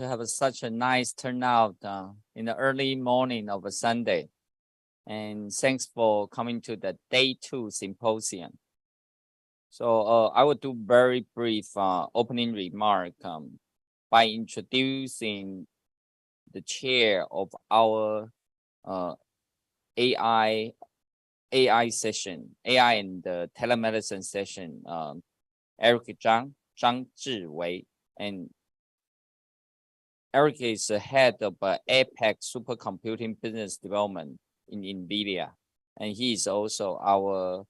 to have such a nice turnout in the early morning of a Sunday. And thanks for coming to the Day 2 Symposium. So I will do very brief opening remark by introducing the chair of our AI session, AI and the telemedicine session, Eric Zhang Zhiwei. And Eric is the head of APEC supercomputing business development in Nvidia, and he is also our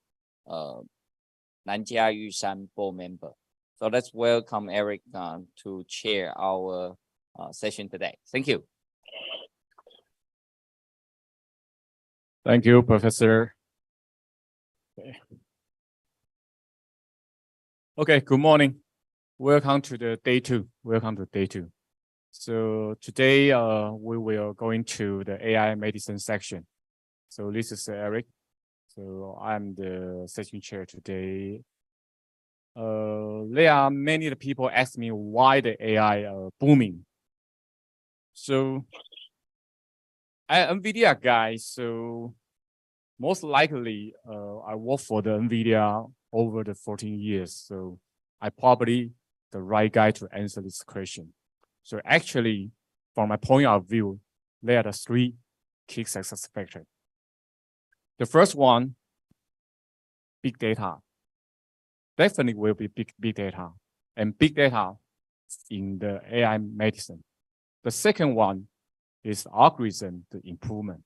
Nanjia Yushan board member. So let's welcome Eric to chair our session today. Thank you. Thank you, Professor. Okay, good morning. Welcome to the day 2. Welcome to day 2. So today we will go into the AI medicine section. So this is Eric. So I'm the session chair today. There are many people ask me why the AI booming. So I'm Nvidia guy, so most likely I work for the Nvidia over the 14 years. So I probably the right guy to answer this question. So actually, from my point of view, there are the 3 key success factors. The first one, big data. Definitely will be big data, and big data in the AI medicine. The second one is algorithm, the improvement.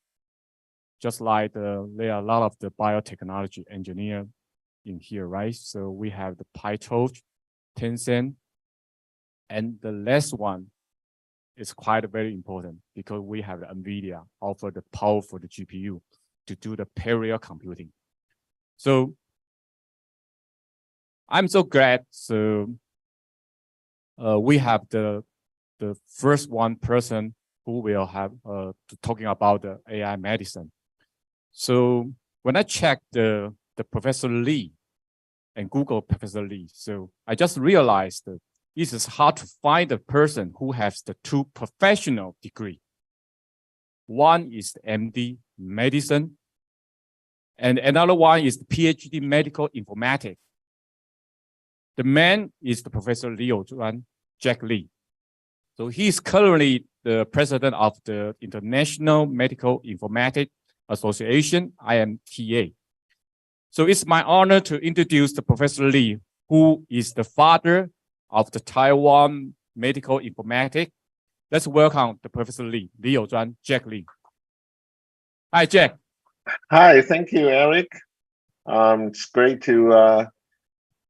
Just like there are a lot of the biotechnology engineer in here, right? So we have the PyTorch, Tencent, and the last one is quite very important because we have the Nvidia offer the power for the GPU to do the parallel computing. So I'm so glad. So we have the first one person who will have talking about the AI medicine. So when I checked the Professor Lee and Google Professor Lee, so I just realized that it is hard to find a person who has the 2 professional degree. One is the MD medicine, and another one is the PhD medical informatics. The man is the Professor Leo Zhuan, Jack Lee. So he is currently the president of the International Medical Informatics Association, IMTA. So it's my honor to introduce the Professor Lee, who is the father of the Taiwan medical informatics. Let's welcome the Professor Lee, Leo Zhuan, Jack Lee. Hi, Jack. Hi, thank you, Eric. It's great to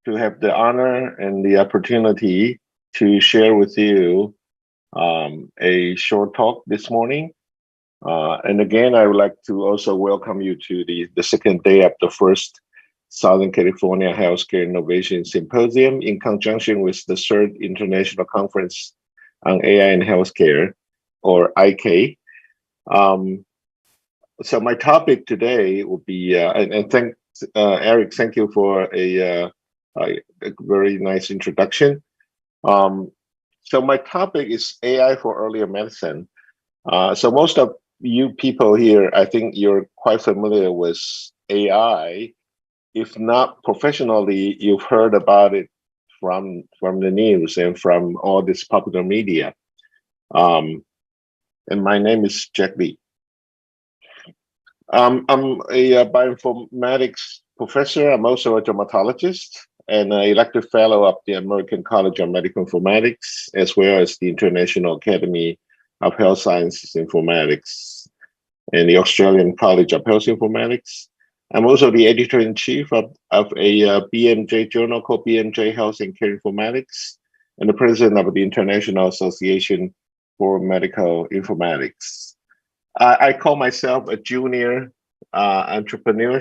have the honor and the opportunity to share with you a short talk this morning. And again, I would like to also welcome you to the second day of the first Southern California Healthcare Innovation Symposium in conjunction with the 3rd International Conference on AI and Healthcare, or ICAIH. So my topic today will be, and thanks, Eric, thank you for a very nice introduction. So my topic is AI for earlier medicine. So most of you people here, I think you're quite familiar with AI. If not professionally, you've heard about it from the news and from all this popular media. And my name is Jack Lee. I'm a bioinformatics professor. I'm also a dermatologist and an elected fellow of the American College of Medical Informatics, as well as the International Academy of Health Sciences Informatics and the Australian College of Health Informatics. I'm also the editor-in-chief of a BMJ journal called BMJ Health and Care Informatics, and the president of the International Association for Medical Informatics. I call myself a junior entrepreneur,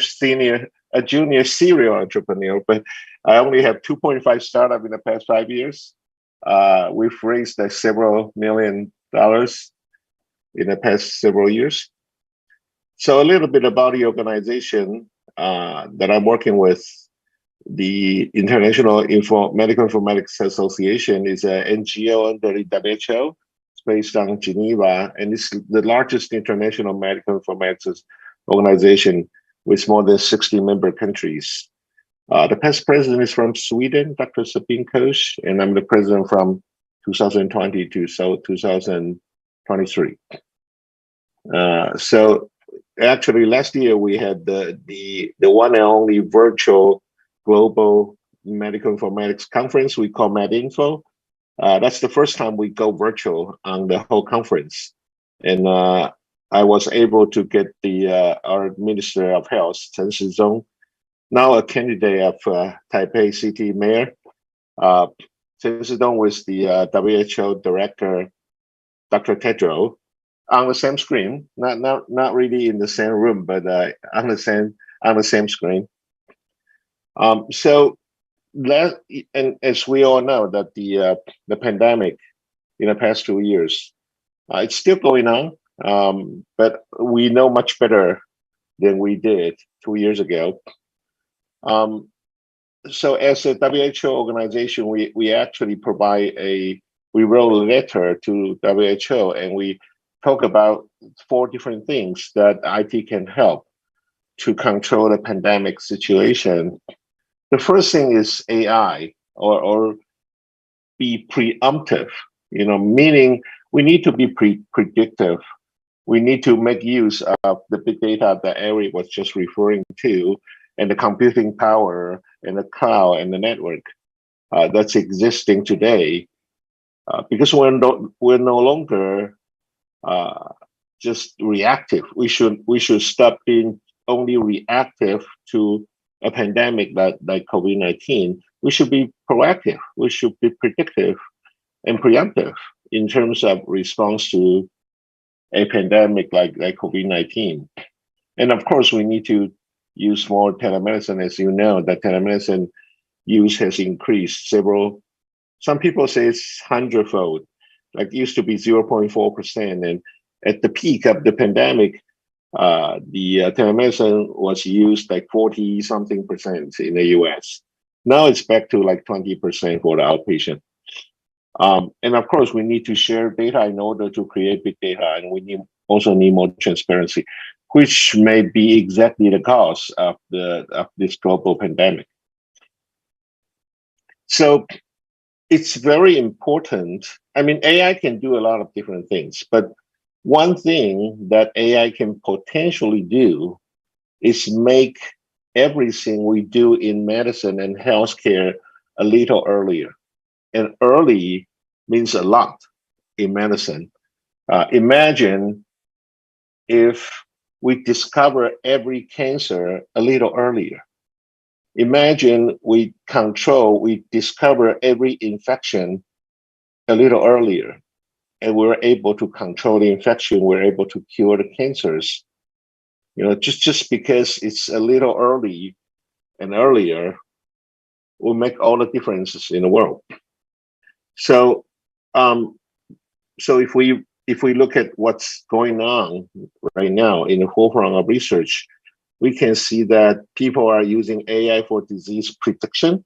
a junior serial entrepreneur, but I only have 2.5 startups in the past 5 years. We've raised several $1 million in the past several years. So a little bit about the organization that I'm working with. The International Medical Informatics Association is an NGO under the WHO, based on Geneva, and it's the largest international medical informatics organization with more than 60 member countries. The past president is from Sweden, Dr. Sabine Koch, and I'm the president from 2020 to 2023. So actually, last year we had the one and only virtual global medical informatics conference we call MedInfo. That's the first time we go virtual on the whole conference, and I was able to get our Minister of Health, Chen Shizhong, now a candidate of Taipei City Mayor. Chen Shizhong was the WHO Director, Dr. Tedros, on the same screen, not really in the same room, but on the same screen. So, and as we all know, that the pandemic in the past 2 years, it's still going on, but we know much better than we did 2 years ago. So as a WHO organization, we actually we wrote a letter to WHO, and we talk about 4 different things that IT can help to control the pandemic situation. The first thing is AI, or be preemptive, meaning we need to be predictive. We need to make use of the big data that Eric was just referring to, and the computing power and the cloud and the network that's existing today, because we're no longer just reactive. We should stop being only reactive to a pandemic like COVID-19. We should be proactive. We should be predictive and preemptive in terms of response to a pandemic like COVID-19. And of course, we need to use more telemedicine. As you know, that telemedicine use has increased some people say it's 100-fold, like it used to be 0.4%. And at the peak of the pandemic, the telemedicine was used like 40-something% in the US. Now it's back to like 20% for the outpatient. And of course, we need to share data in order to create big data, and we also need more transparency, which may be exactly the cause of this global pandemic. So it's very important. I mean, AI can do a lot of different things, but one thing that AI can potentially do is make everything we do in medicine and healthcare a little earlier. And early means a lot in medicine. Imagine if we discover every cancer a little earlier. Imagine we discover every infection a little earlier, and we're able to control the infection, we're able to cure the cancers. Just because it's a little early and earlier will make all the differences in the world. So, so if we look at what's going on right now in the forefront of research, we can see that people are using AI for disease prediction.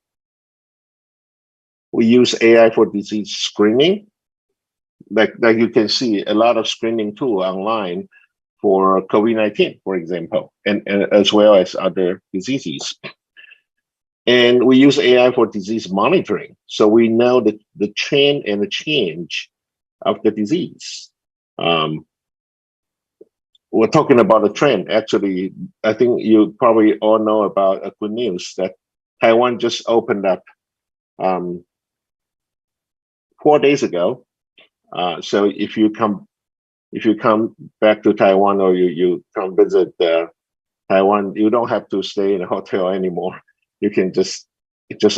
We use AI for disease screening. Like you can see a lot of screening tool online for COVID-19, for example, and as well as other diseases. And we use AI for disease monitoring. So we know the trend and the change of the disease. We're talking about a trend. Actually, I think you probably all know about a good news that Taiwan just opened up 4 days ago. So if you come back to Taiwan, or you come visit Taiwan, you don't have to stay in a hotel anymore. You can just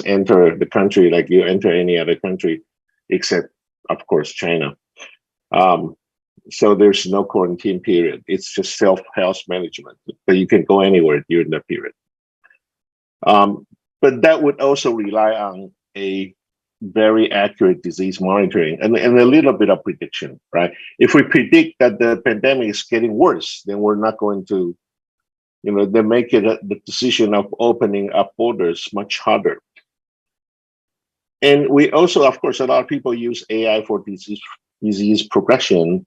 enter the country like you enter any other country, except of course China. So there's no quarantine period. It's just self-health management, but you can go anywhere during that period. But that would also rely on a very accurate disease monitoring and a little bit of prediction, right? If we predict that the pandemic is getting worse, then we're not going to, they make it the decision of opening up borders much harder. And we also, of course, a lot of people use AI for disease disease progression,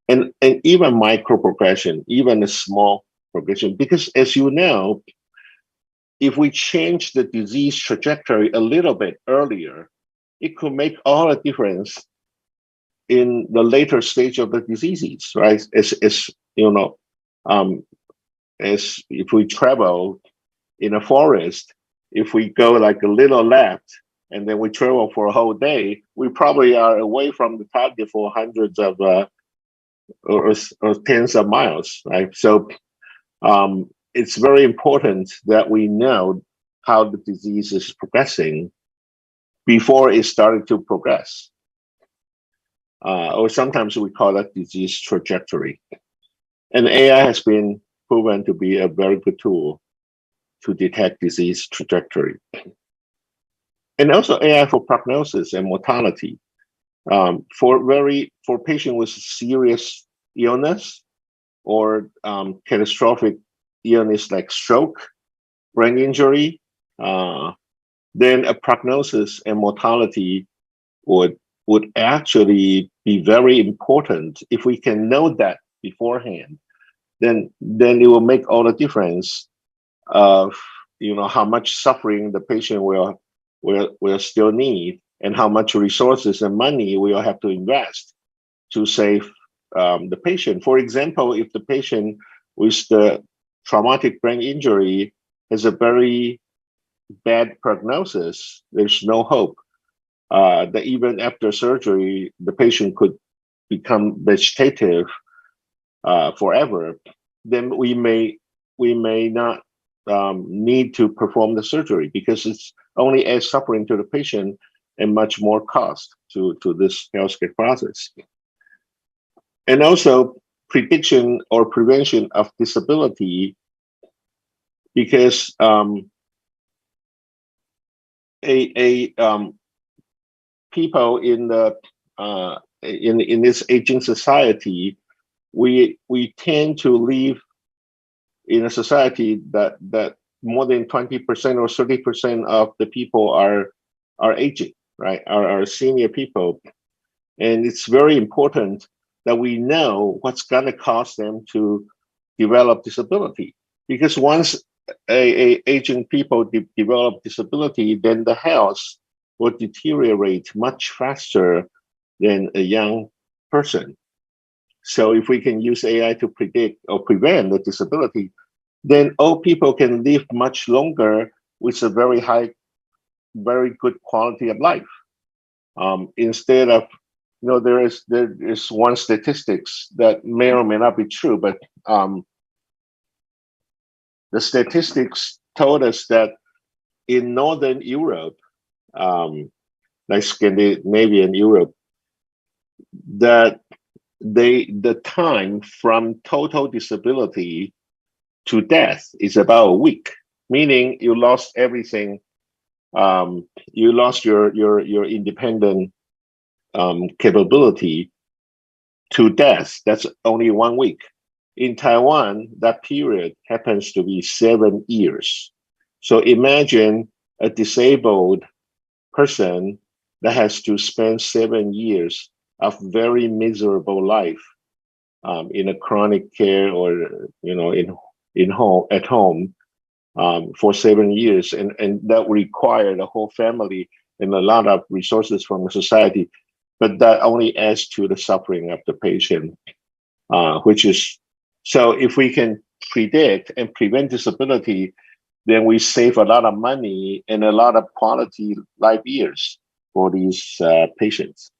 and even micro progression, even a small progression. Because as you know, if we change the disease trajectory a little bit earlier, it could make all the difference in the later stage of the diseases, right? As you know, as if we travel in a forest, if we go like a little left and then we travel for a whole day, we probably are away from the target for hundreds of or tens of miles, right? So it's very important that we know how the disease is progressing before it started to progress. Or sometimes we call that disease trajectory. And AI has been proven to be a very good tool to detect disease trajectory. And also AI for prognosis and mortality. For patients with serious illness or catastrophic illness like stroke, brain injury, then a prognosis and mortality would actually be very important. If we can know that beforehand, then it will make all the difference of how much suffering the patient will still need, and how much resources and money we'll have to invest to save the patient. For example, if the patient with the traumatic brain injury has a very bad prognosis, there's no hope that even after surgery, the patient could become vegetative forever, then we may not need to perform the surgery, because it's only adds suffering to the patient and much more cost to this healthcare process. And also prediction or prevention of disability, because people in the in this aging society, we tend to live in a society that more than 20% or 30% of the people are aging, right? Are senior people, and it's very important that we know what's going to cause them to develop disability, because once aging people develop disability, then the health will deteriorate much faster than a young person. So if we can use AI to predict or prevent the disability, then old people can live much longer with a very good quality of life. Instead of, there is one statistics that may or may not be true, but the statistics told us that in Northern Europe, like Scandinavian Europe, that the time from total disability to death is about a week, meaning you lost everything. You lost your independent capability to death. That's only 1 week. In Taiwan, that period happens to be 7 years. So imagine a disabled person that has to spend 7 years of very miserable life in a chronic care or at home for 7 years, and that required a whole family and a lot of resources from the society. But that only adds to the suffering of the patient, which is, so if we can predict and prevent disability, then we save a lot of money and a lot of quality life years for these patients.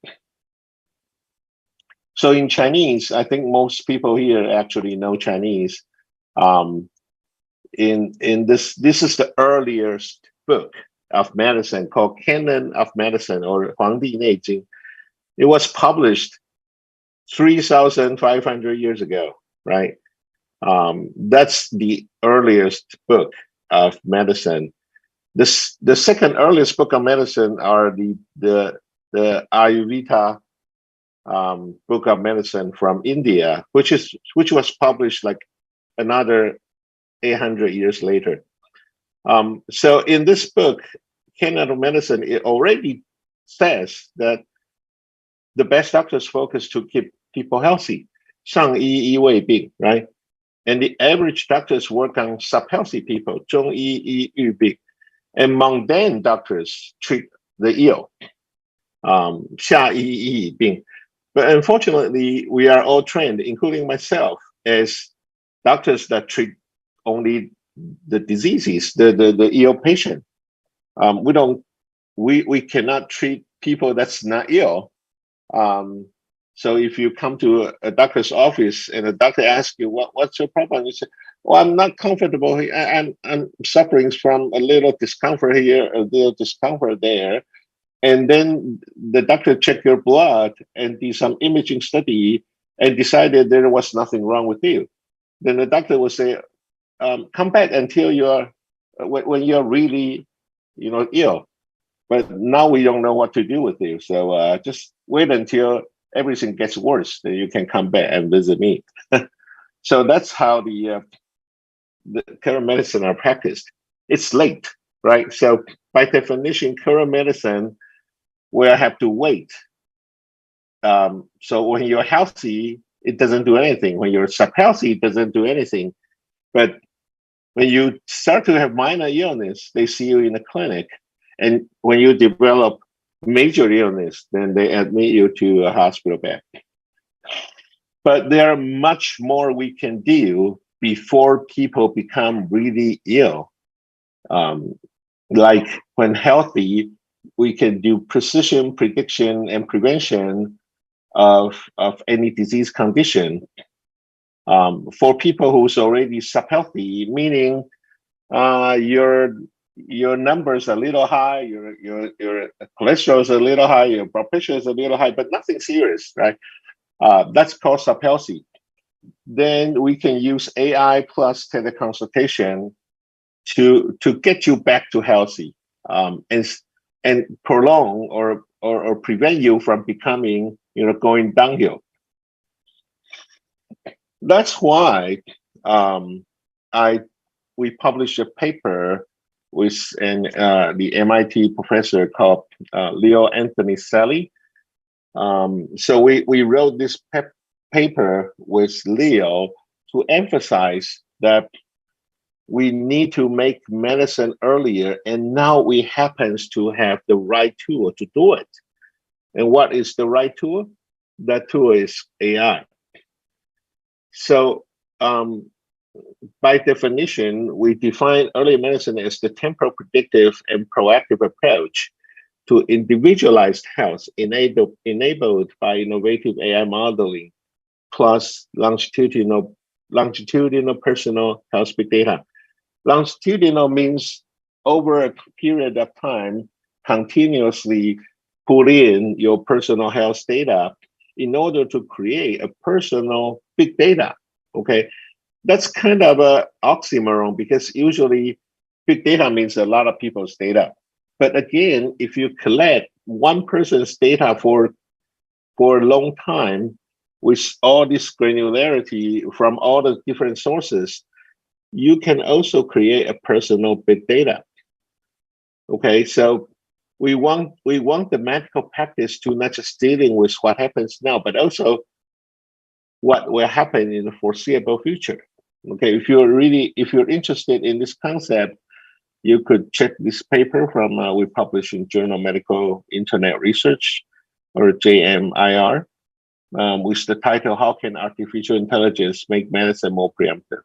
So in Chinese, I think most people here actually know Chinese. In this is the earliest book of medicine called Canon of Medicine, or 黄帝内经. It was published 3,500 years ago, right? That's the earliest book of medicine. The second earliest book of medicine are the Ayurveda book of medicine from India, which was published like another 800 years later. So in this book, Canon of Medicine, it already says that the best doctors focus to keep people healthy. 上医医未病, right? And the average doctors work on sub-healthy people, 中医医预病. And mundane doctors treat the ill, 下医医病. But unfortunately, we are all trained, including myself, as doctors that treat only the diseases, the ill patient. We cannot treat people that's not ill. So if you come to a doctor's office and the doctor asks you, what's your problem? You say, well, I'm not comfortable. I'm suffering from a little discomfort here, a little discomfort there. And then the doctor checked your blood and did some imaging study and decided there was nothing wrong with you. Then the doctor will say, come back until when you're really, ill. But now we don't know what to do with you. So just wait until everything gets worse, then you can come back and visit me. So that's how the current medicine are practiced. It's late, right? So by definition, current medicine will have to wait. So when you're healthy, it doesn't do anything. When you're sub-healthy, it doesn't do anything. But when you start to have minor illness, they see you in the clinic. And when you develop major illness, then they admit you to a hospital bed. But there are much more we can do before people become really ill. Like when healthy, we can do precision prediction and prevention of any disease condition. For people who's already sub-healthy, meaning your numbers are a little high, your cholesterol is a little high, your blood pressure is a little high, but nothing serious, right? That's called sub-healthy. Then we can use AI plus teleconsultation to get you back to healthy, and prolong or prevent you from becoming, going downhill. That's why we published a paper with the MIT professor called Leo Anthony Sally. So we wrote this paper with Leo to emphasize that we need to make medicine earlier, and now we happens to have the right tool to do it. And what is the right tool? That tool is AI. So by definition, we define early medicine as the temporal predictive and proactive approach to individualized health enabled by innovative AI modeling plus longitudinal personal health big data. Longitudinal means over a period of time, continuously put in your personal health data in order to create a personal big data, okay? That's kind of an oxymoron because usually big data means a lot of people's data. But again, if you collect one person's data for a long time with all this granularity from all the different sources, you can also create a personal big data. Okay, so we want the medical practice to not just dealing with what happens now, but also what will happen in the foreseeable future. Okay, if you're interested in this concept, you could check this paper from we published in Journal Medical Internet Research, or JMIR, with the title, How Can Artificial Intelligence Make Medicine More Preemptive?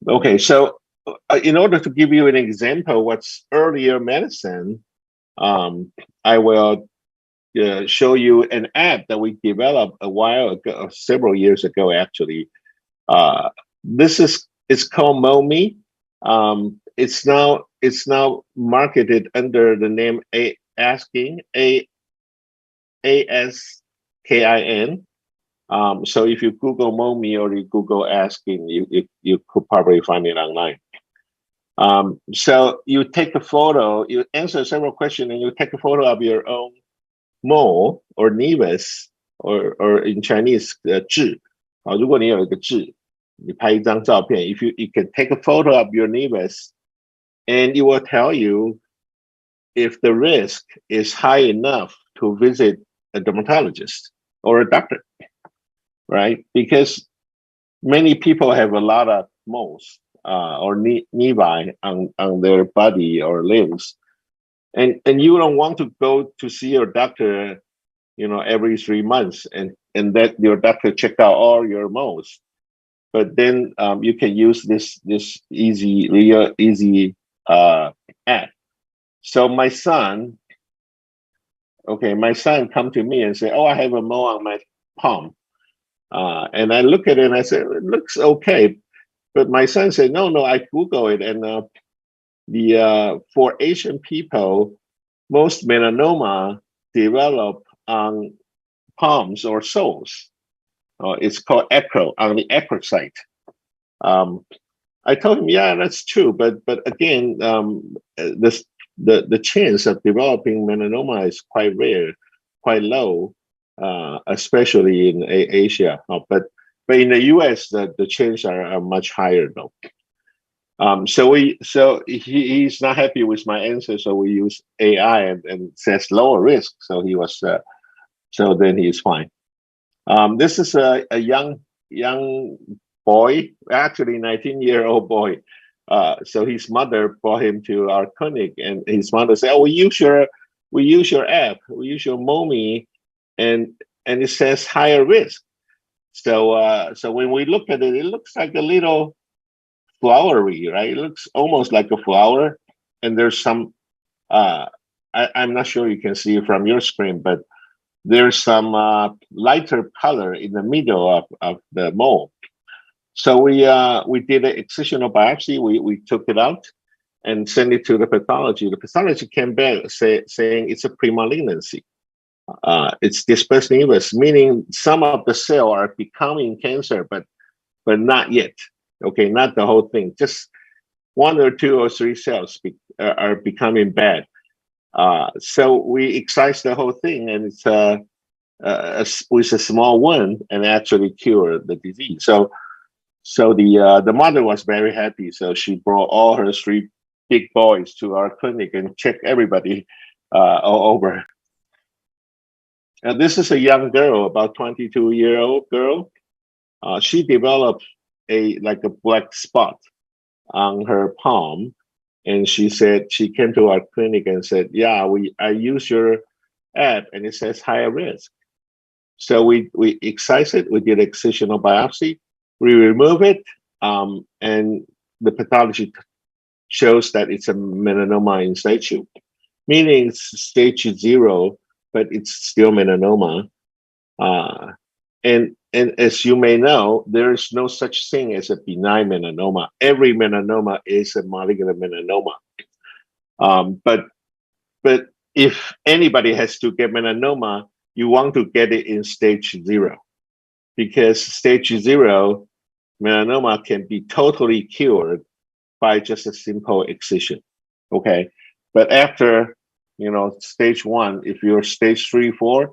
Okay, so in order to give you an example what's earlier medicine, I will show you an app that we developed a while ago, several years ago actually. It's called Momi. It's now marketed under the name Askin, ASKIN. So if you Google Momi or you Google Askin, you could probably find it online. So you take a photo, you answer several questions, and you take a photo of your own mole or nevus, or in Chinese 痣。如果你有一个痣，你拍一张照片。If you can take a photo of your nevus, and it will tell you if the risk is high enough to visit a dermatologist or a doctor, right? Because many people have a lot of moles or nevi on their body or limbs, and you don't want to go to see your doctor, every 3 months, and that your doctor check out all your moles. But then you can use this real easy app. So my son come to me and say, "Oh, I have a mole on my palm," and I look at it and I said, "It looks okay." But my son said, "No, I Google it, and for Asian people, most melanoma develop on palms or soles. It's called acro, on the acro site." I told him, "Yeah, that's true, but again, the chance of developing melanoma is quite rare, quite low, especially in Asia. But in the U.S., the chances are much higher, though." So he's not happy with my answer, so we use AI and says lower risk. So so then he's fine. This is a young boy, actually 19-year-old boy. So his mother brought him to our clinic, and his mother said, "Oh, we use your app, we use your Momi, and it says higher risk." So when we look at it, it looks like a little flowery, right? It looks almost like a flower, and there's some. I'm not sure you can see it from your screen, but there's some lighter color in the middle of the mole. So we did an excisional biopsy. We took it out and sent it to the pathology. The pathology came back saying it's a pre-malignancy. It's dispersed nevus, meaning some of the cells are becoming cancer, but not yet. Okay, not the whole thing. Just 1 or 2 or 3 cells are becoming bad. So we excise the whole thing, and it's with a small wound, and actually cure the disease. So the mother was very happy. So she brought all her 3 big boys to our clinic and checked everybody all over. And this is a young girl, about 22-year-old girl. She developed a black spot on her palm, and she said she came to our clinic and said, "Yeah, I use your app, and it says higher risk." So we excise it. We did excisional biopsy. We remove it, and the pathology shows that it's a melanoma in situ, meaning it's stage 0, but it's still melanoma. And as you may know, there is no such thing as a benign melanoma. Every melanoma is a malignant melanoma. But if anybody has to get melanoma, you want to get it in stage 0, because stage 0 melanoma can be totally cured by just a simple excision. Okay, but after stage 1, if you're stage 3, 4,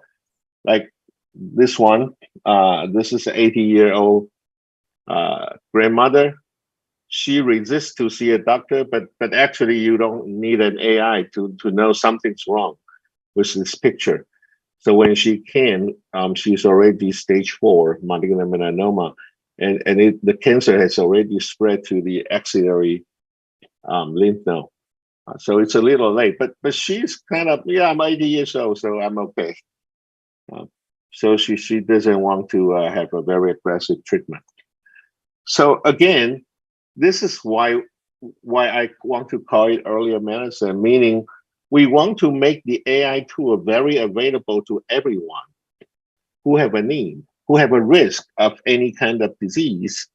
like this one, this is an 80-year-old grandmother. She resists to see a doctor, but actually you don't need an AI to know something's wrong with this picture. So when she came, she's already stage 4 malignant melanoma, and the cancer has already spread to the axillary lymph node. So it's a little late, but she's kind of, I'm 80 years old, so I'm okay. So she doesn't want to have a very aggressive treatment. So again, this is why I want to call it earlier medicine, meaning we want to make the AI tool very available to everyone who have a need, who have a risk of any kind of disease,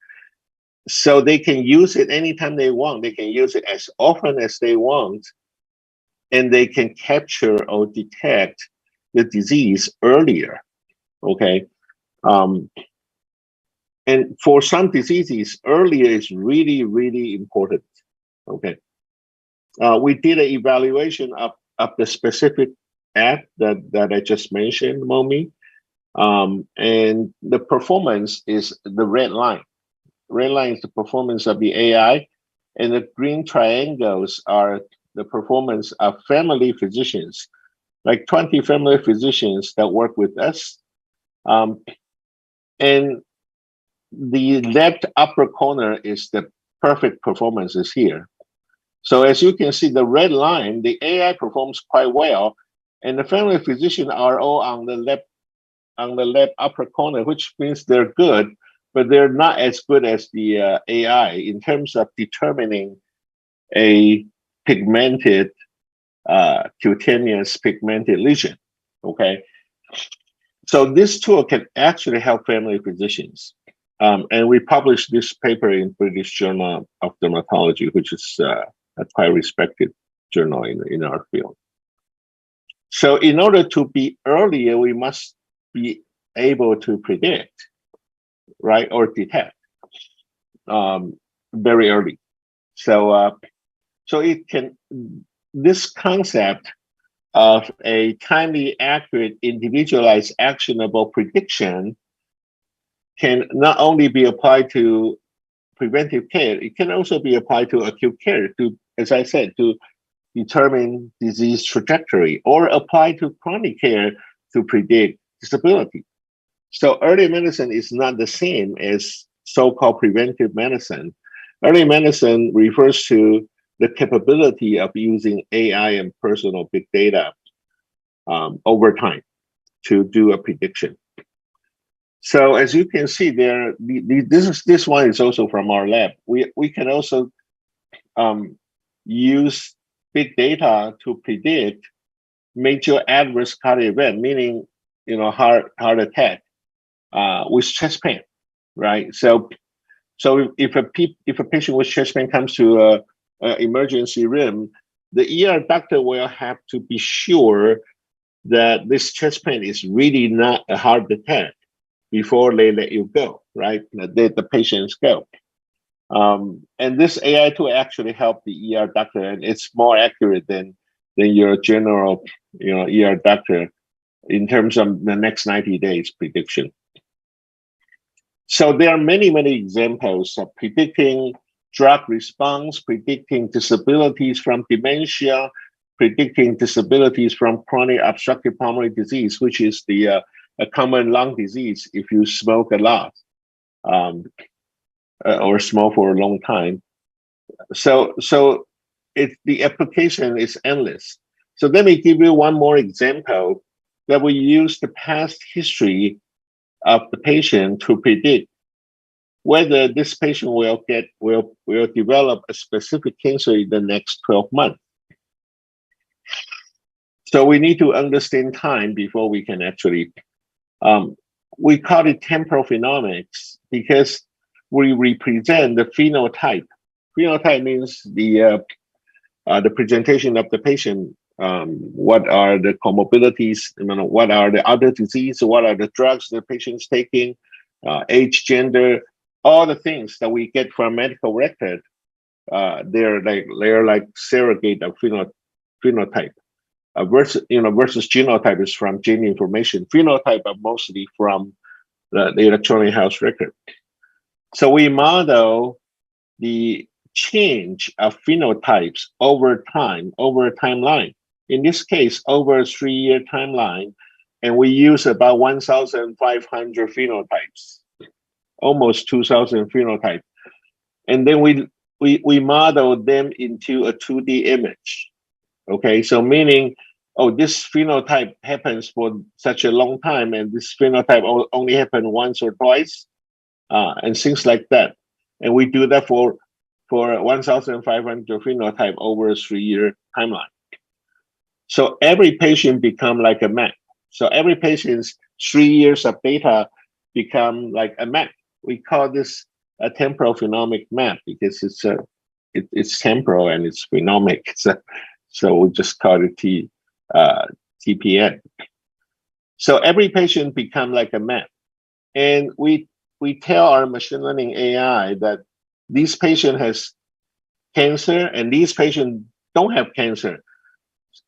so they can use it anytime they want. They can use it as often as they want, and they can capture or detect the disease earlier. Okay. And for some diseases, earlier is really, really important. Okay. We did an evaluation of the specific app that I just mentioned, Momi. And the performance is the red line. Red line is the performance of the AI, and the green triangles are the performance of family physicians like 20 family physicians that work with us. And the left upper corner is the perfect performances here. So as you can see, the red line, the AI performs quite well, and the family physicians are all on the left upper corner, which means they're good, but they're not as good as the AI in terms of determining a pigmented cutaneous pigmented lesion. Okay, so this tool can actually help family physicians. And we published this paper in British Journal of Dermatology, which is a quite respected journal in our field. So in order to be earlier, we must be able to predict, right, or detect very early. So this concept of a timely, accurate, individualized, actionable prediction can not only be applied to preventive care, it can also be applied to acute care, to, as I said, to determine disease trajectory, or apply to chronic care to predict disability. So early medicine is not the same as so-called preventive medicine. Early medicine refers to the capability of using AI and personal big data over time to do a prediction. So as you can see there, this one is also from our lab. We can also use big data to predict major adverse cardiac event, meaning heart attack with chest pain, right? So if a patient with chest pain comes to a emergency room, the ER doctor will have to be sure that this chest pain is really not a heart attack before they let you go, right? The patients go. And this AI tool actually help the ER doctor, and it's more accurate than your general, ER doctor in terms of the next 90 days prediction. So there are many, many examples of predicting drug response, predicting disabilities from dementia, predicting disabilities from chronic obstructive pulmonary disease, which is a common lung disease if you smoke a lot. Or smoke for a long time. So the application is endless. So let me give you one more example that we use the past history of the patient to predict whether this patient will develop a specific cancer in the next 12 months. So we need to understand time before we can actually, we call it temporal phenomics because we represent the phenotype. Phenotype means the presentation of the patient. What are the comorbidities? What are the other diseases? What are the drugs the patient's taking? Age, gender, all the things that we get from medical record. They're like surrogate of phenotype. Versus genotype is from gene information. Phenotype are mostly from the electronic health record. So we model the change of phenotypes over time, over a timeline. In this case, over a 3-year timeline, and we use about 1,500 phenotypes, almost 2,000 phenotypes. And then we model them into a 2D image. Okay, so meaning, this phenotype happens for such a long time, and this phenotype only happened once or twice. And things like that. And we do that for 1,500 phenotype over a 3-year timeline. So every patient become like a map. So every patient's 3 years of data become like a map. We call this a temporal phenomic map because it's temporal and it's phenomic. So we just call it TPN. So every patient become like a map. And we tell our machine learning AI that this patient has cancer and these patients don't have cancer.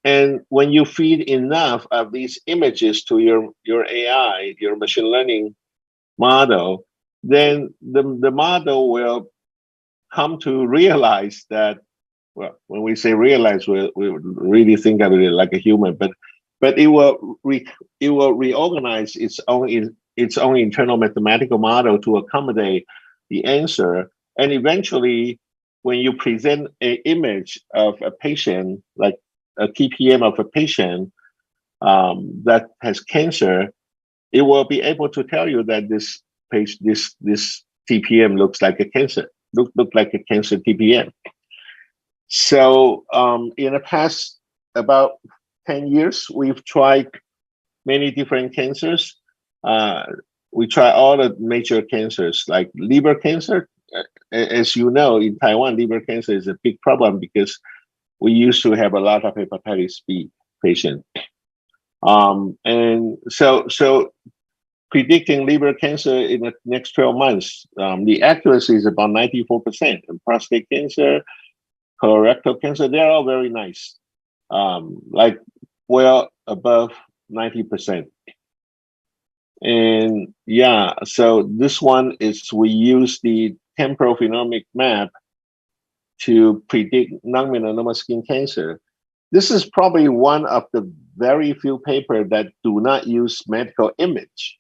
And when you feed enough of these images to your AI, your machine learning model, then the model will come to realize that, well, when we say realize, we really think of it like a human, but but it will reorganize its own internal mathematical model to accommodate the answer. And eventually, when you present an image of a patient, like a TPM of a patient that has cancer, it will be able to tell you that this TPM looks like a cancer, look like a cancer TPM. So in the past about 10 years, we've tried many different cancers. We try all the major cancers, like liver cancer. As you know, in Taiwan, liver cancer is a big problem because we used to have a lot of hepatitis B patients. And so predicting liver cancer in the next 12 months, the accuracy is about 94%. And prostate cancer, colorectal cancer, they're all very nice, like well above 90%. And yeah, so this one is we use the temporal phenomic map to predict non-melanoma skin cancer. This is probably one of the very few papers that do not use medical image.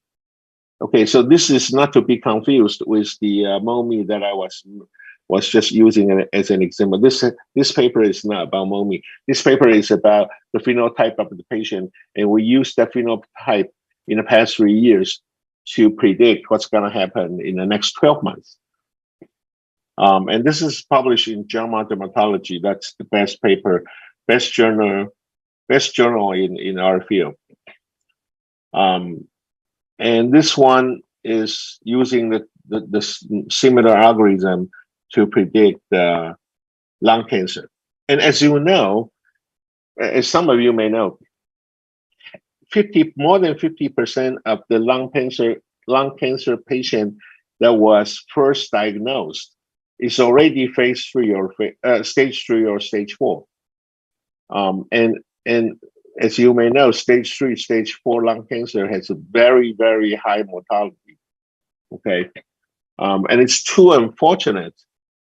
Okay, so this is not to be confused with the MOMI that I was just using as an example. This paper is not about MOMI. This paper is about the phenotype of the patient, and we use that phenotype in the past 3 years to predict what's going to happen in the next 12 months. And this is published in JAMA Dermatology. That's the best paper, best journal in our field. And this one is using the similar algorithm to predict lung cancer. And as you know, as some of you may know, more than 50% of the lung cancer patient that was first diagnosed is already phase 3 or stage 3 or stage 4. And as you may know, stage 3, stage 4 lung cancer has a very, very high mortality. Okay, and it's too unfortunate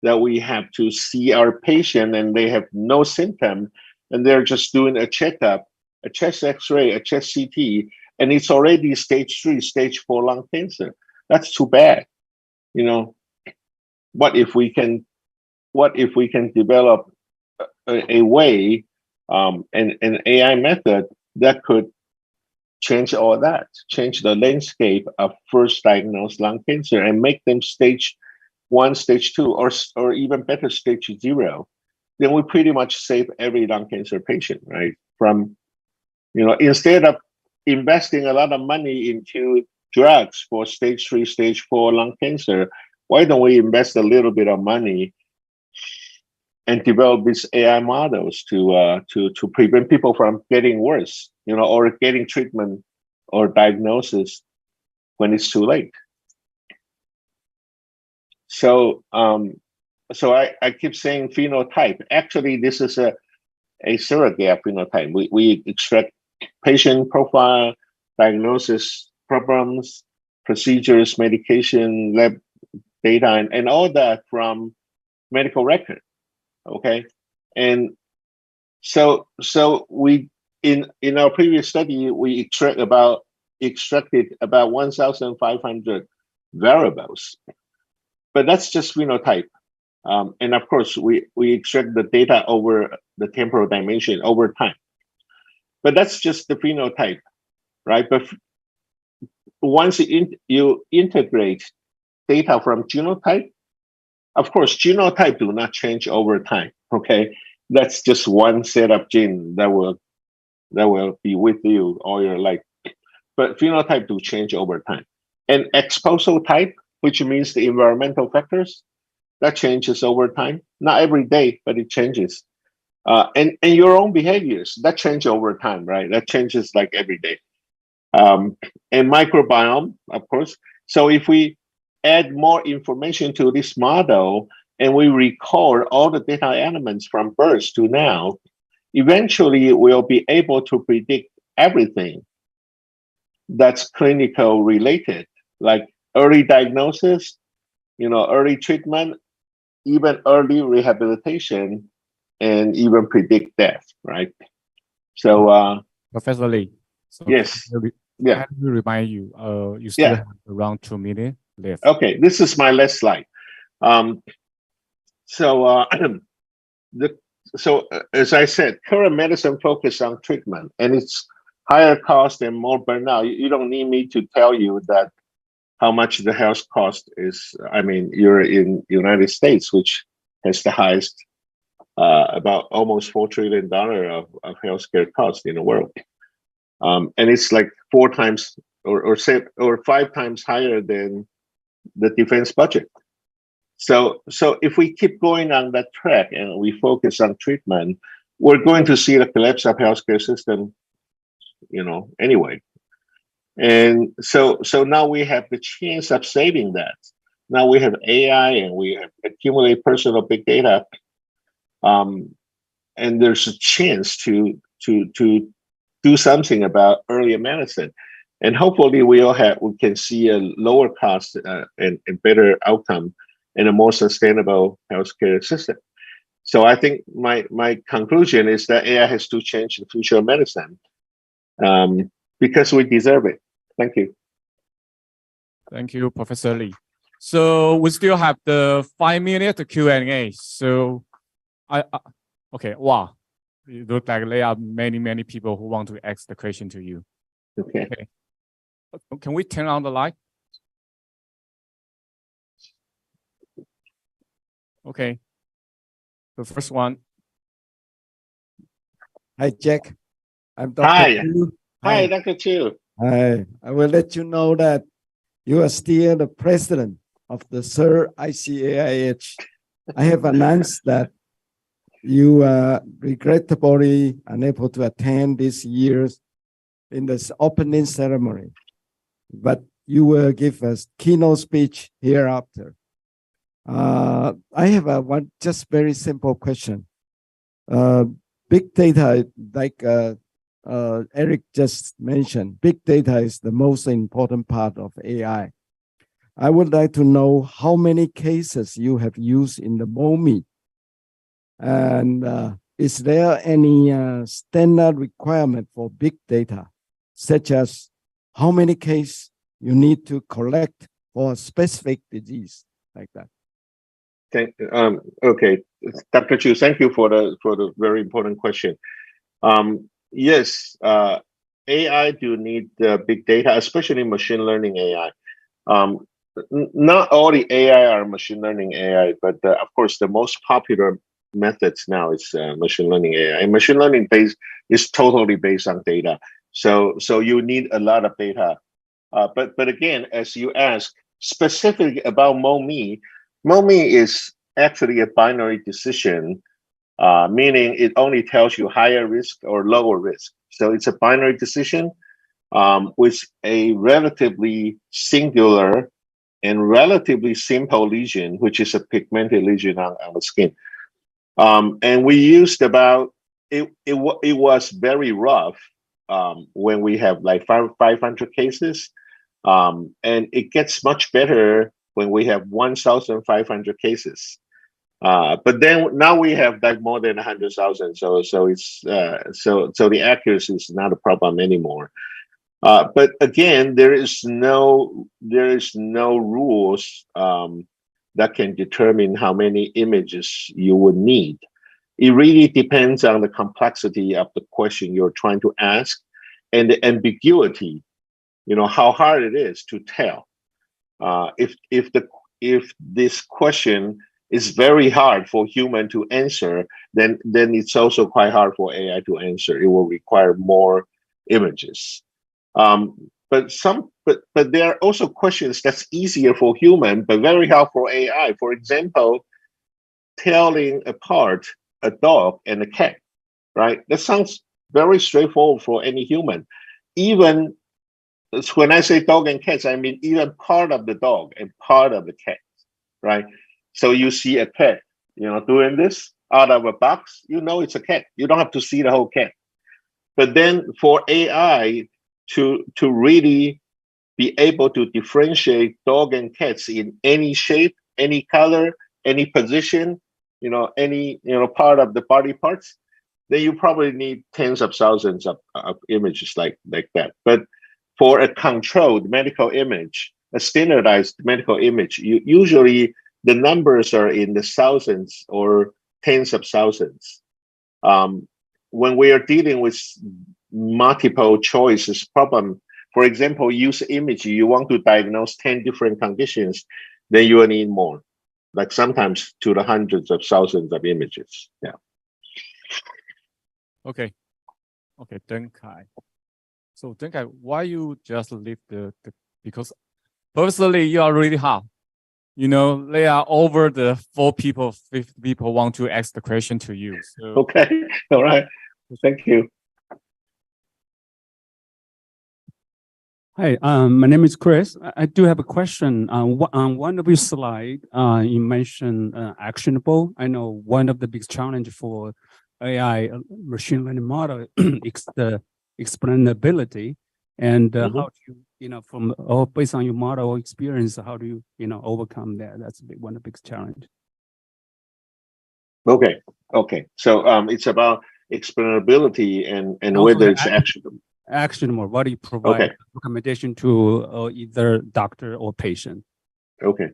that we have to see our patient and they have no symptom, and they're just doing a checkup, a chest X-ray, a chest CT, and it's already stage 3, stage 4 lung cancer. That's too bad. You know, what if we can develop a way, an AI method that could change all that, change the landscape of first diagnosed lung cancer and make them stage 1, stage 2, or even better, stage 0, then we pretty much save every lung cancer patient, right? From, instead of investing a lot of money into drugs for stage 3, stage 4 lung cancer, why don't we invest a little bit of money and develop these AI models to prevent people from getting worse, or getting treatment or diagnosis when it's too late. So, I keep saying phenotype. Actually, this is a surrogate phenotype. We extract patient profile, diagnosis problems, procedures, medication, lab data, and all that from medical record. Okay, and so we in our previous study we extracted about 1,500 variables, but that's just phenotype. And of course, we extract the data over the temporal dimension over time. But that's just the phenotype, right? But once you integrate data from genotype, of course, genotype do not change over time. Okay, that's just one set of gene that will be with you all your life. But phenotype do change over time, and exposure type, which means the environmental factors, that changes over time. Not every day, but it changes. And your own behaviors, that change over time, right? That changes like every day. And microbiome, of course. So if we add more information to this model and we record all the data elements from birth to now, eventually we'll be able to predict everything that's clinical related, like early diagnosis, early treatment, even early rehabilitation, and even predict death, right? So Professor Lee. So Yes. Yeah. can we remind you, you still Yeah. have around 2 minutes left. Okay. This is my last slide. So as I said, current medicine focus on treatment, and it's higher cost and more burnout. You don't need me to tell you that how much the health cost is. I mean, you're in United States, which has the highest, about almost $4 trillion of healthcare cost in the world. And it's like 4 times or 5 times higher than the defense budget. So if we keep going on that track and we focus on treatment, we're going to see the collapse of healthcare system, anyway. And so now we have the chance of saving that. Now we have AI and we have accumulated personal big data, and there's a chance to do something about earlier medicine, and hopefully we can see a lower cost and better outcome and a more sustainable healthcare system. So I think my conclusion is that AI has to change the future of medicine, because we deserve it. Thank you. Thank you, Professor Lee. So we still have the 5-minute Q&A. So okay, wow. It looks like there are many people who want to ask the question to you. Okay. Can we turn on the light? Okay. The first one. Hi, Jack. I'm Dr. Hi. Chu. Hi, Dr. Chu. Hi. I will let you know that you are still the president of the third ICAIH. I have announced that you are regrettably unable to attend this year's in this opening ceremony, but you will give us keynote speech hereafter. I have one just very simple question. Big data, like Eric just mentioned, big data is the most important part of AI. I would like to know how many cases you have used in the MOMI, and is there any standard requirement for big data, such as how many cases you need to collect for a specific disease like that? Okay, Dr. Chu, thank you for the very important question. Yes, AI do need big data, especially machine learning AI. Not all the AI are machine learning AI, but of course the most popular methods now is machine learning AI. And machine learning is totally based on data. So you need a lot of data. But again, as you ask specifically about MOMI is actually a binary decision, meaning it only tells you higher risk or lower risk. So it's a binary decision with a relatively singular and relatively simple lesion, which is a pigmented lesion on the skin. And we used it was very rough when we have like 500 cases. And it gets much better when we have 1,500 cases. But then now we have like more than 100,000. So it's so the accuracy is not a problem anymore. But again, there is no rules that can determine how many images you would need. It really depends on the complexity of the question you're trying to ask and the ambiguity, how hard it is to tell. If this question is very hard for human to answer, then it's also quite hard for AI to answer. It will require more images. But there are also questions that's easier for human, but very hard for AI. For example, telling apart a dog and a cat, right? That sounds very straightforward for any human. Even when I say dog and cats, I mean even part of the dog and part of the cat, right? So you see a cat, doing this out of a box, it's a cat. You don't have to see the whole cat. But then for AI to really be able to differentiate dog and cats in any shape, any color, any position, any part of the body parts, then you probably need tens of thousands of images like that. But for a controlled medical image, a standardized medical image, usually the numbers are in the thousands or tens of thousands. When we are dealing with multiple choices problem, for example, use image, you want to diagnose 10 different conditions, then you will need more, like sometimes to the hundreds of thousands of images. Yeah. Okay, Deng Kai. So Deng Kai, why you just leave the because personally you are really hard. You know, there are over the 5 people want to ask the question to you. So Okay, all right. Thank you. Hi, my name is Chris. I do have a question. On one of your slides, you mentioned actionable. I know one of the big challenge for AI machine learning model is the explainability. And how do you, from based on your model experience, how do you, overcome that? That's one of the big challenge. Okay. So it's about explainability and Also whether it's actionable. Actionable. What do you provide recommendation to either doctor or patient? Okay.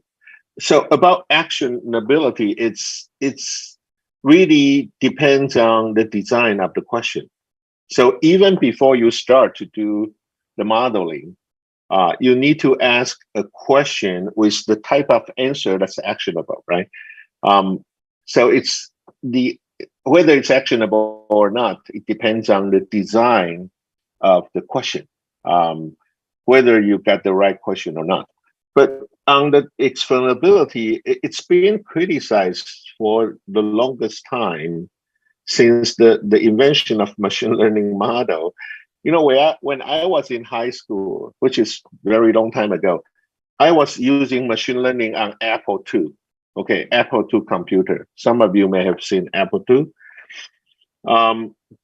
So about actionability, it's really depends on the design of the question. So even before you start to do the modeling, you need to ask a question with the type of answer that's actionable, right? So it's whether it's actionable or not, it depends on the design of the question, whether you got the right question or not. But on the explainability, it's been criticized for the longest time since the invention of machine learning model. You know, when I was in high school, which is very long time ago, I was using machine learning on Apple II. Okay, Apple II computer. Some of you may have seen Apple II.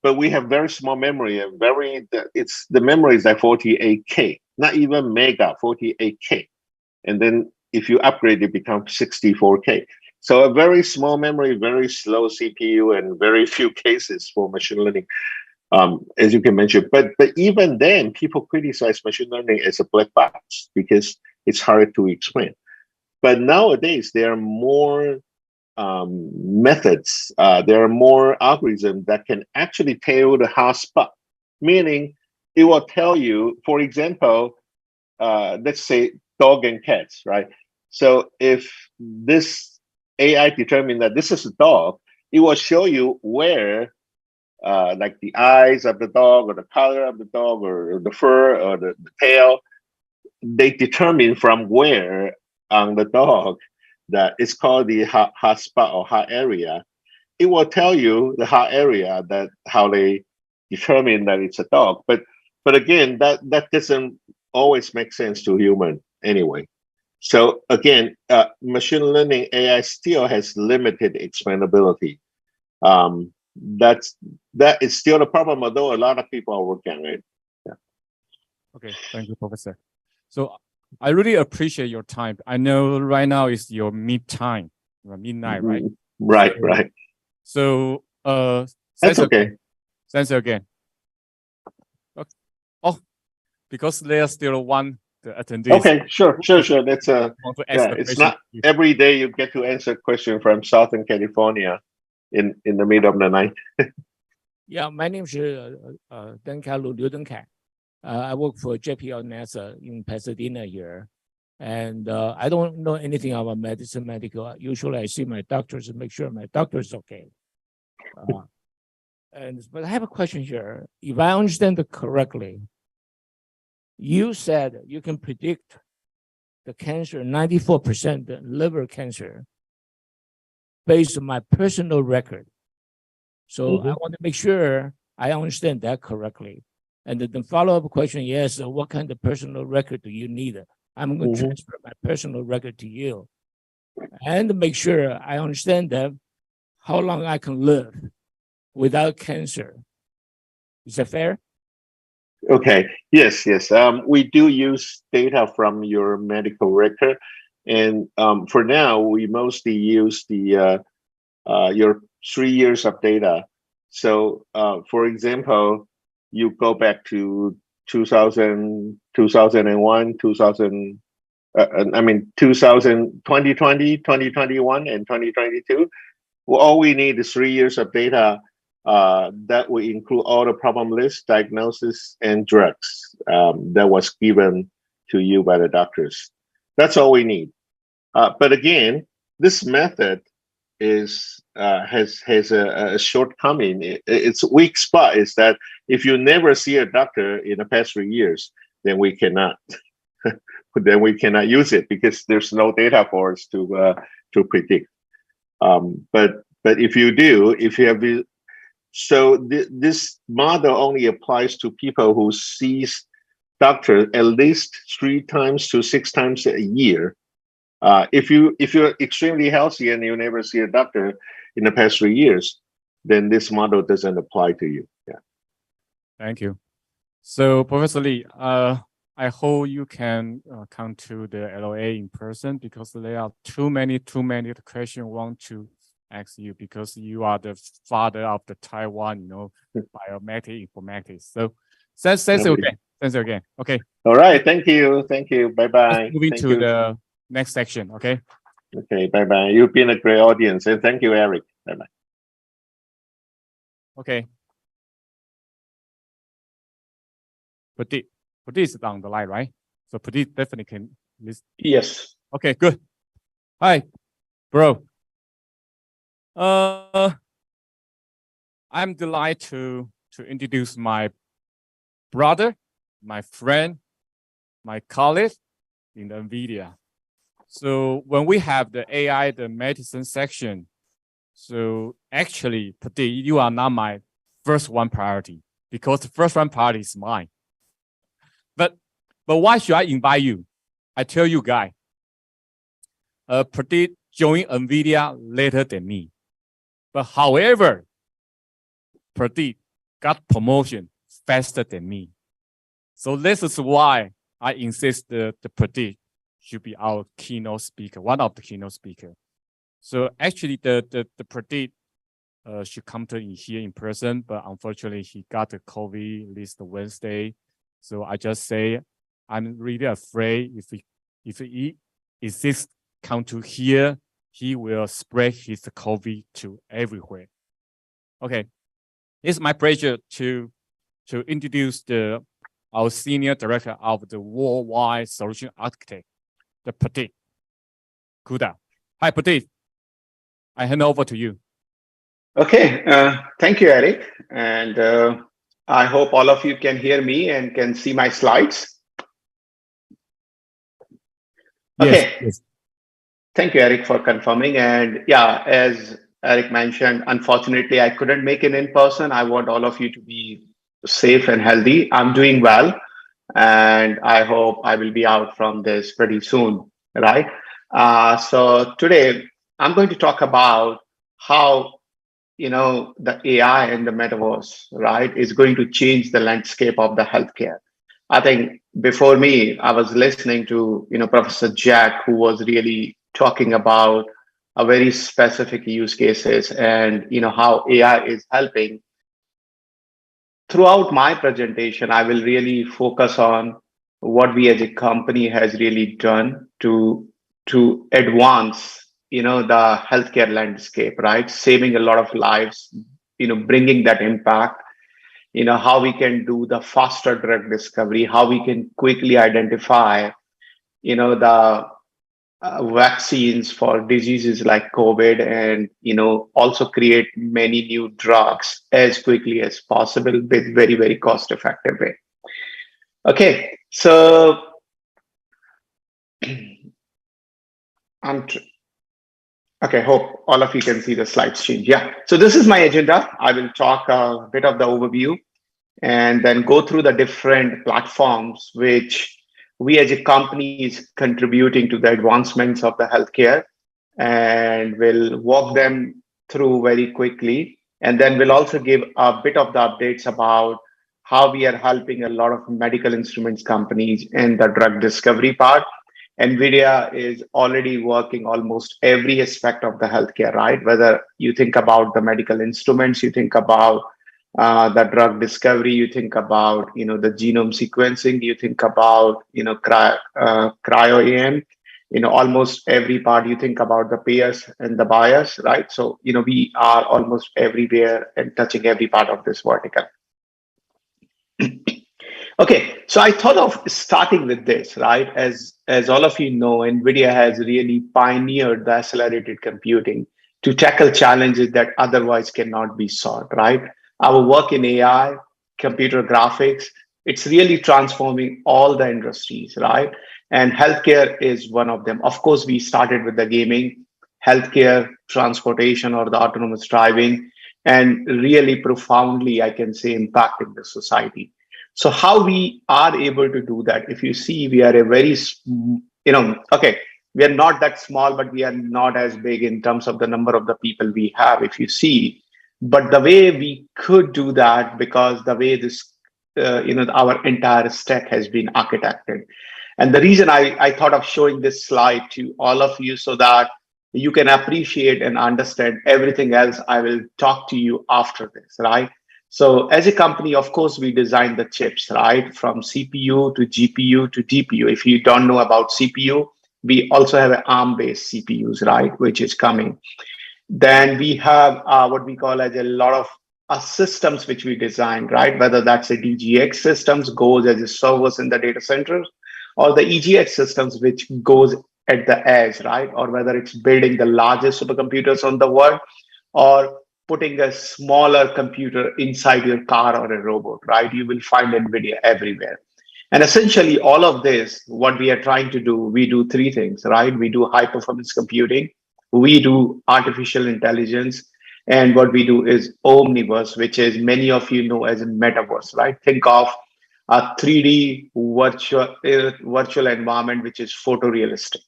But we have very small memory and the memory is like 48K, not even mega, 48K. And then if you upgrade, it becomes 64K. So a very small memory, very slow CPU, and very few cases for machine learning, as you can mention. But even then, people criticize machine learning as a black box because it's hard to explain. But nowadays, there are more methods, there are more algorithms that can actually tell you the hot spot, meaning it will tell you, for example, let's say dog and cats, right? So if this AI determined that this is a dog, it will show you where, like the eyes of the dog or the color of the dog or the fur or the tail, they determine from where on the dog that it's called the hot spot or hot area. It will tell you the hot area, that how they determine that it's a dog. But again, that doesn't always make sense to human anyway. So again, machine learning AI still has limited explainability. That is still the problem, although a lot of people are working on it. Yeah. Okay, thank you, Professor. So I really appreciate your time. I know right now is your midnight, right? Right. So that's okay. Thanks again. Okay. Oh, because there's still one the attendees. Okay, sure. That's it's not every day you get to answer a question from Southern California in the middle of the night. Yeah, my name is Deng Kai Liu Deng Kai. I work for JPL NASA in Pasadena here. And I don't know anything about medicine, medical. Usually I see my doctors and make sure my doctor is okay. But I have a question here. If I understand it correctly, you said you can predict the cancer, 94% liver cancer, based on my personal record. So I want to make sure I understand that correctly. And the follow-up question is, what kind of personal record do you need? I'm going to transfer my personal record to you and make sure I understand that how long I can live without cancer. Is that fair? Okay. Yes. We do use data from your medical record, and for now we mostly use the your 3 years of data. So, for example, you go back to 2000, 2001, 2000, 2020, 2021, and 2022. Well, all we need is 3 years of data that will include all the problem lists, diagnosis, and drugs that was given to you by the doctors. That's all we need. But again, this method has a shortcoming. Its weak spot is that if you never see a doctor in the past 3 years, then we cannot use it because there's no data for us to predict. But if you do, if you have this model only applies to people who sees doctor at least 3 times to 6 times a year. If you're extremely healthy and you never see a doctor in the past 3 years, then this model doesn't apply to you. Yeah. Thank you. So, Professor Lee, I hope you can come to the LA in person because there are too many questions I want to ask you because you are the father of the Taiwan, biometric informatics. So, thanks again. Thanks again. Okay. All right. Thank you. Bye bye. Moving to the next section. Okay. Okay. Bye bye. You've been a great audience, and thank you, Eric. Bye bye. Okay. Pradeep is on the line, right? So Pradeep definitely can listen. Yes. Okay, good. Hi, bro. I'm delighted to introduce my brother, my friend, my colleague in Nvidia. So when we have the AI, the medicine section, so actually, Pradeep, you are not my first one priority because the first one priority is mine. But why should I invite you? I tell you, guy. Pradeep joined Nvidia later than me. But however, Pradeep got promotion faster than me. So this is why I insist the Pradeep should be our keynote speaker, one of the keynote speakers. So actually, the Pradeep should come to here in person, but unfortunately, he got the COVID this Wednesday. So I just say, I'm really afraid if he insists come to here, he will spread his COVID to everywhere. Okay, it's my pleasure to introduce our senior director of the worldwide solution architect, the Pradeep Kuda. Hi, Pradeep. I hand over to you. Okay, thank you, Eric. And I hope all of you can hear me and can see my slides. Okay. Yes. Thank you, Eric, for confirming. And yeah, as Eric mentioned, unfortunately, I couldn't make it in person. I want all of you to be safe and healthy. I'm doing well, and I hope I will be out from this pretty soon, right? So today, I'm going to talk about how the AI and the metaverse, right, is going to change the landscape of the healthcare. I think before me, I was listening to Professor Jack, who was really talking about a very specific use cases and how AI is helping. Throughout my presentation, I will really focus on what we as a company has really done to advance the healthcare landscape, right? Saving a lot of lives, bringing that impact, how we can do the faster drug discovery, how we can quickly identify, the vaccines for diseases like COVID, and, also create many new drugs as quickly as possible with very, very cost-effective way. Okay, so okay, hope all of you can see the slides change. Yeah, so this is my agenda. I will talk a bit of the overview and then go through the different platforms which we as a company is contributing to the advancements of the healthcare, and we'll walk them through very quickly. And then we'll also give a bit of the updates about how we are helping a lot of medical instruments companies in the drug discovery part. Nvidia is already working almost every aspect of the healthcare, right? Whether you think about the medical instruments, you think about the drug discovery, you think about the genome sequencing, you think about cryo-EM, almost every part. You think about the payers and the buyers, right? So we are almost everywhere and touching every part of this vertical. Okay, so I thought of starting with this, right? As all of you know, NVIDIA has really pioneered the accelerated computing to tackle challenges that otherwise cannot be solved, right? Our work in AI, computer graphics, it's really transforming all the industries, right? And healthcare is one of them. Of course, we started with the gaming, healthcare, transportation, or the autonomous driving, and really profoundly, I can say, impacting the society. So how we are able to do that? If you see, we are a very, okay, we are not that small, but we are not as big in terms of the number of the people we have, if you see. But the way we could do that, because the way this, our entire stack has been architected. And the reason I thought of showing this slide to all of you so that you can appreciate and understand everything else I will talk to you after this, right? So as a company, of course, we design the chips, right? From CPU to GPU to DPU. If you don't know about CPU, we also have an ARM-based CPUs, right? Which is coming. Then we have what we call as a lot of systems which we design, right? Whether that's a DGX systems goes as a servers in the data centers, or the EGX systems which goes at the edge, right? Or whether it's building the largest supercomputers on the world, or putting a smaller computer inside your car or a robot, right? You will find NVIDIA everywhere. And essentially all of this, what we are trying to do, we do three things, right? We do high performance computing, we do artificial intelligence, and what we do is Omniverse, which is many of you know as a metaverse, right? Think of a 3D virtual environment, which is photorealistic.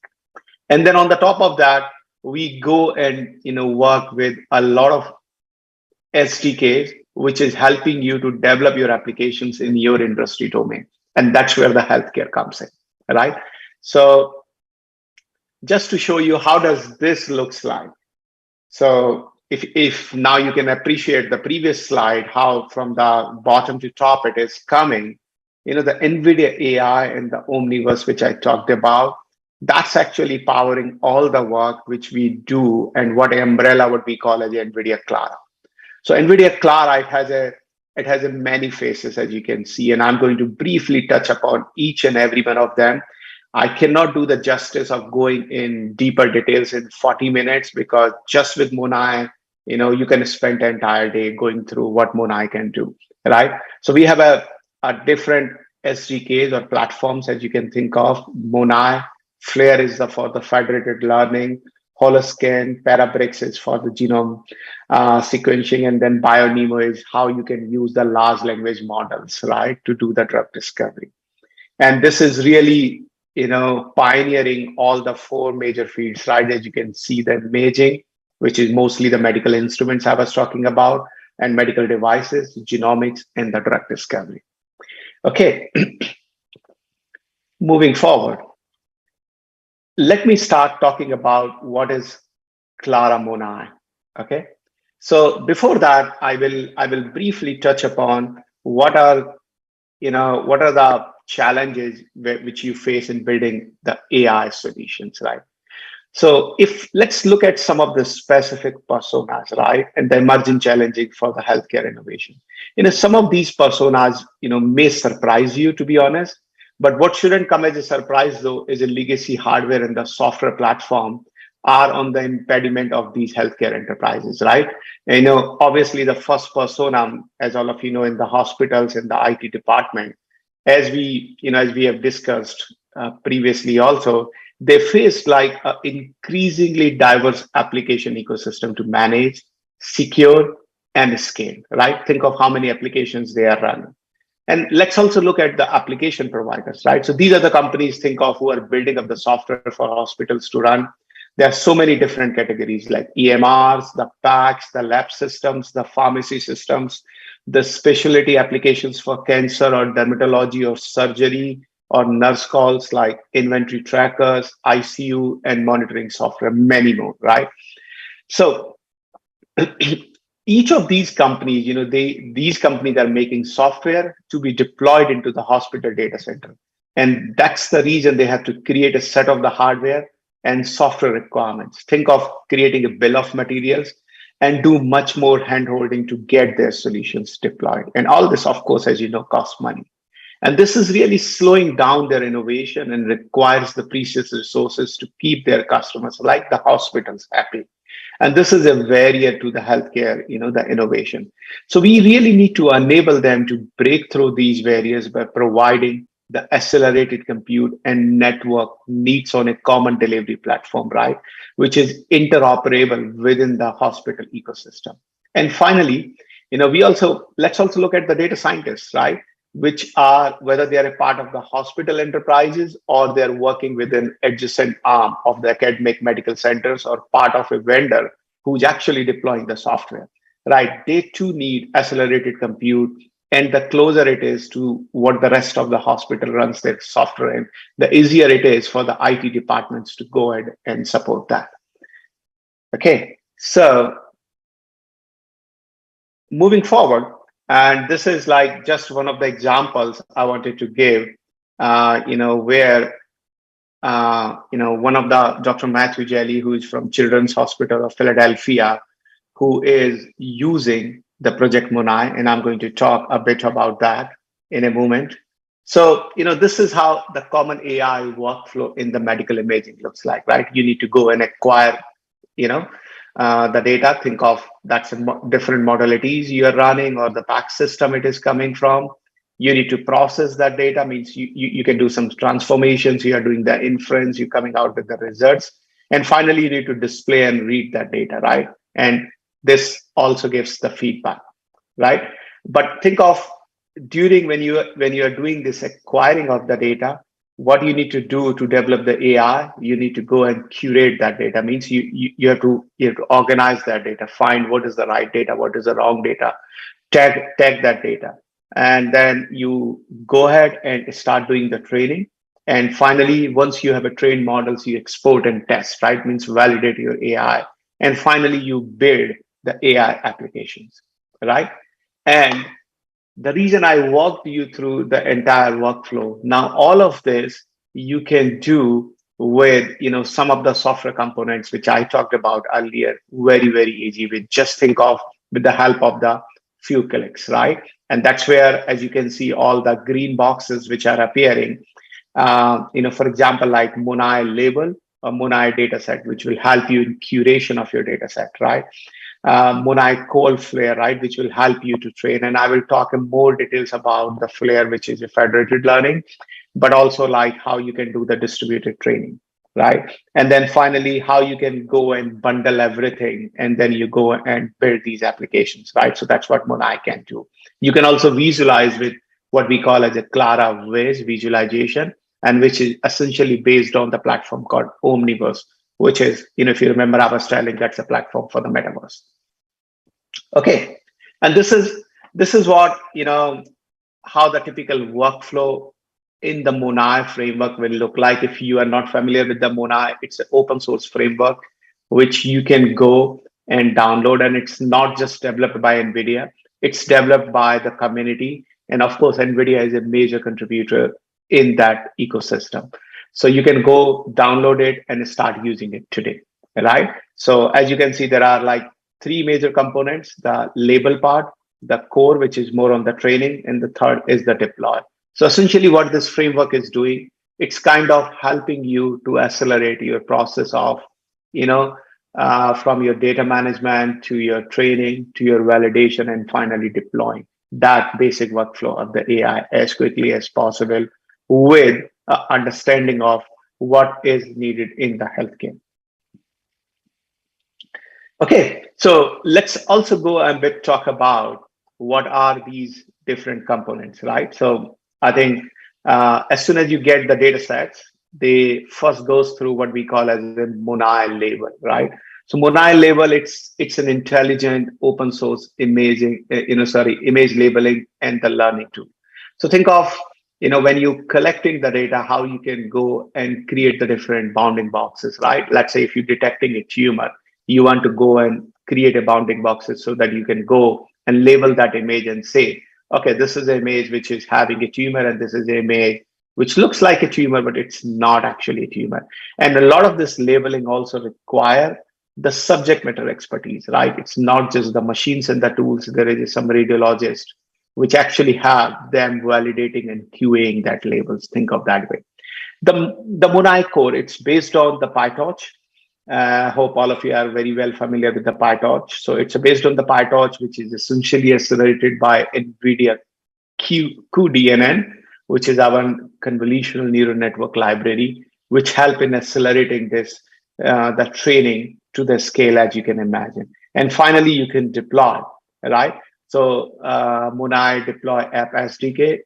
And then on the top of that, we go and work with a lot of SDKs, which is helping you to develop your applications in your industry domain. And that's where the healthcare comes in, right? So just to show you how does this looks like. So if now you can appreciate the previous slide, how from the bottom to top it is coming, the NVIDIA AI and the Omniverse, which I talked about, that's actually powering all the work which we do and what umbrella would we call as the NVIDIA Cloud. So NVIDIA Cloud it has many faces, as you can see, and I'm going to briefly touch upon each and every one of them. I cannot do the justice of going in deeper details in 40 minutes because just with Monai, you can spend the entire day going through what Monai can do, right? So we have a different SDKs or platforms, as you can think of. Monai, Flare is for the Federated Learning, Holoscan, Parabricks is for the genome sequencing, and then BioNemo is how you can use the large language models, right, to do the drug discovery. And this is really, pioneering all the four major fields, right? As you can see, the imaging, which is mostly the medical instruments I was talking about, and medical devices, genomics, and the drug discovery. Okay, moving forward. Let me start talking about what is Clara Monai. Okay, so before that, I will briefly touch upon what are the challenges which you face in building the AI solutions, right? So let's look at some of the specific personas, right, and the emerging challenges for the healthcare innovation. Some of these personas, may surprise you, to be honest. But what shouldn't come as a surprise, though, is a legacy hardware and the software platform are on the impediment of these healthcare enterprises, right? And, obviously, the first persona, as all of you know, in the hospitals, in the IT department, as we have discussed previously also, they face like an increasingly diverse application ecosystem to manage, secure, and scale, right? Think of how many applications they are running. And let's also look at the application providers, right? So these are the companies, think of, who are building up the software for hospitals to run. There are so many different categories like EMRs, the PACS, the lab systems, the pharmacy systems, the specialty applications for cancer or dermatology or surgery or nurse calls like inventory trackers, ICU, and monitoring software, many more, right? So each of these companies, these companies are making software to be deployed into the hospital data center. And that's the reason they have to create a set of the hardware and software requirements. Think of creating a bill of materials and do much more hand-holding to get their solutions deployed. And all this, of course, as you know, costs money. And this is really slowing down their innovation and requires the precious resources to keep their customers, like the hospitals, happy. And this is a barrier to the healthcare, the innovation. So we really need to enable them to break through these barriers by providing the accelerated compute and network needs on a common delivery platform, right? Which is interoperable within the hospital ecosystem. And finally, let's also look at the data scientists, right? Which are, whether they are a part of the hospital enterprises or they're working with an adjacent arm of the academic medical centers or part of a vendor who's actually deploying the software, right? They too need accelerated compute. And the closer it is to what the rest of the hospital runs their software in, the easier it is for the IT departments to go ahead and support that. Okay, so moving forward, and this is like just one of the examples I wanted to give, where, one of the Dr. Matthew Jelly, who is from Children's Hospital of Philadelphia, who is using the Project Monai, and I'm going to talk a bit about that in a moment. So, this is how the common AI workflow in the medical imaging looks like, right? You need to go and acquire, the data. Think of that's different modalities you are running or the PACS system it is coming from. You need to process that data, means you can do some transformations, you are doing the inference, you're coming out with the results. And finally, you need to display and read that data, right? And this also gives the feedback, right? But think of during when you are doing this acquiring of the data, what you need to do to develop the AI, you need to go and curate that data. Means you have to organize that data, find what is the right data, what is the wrong data, tag that data. And then you go ahead and start doing the training. And finally, once you have a trained models, you export and test, right? Means validate your AI. And finally, you build the AI applications, right? And the reason I walked you through the entire workflow, now all of this you can do with some of the software components which I talked about earlier, very, very easy. With just think of with the help of the few clicks, right? And that's where, as you can see, all the green boxes which are appearing, for example, like Monai label or Monai dataset, which will help you in curation of your dataset, right? Monai Cold Flare, right, which will help you to train. And I will talk in more details about the Flare, which is a federated learning, but also like how you can do the distributed training, right? And then finally, how you can go and bundle everything, and then you go and build these applications, right? So that's what Monai can do. You can also visualize with what we call as a Clara Viz visualization, and which is essentially based on the platform called Omniverse, which is, if you remember, I was telling that's a platform for the metaverse. Okay, and this is what, how the typical workflow in the Monai framework will look like. If you are not familiar with the Monai, it's an open source framework which you can go and download. And it's not just developed by NVIDIA, it's developed by the community. And of course, NVIDIA is a major contributor in that ecosystem. So you can go download it and start using it today, right? So as you can see, there are like three major components: the label part, the core, which is more on the training, and the third is the deploy. So essentially what this framework is doing, it's kind of helping you to accelerate your process of, from your data management to your training to your validation and finally deploying that basic workflow of the AI as quickly as possible with understanding of what is needed in the healthcare. Okay, so let's also go a bit talk about what are these different components, right? So I think as soon as you get the data sets, they first goes through what we call as the Monai label, right? So Monai label, it's an intelligent open source image labeling and the learning tool. So think of, when you're collecting the data, how you can go and create the different bounding boxes, right? Let's say if you're detecting a tumor, you want to go and create a bounding boxes so that you can go and label that image and say, okay, this is an image which is having a tumor, and this is an image which looks like a tumor, but it's not actually a tumor. And a lot of this labeling also require the subject matter expertise, right? It's not just the machines and the tools. There is some radiologist which actually have them validating and QAing that labels. Think of that way. The MONAI core, it's based on the PyTorch. Hope all of you are very well familiar with the PyTorch. So it's based on the PyTorch, which is essentially accelerated by Nvidia cuDNN, which is our convolutional neural network library, which help in accelerating this, the training to the scale as you can imagine. And finally, you can deploy, right? So MONAI deploy app SDK,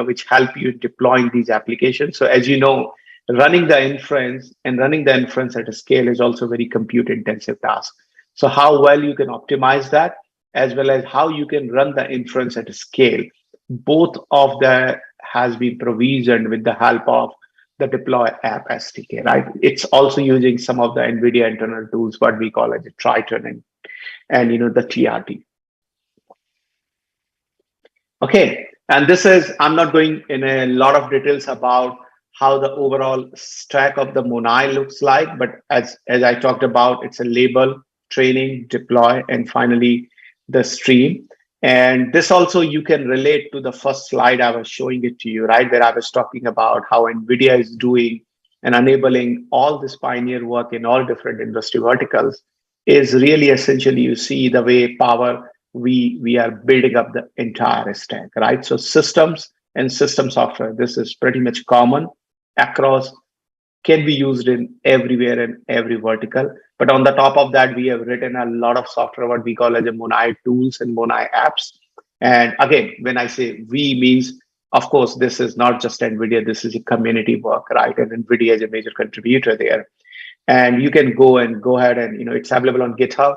which help you deploying these applications. So as you know, running the inference at a scale is also very compute intensive task. So how well you can optimize that, as well as how you can run the inference at a scale, both of that has been provisioned with the help of the deploy app SDK, right? It's also using some of the NVIDIA internal tools, what we call as a Triton and the TRT. Okay, and this is, I'm not going in a lot of details about how the overall stack of the MONAI looks like, but as I talked about, it's a label, training, deploy, and finally the stream. And this also you can relate to the first slide I was showing it to you, right? Where I was talking about how NVIDIA is doing and enabling all this pioneer work in all different industry verticals is really essentially, you see the way power, we are building up the entire stack, right? So systems and system software, this is pretty much common across, can be used in everywhere and every vertical. But on the top of that, we have written a lot of software, what we call as a MONAI tools and MONAI apps. And again, when I say we means, of course, this is not just NVIDIA, this is a community work, right? And NVIDIA is a major contributor there. And you can go ahead and, it's available on GitHub.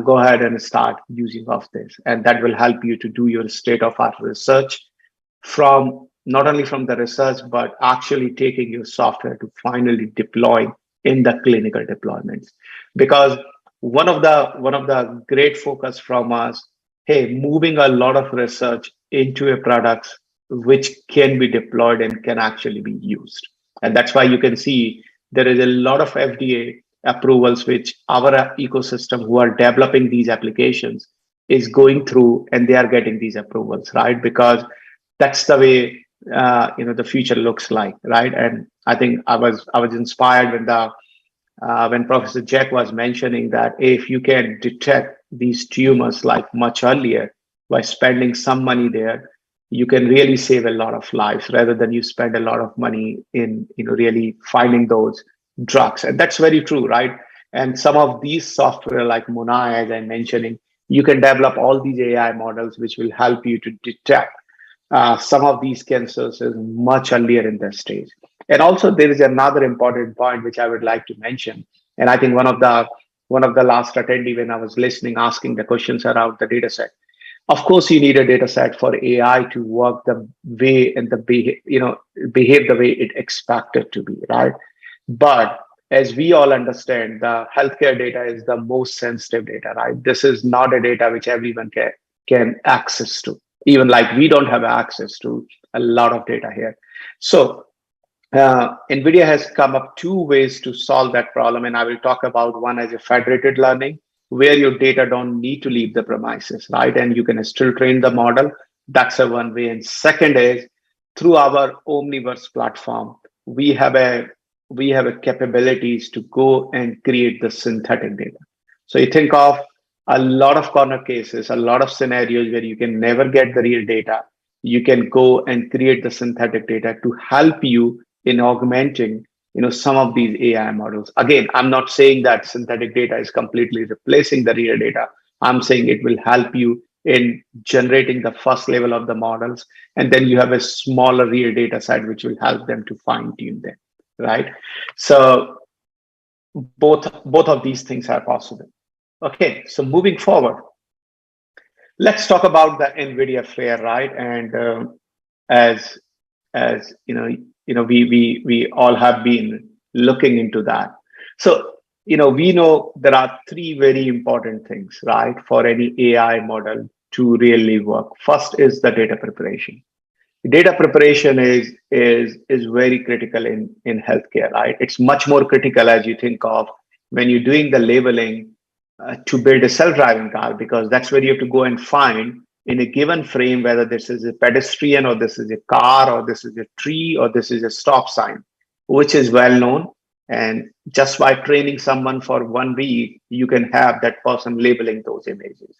Go ahead and start using of this. And that will help you to do your state-of-art research from not only from the research, but actually taking your software to finally deploy in the clinical deployments. Because one of the great focus from us, hey, moving a lot of research into a product which can be deployed and can actually be used. And that's why you can see there is a lot of Fda approvals which our ecosystem who are developing these applications is going through, and they are getting these approvals, right? Because that's the way the future looks like, right? And I think I was inspired when Professor Jack was mentioning that if you can detect these tumors like much earlier by spending some money there, you can really save a lot of lives rather than you spend a lot of money in really finding those drugs. And that's very true, right? And some of these software like MONAI, as I'm mentioning, you can develop all these AI models which will help you to detect some of these cancers is much earlier in their stage. And also there is another important point which I would like to mention. And I think one of the last attendee when I was listening, asking the questions around the data set. Of course, you need a data set for AI to work the way and behave the way it expected to be, right? But as we all understand, the healthcare data is the most sensitive data, right? This is not a data which everyone can access to. Even like we don't have access to a lot of data here. So NVIDIA has come up two ways to solve that problem. And I will talk about one as a federated learning, where your data don't need to leave the premises, right? And you can still train the model. That's a one way. And second is through our Omniverse platform, we have a capabilities to go and create the synthetic data. So you think of a lot of corner cases, a lot of scenarios where you can never get the real data. You can go and create the synthetic data to help you in augmenting, some of these AI models. Again, I'm not saying that synthetic data is completely replacing the real data. I'm saying it will help you in generating the first level of the models. And then you have a smaller real data set, which will help them to fine tune them, right? So both of these things are possible. Okay, so moving forward, let's talk about the Nvidia Flare, right? And as as we all have been looking into that. So we know there are three very important things, right, for any AI model to really work. First is the data preparation. Data preparation is very critical in healthcare, right? It's much more critical as you think of when you're doing the labeling to build a self-driving car, because that's where you have to go and find in a given frame whether this is a pedestrian or this is a car or this is a tree or this is a stop sign, which is well known. And just by training someone for 1 week, you can have that person labeling those images.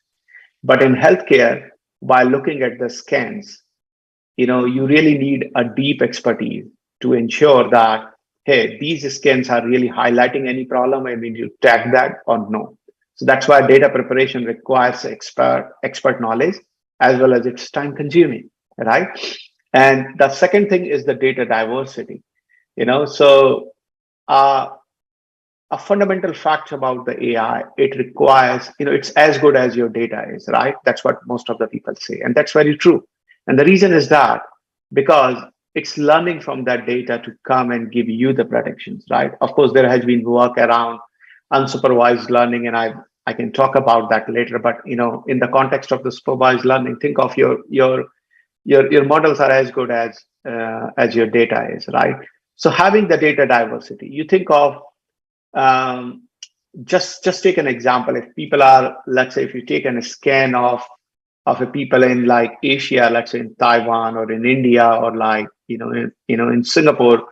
But in healthcare, by looking at the scans, you really need a deep expertise to ensure that, hey, these scans are really highlighting any problem. I mean, you tag that or no. So that's why data preparation requires expert knowledge, as well as it's time consuming, right? And the second thing is the data diversity. So a fundamental fact about the AI, it requires, it's as good as your data is, right? That's what most of the people say. And that's very true. And the reason is that because it's learning from that data to come and give you the predictions, right? Of course, there has been work around unsupervised learning, and I can talk about that later. But in the context of the supervised learning, think of your models are as good as your data is, right? So having the data diversity, you think of just take an example. If people are, let's say, if you take a scan of a people in like Asia, let's say in Taiwan or in India or like in Singapore,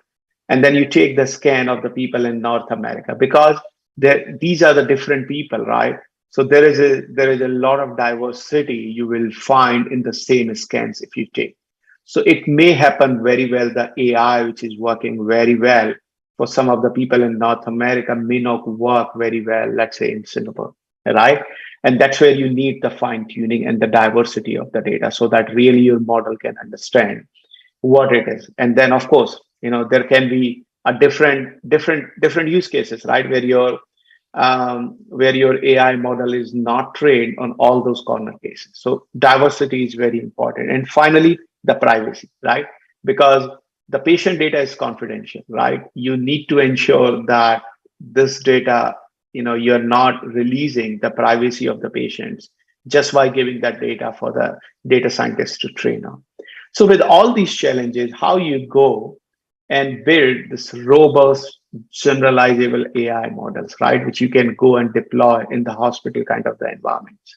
and then you take the scan of the people in North America, because these are the different people, right? So there is a lot of diversity you will find in the same scans if you take. So it may happen very well, the AI which is working very well for some of the people in North America may not work very well, let's say in Singapore, right? And that's where you need the fine tuning and the diversity of the data so that really your model can understand what it is. And then of course, there can be a different use cases, right? Where your AI model is not trained on all those corner cases. So diversity is very important. And finally, the privacy, right? Because the patient data is confidential, right? You need to ensure that this data, you're not releasing the privacy of the patients just by giving that data for the data scientists to train on. So with all these challenges, how you go and build this robust, generalizable AI models, right? Which you can go and deploy in the hospital kind of the environments.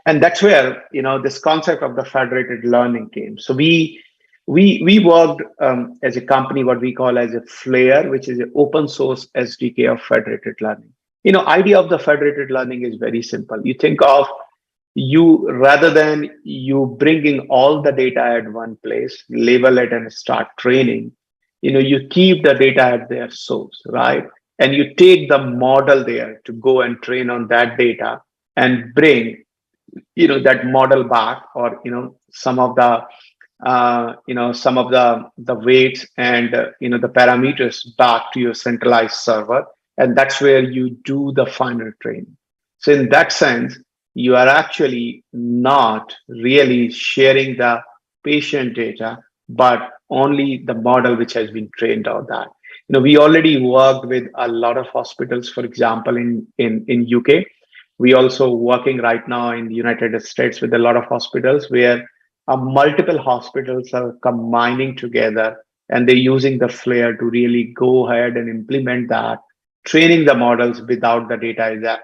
And that's where, this concept of the federated learning came. So we worked as a company, what we call as a Flare, which is an open source SDK of federated learning. Idea of the federated learning is very simple. You think of rather than you bringing all the data at one place, label it and start training, you keep the data at their source, right? And you take the model there to go and train on that data and bring, that model back, or, some of the weights and the parameters back to your centralized server, and that's where you do the final training. So in that sense, you are actually not really sharing the patient data, but only the model which has been trained on that. We already worked with a lot of hospitals, for example, in UK. We also working right now in the United States with a lot of hospitals where multiple hospitals are combining together and they're using the Flare to really go ahead and implement that, training the models without the data is that,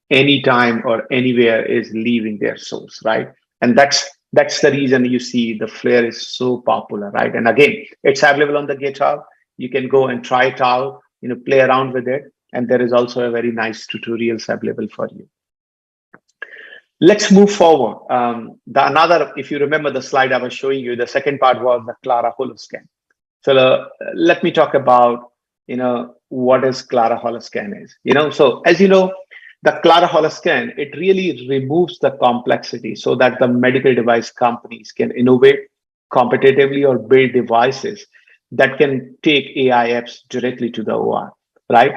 anytime or anywhere is leaving their source, right? And that's the reason you see the Flare is so popular, right? And again, it's available on the GitHub. You can go and try it out, play around with it. And there is also a very nice tutorials available for you. Let's move forward. If you remember the slide I was showing you, the second part was the Clara Holoscan. So let me talk about, what is Clara Holoscan is. So as you know, the Clara Holoscan, it really removes the complexity so that the medical device companies can innovate competitively or build devices that can take AI apps directly to the OR, right?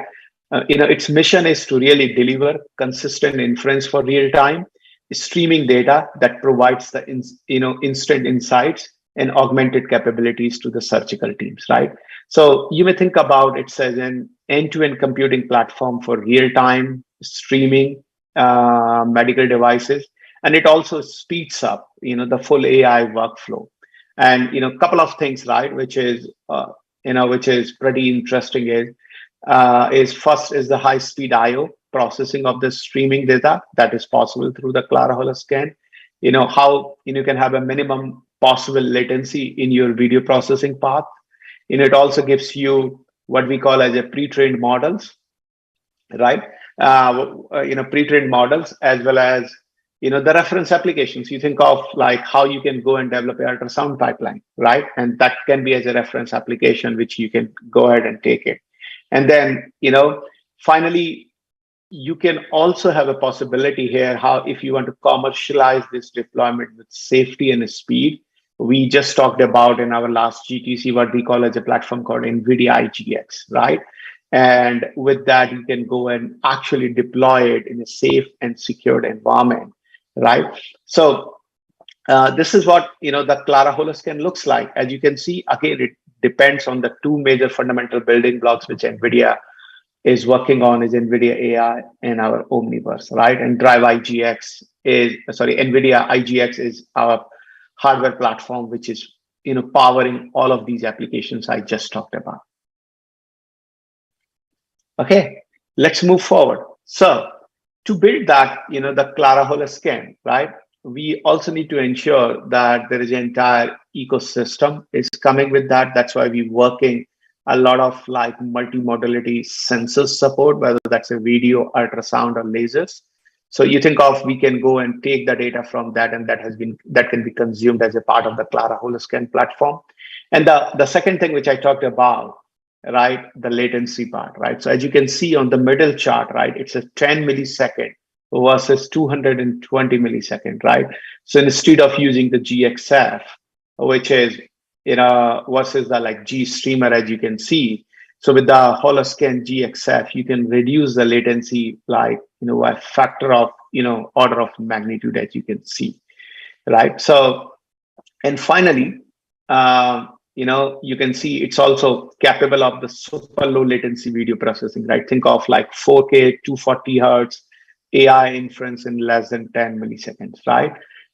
Its mission is to really deliver consistent inference for real time, streaming data that provides the instant insights and augmented capabilities to the surgical teams, right? So you may think about it as an end-to-end computing platform for real-time streaming medical devices, and it also speeds up, the full AI workflow. And a couple of things, right, which is which is pretty interesting is first is the high-speed I/O processing of the streaming data that is possible through the Clara Holoscan. How you can have a minimum possible latency in your video processing path. It also gives you what we call as a pre-trained models, right? Pre-trained models, as well as the reference applications. You think of like how you can go and develop an ultrasound pipeline, right? And that can be as a reference application which you can go ahead and take it. And then finally, you can also have a possibility here how if you want to commercialize this deployment with safety and speed. We just talked about in our last GTC what we call as a platform called Nvidia IGX, right? And with that, you can go and actually deploy it in a safe and secured environment, right? So this is what the Clara Holoscan looks like. As you can see, again, it depends on the two major fundamental building blocks which Nvidia is working on is Nvidia AI and our Omniverse, right? And Nvidia IGX is our hardware platform, which is powering all of these applications I just talked about. Okay, let's move forward. So to build that, the Clara Holoscan, right? We also need to ensure that there is an entire ecosystem is coming with that. That's why we're working a lot of like multimodality sensors support, whether that's a video, ultrasound, or lasers. So you think of we can go and take the data from that, and that can be consumed as a part of the Clara Holoscan platform. And the second thing which I talked about, right, the latency part, right? So as you can see on the middle chart, right, it's a 10 millisecond versus 220 millisecond, right? So instead of using the GXF, which is versus the like G streamer, as you can see. So with the Holoscan GXF, you can reduce the latency like a factor of order of magnitude, as you can see, right? So, and finally, you can see it's also capable of the super low latency video processing, right? Think of like 4K, 240 hertz, AI inference in less than 10 milliseconds, right?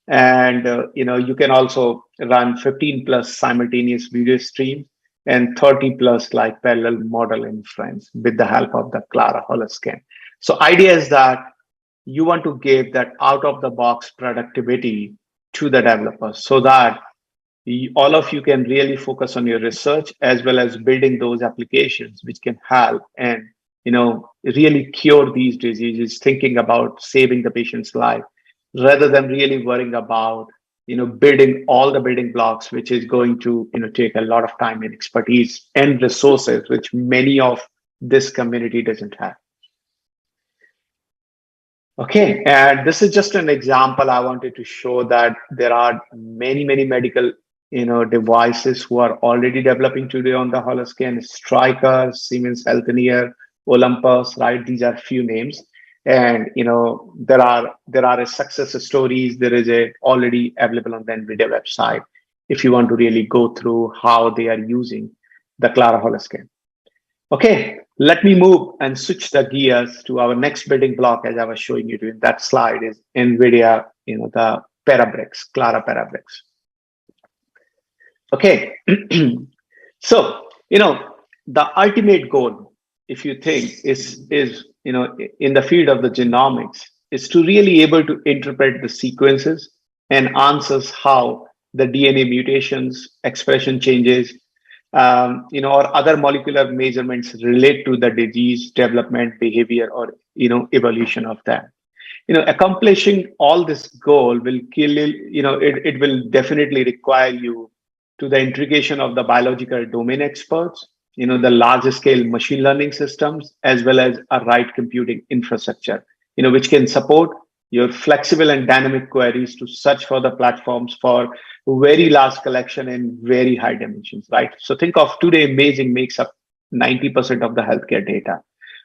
And you can also run 15 plus simultaneous video streams and 30 plus like parallel model inference with the help of the Clara Holoscan. So idea is that you want to give that out of the box productivity to the developers so that all of you can really focus on your research as well as building those applications which can help and really cure these diseases, thinking about saving the patient's life rather than really worrying about building all the building blocks, which is going to take a lot of time and expertise and resources which many of this community doesn't have. Okay, and this is just an example. I wanted to show that there are many medical devices who are already developing today on the Holoscan. Stryker, Siemens Healthineers, Olympus, right? These are few names. And there are a success stories. There is a already available on the Nvidia website if you want to really go through how they are using the Clara Holoscan. Okay, let me move and switch the gears to our next building block, as I was showing you in that slide, is Nvidia, the Parabricks, Clara Parabricks. Okay, so the ultimate goal, if you think, is in the field of the genomics, is to really able to interpret the sequences and answers how the DNA mutations, expression changes, or other molecular measurements relate to the disease development, behavior, or evolution of that. Accomplishing all this goal will it will definitely require you to the integration of the biological domain experts, the larger scale machine learning systems, as well as a right computing infrastructure, which can support your flexible and dynamic queries to search for the platforms for very large collection and very high dimensions, right? So think of today, imaging makes up 90% of the healthcare data.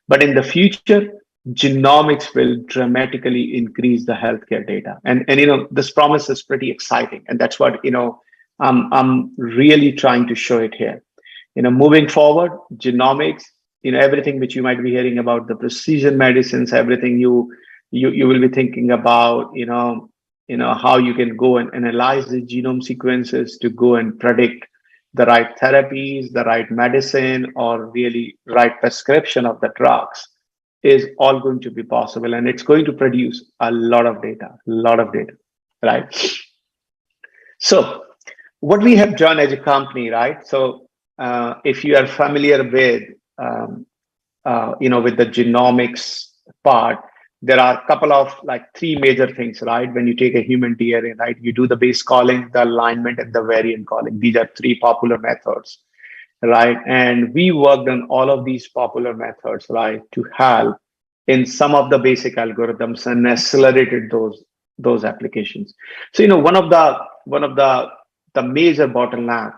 But in the future, genomics will dramatically increase the healthcare data. And this promise is pretty exciting. And that's what, I'm really trying to show it here. Moving forward, genomics, everything which you might be hearing about, the precision medicines, everything you will be thinking about, how you can go and analyze the genome sequences to go and predict the right therapies, the right medicine, or really right prescription of the drugs is all going to be possible. And it's going to produce a lot of data, right? So what we have done as a company, right? So if you are familiar with, with the genomics part, there are a couple of three major things, right? When you take a human DNA, right, you do the base calling, the alignment, and the variant calling. These are three popular methods, right? And we worked on all of these popular methods, right, to help in some of the basic algorithms and accelerated those applications. So one of the major bottleneck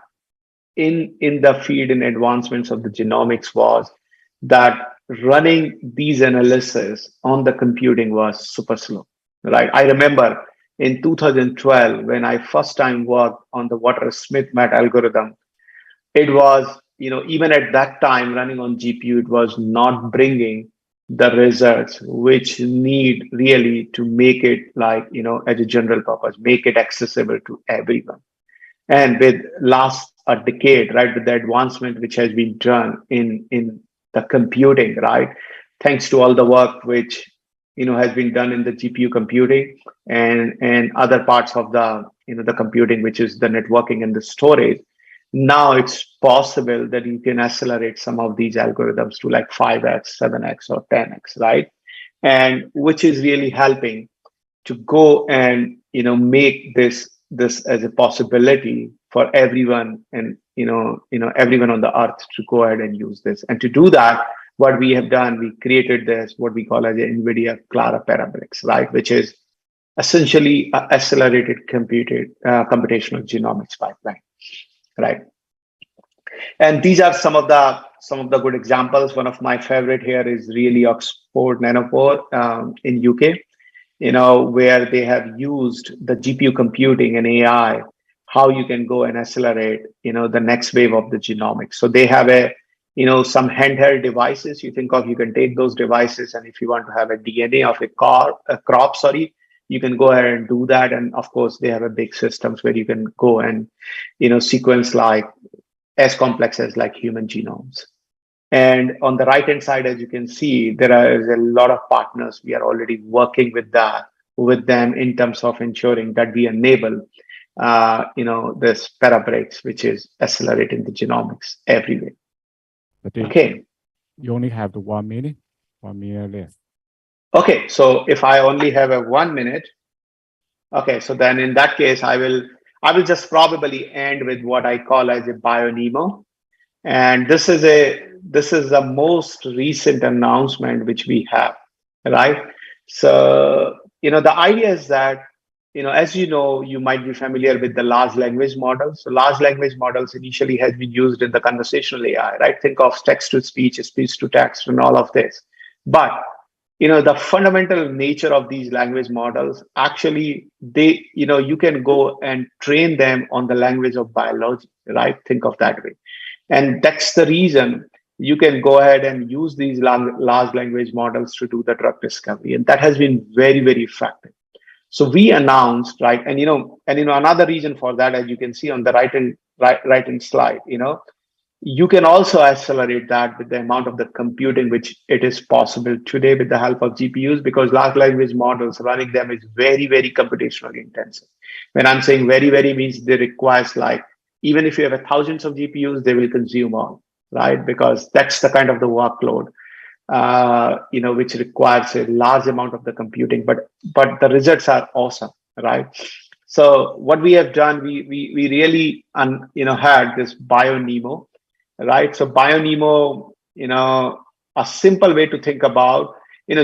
in the field in advancements of the genomics was that running these analysis on the computing was super slow, right? I remember in 2012 when I first time worked on the Water-Smith-Mat algorithm, it was, even at that time running on GPU, it was not bringing the results which need really to make it as a general purpose, make it accessible to everyone. And with last a decade, right, with the advancement which has been done in the computing, right, thanks to all the work which has been done in the GPU computing and other parts of the the computing, which is the networking and the storage. Now it's possible that you can accelerate some of these algorithms to 5x, 7x, or 10x, right? And which is really helping to go and make this as a possibility for everyone and everyone on the earth to go ahead and use this. And to do that, what we have done, we created this what we call as the Nvidia Cloud Parabricks, right, which is essentially an accelerated computational genomics pipeline, right? And these are some of the good examples. One of my favorite here is really Oxford Nanopore in UK, where they have used the GPU computing and AI, how you can go and accelerate, the next wave of the genomics. So they have some handheld devices. You can take those devices, and if you want to have a DNA of a crop, you can go ahead and do that. And of course, they have a big systems where you can go and, sequence as complex as human genomes. And on the right-hand side, as you can see, there is a lot of partners. We are already working with them in terms of ensuring that we enable, this parabricks, which is accelerating the genomics everywhere. Okay. You only have the 1 minute left. Okay, so if I only have a 1 minute, okay, so then in that case, I will just probably end with what I call as a BioNeMo. And this is the most recent announcement which we have, right? So, the idea is that, as you might be familiar with the large language models. So large language models initially has been used in the conversational AI, right? Think of text to speech, speech to text, and all of this. But, the fundamental nature of these language models, actually, you can go and train them on the language of biology, right? Think of that way. And that's the reason you can go ahead and use these large language models to do the drug discovery. And that has been very, very effective. So we announced, right, and another reason for that, as you can see on the right-hand slide, you can also accelerate that with the amount of the computing which it is possible today with the help of GPUs, because large language models, running them is very, very computationally intensive. When I'm saying very, very means they requires even if you have thousands of GPUs, they will consume all, right? Because that's the kind of the workload, which requires a large amount of the computing, but the results are awesome, right? So what we have done, we really, had this BioNeMo, right? So BioNeMo, a simple way to think about,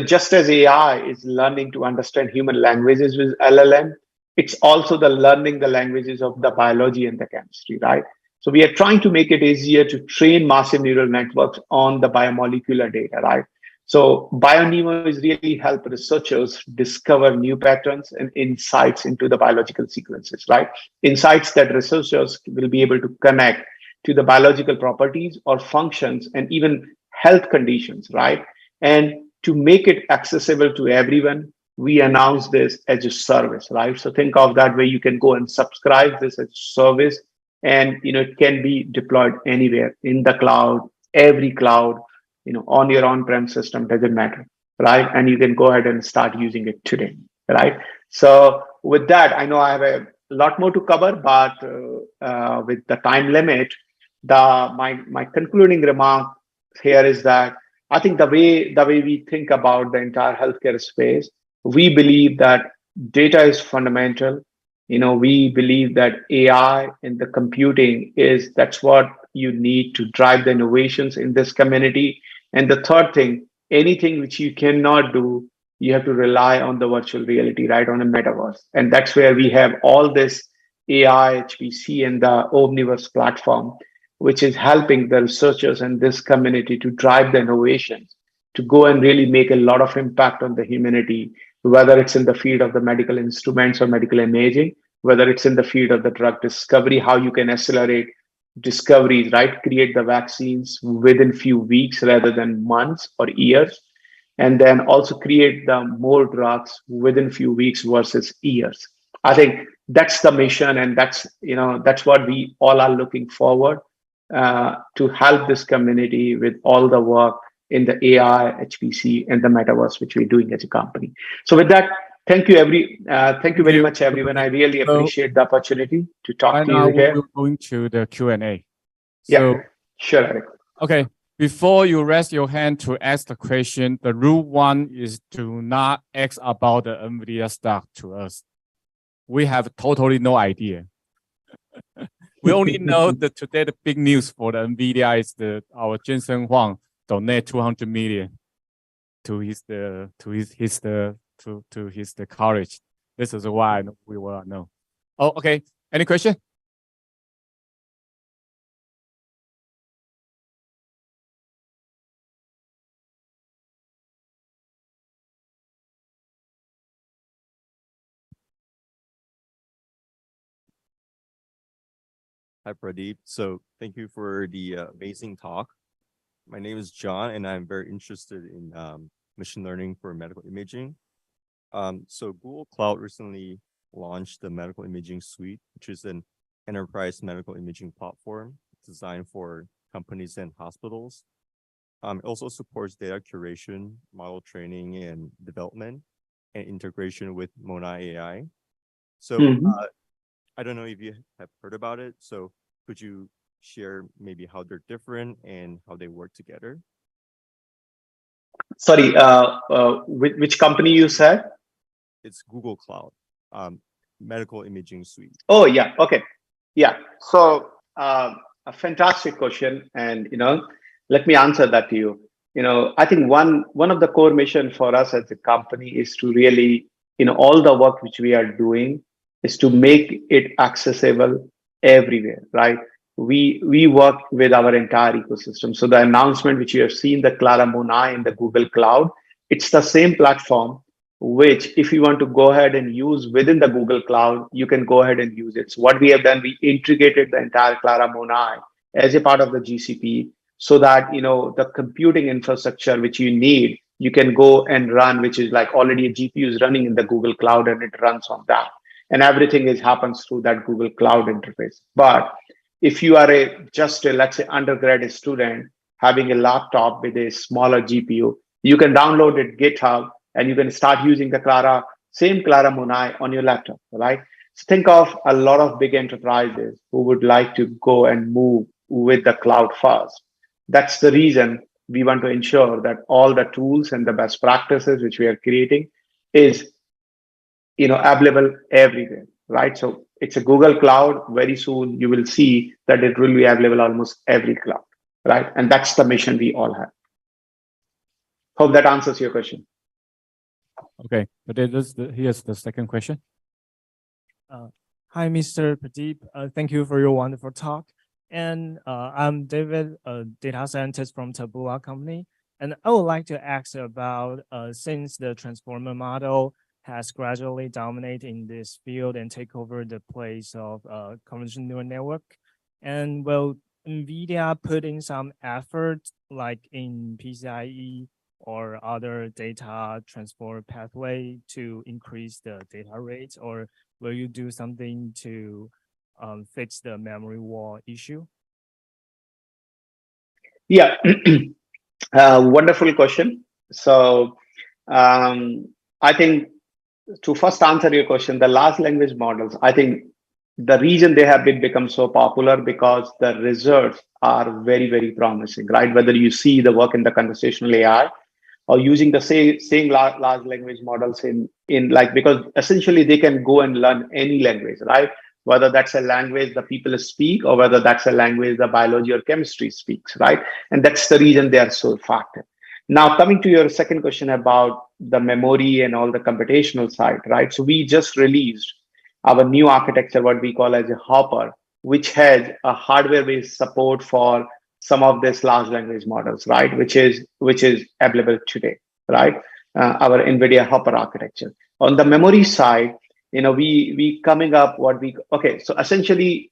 just as AI is learning to understand human languages with LLM, it's also the learning the languages of the biology and the chemistry, right? So we are trying to make it easier to train massive neural networks on the biomolecular data, right? So BioNeMo is really help researchers discover new patterns and insights into the biological sequences, right? Insights that researchers will be able to connect to the biological properties or functions and even health conditions, right? And to make it accessible to everyone, we announce this as a service, right? So think of that way you can go and subscribe this as a service, and it can be deployed anywhere in the cloud, every cloud, on your on-prem system, doesn't matter, right? And you can go ahead and start using it today, right? So with that, I know I have a lot more to cover, but with the time limit, my concluding remark here is that I think the way we think about the entire healthcare space, we believe that data is fundamental. We believe that AI and the computing that's what you need to drive the innovations in this community. And the third thing, anything which you cannot do, you have to rely on the virtual reality, right? On a metaverse. And that's where we have all this AI, HPC, and the Omniverse platform, which is helping the researchers in this community to drive the innovations, to go and really make a lot of impact on the humanity, whether it's in the field of the medical instruments or medical imaging, whether it's in the field of the drug discovery, how you can accelerate discoveries, right? Create the vaccines within few weeks rather than months or years, and then also create the more drugs within few weeks versus years. I think that's the mission, and that's what we all are looking forward to help this community with all the work in the AI, HPC, and the metaverse, which we're doing as a company. So with that, thank you very much, everyone. I really appreciate the opportunity to talk to you here. We're going to the Q&A. Yeah, sure, Eric. Okay. Before you raise your hand to ask the question, the rule one is to not ask about the Nvidia stock to us. We have totally no idea. We only know that today the big news for the Nvidia is our Jensen Huang donate 200 million to his college. This is why we will know. Oh, okay. Any question? Hi, Pradeep. So thank you for the amazing talk. My name is John, and I'm very interested in machine learning for medical imaging. So Google Cloud recently launched the Medical Imaging Suite, which is an enterprise medical imaging platform designed for companies and hospitals. It also supports data curation, model training and development, and integration with Mona AI. So I don't know if you have heard about it. So could you share maybe how they're different and how they work together? Sorry, which company you said? It's Google Cloud, Medical Imaging Suite. Oh, yeah. Okay. Yeah. So a fantastic question. And, let me answer that to you. I think one of the core mission for us as a company is to really, all the work which we are doing is to make it accessible everywhere, right? We work with our entire ecosystem. So the announcement which you have seen, the Clara Mona in the Google Cloud, it's the same platform which if you want to go ahead and use within the Google Cloud, you can go ahead and use it. So what we have done, we integrated the entire Clara Mona as a part of the GCP so that, the computing infrastructure which you need, you can go and run, which is like already a GPU is running in the Google Cloud and it runs on that. And everything happens through that Google Cloud interface. But if you are let's say undergraduate student having a laptop with a smaller GPU, you can download it GitHub and you can start using the same Clara Mona on your laptop, right? So think of a lot of big enterprises who would like to go and move with the cloud first. That's the reason we want to ensure that all the tools and the best practices which we are creating is available everywhere, right? So it's a Google Cloud. Very soon you will see that it will be available almost every cloud, right? And that's the mission we all have. Hope that answers your question. Okay, but here's the second question. Hi, Mr. Pradeep. Thank you for your wonderful talk. And I'm David, a data scientist from Taboola company. And I would like to ask about since the transformer model has gradually dominated in this field and take over the place of convolutional neural network, and will NVIDIA put in some effort like in PCIe or other data transfer pathway to increase the data rates, or will you do something to fix the memory wall issue? Yeah, wonderful question. So I think to first answer your question, the large language models, I think the reason they have become so popular because the results are very, very promising, right? Whether you see the work in the conversational AI or using the same large language models in like, because essentially they can go and learn any language, right? Whether that's a language the people speak or whether that's a language the biology or chemistry speaks, right? And that's the reason they are so effective. Now, coming to your second question about the memory and all the computational side, right? So we just released our new architecture, what we call as a Hopper, which has a hardware-based support for some of these large language models, right? Which is available today, right? Our NVIDIA Hopper architecture. On the memory side, we coming up so essentially,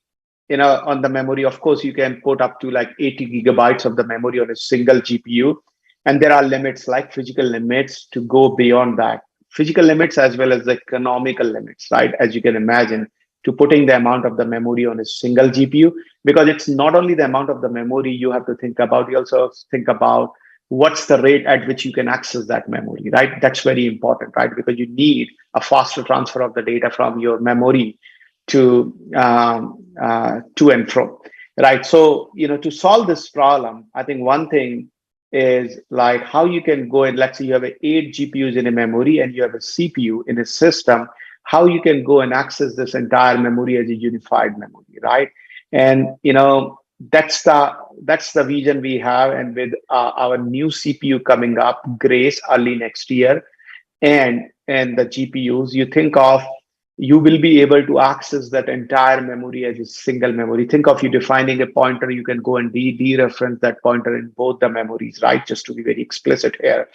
on the memory, of course, you can put up to like 80 gigabytes of the memory on a single GPU. And there are limits like physical limits to go beyond that. Physical limits as well as the economical limits, right? As you can imagine, to putting the amount of the memory on a single GPU, because it's not only the amount of the memory you have to think about, you also think about what's the rate at which you can access that memory, right? That's very important, right? Because you need a faster transfer of the data from your memory to and fro, right? So, to solve this problem, I think one thing is like how you can go and let's say you have 8 GPUs in a memory and you have a CPU in a system, how you can go and access this entire memory as a unified memory, right? And that's the vision we have. And with our new CPU coming up, Grace, early next year, and the GPUs, you will be able to access that entire memory as a single memory. Think of you defining a pointer, you can go and dereference that pointer in both the memories, right? Just to be very explicit here.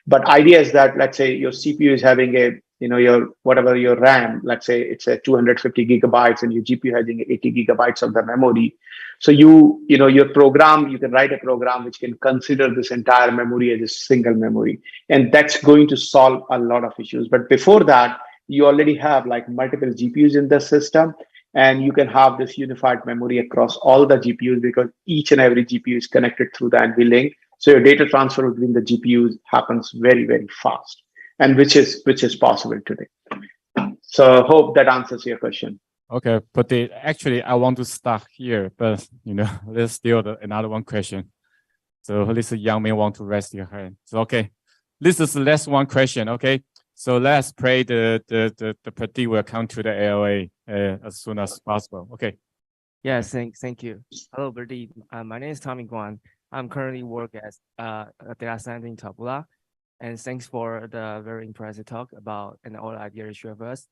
But idea is that, let's say your CPU is having your RAM, let's say it's a 250 gigabytes and your GPU having 80 gigabytes of the memory. So your program, you can write a program which can consider this entire memory as a single memory. And that's going to solve a lot of issues. But before that, you already have like multiple GPUs in the system, and you can have this unified memory across all the GPUs because each and every GPU is connected through the NVLink. So your data transfer between the GPUs happens very, very fast, and which is possible today. So hope that answers your question. Okay, but actually I want to start here, but there's still another one question. So this young man want to raise your hand. So okay, this is the last one question. Okay. So let's pray the party will come to the ALA as soon as possible. Okay. Yes, thank you. Hello, Pradeep. My name is Tommy Guan. I'm currently work as a data scientist in Taboola. And thanks for the very impressive talk about and all the ideas you share with us.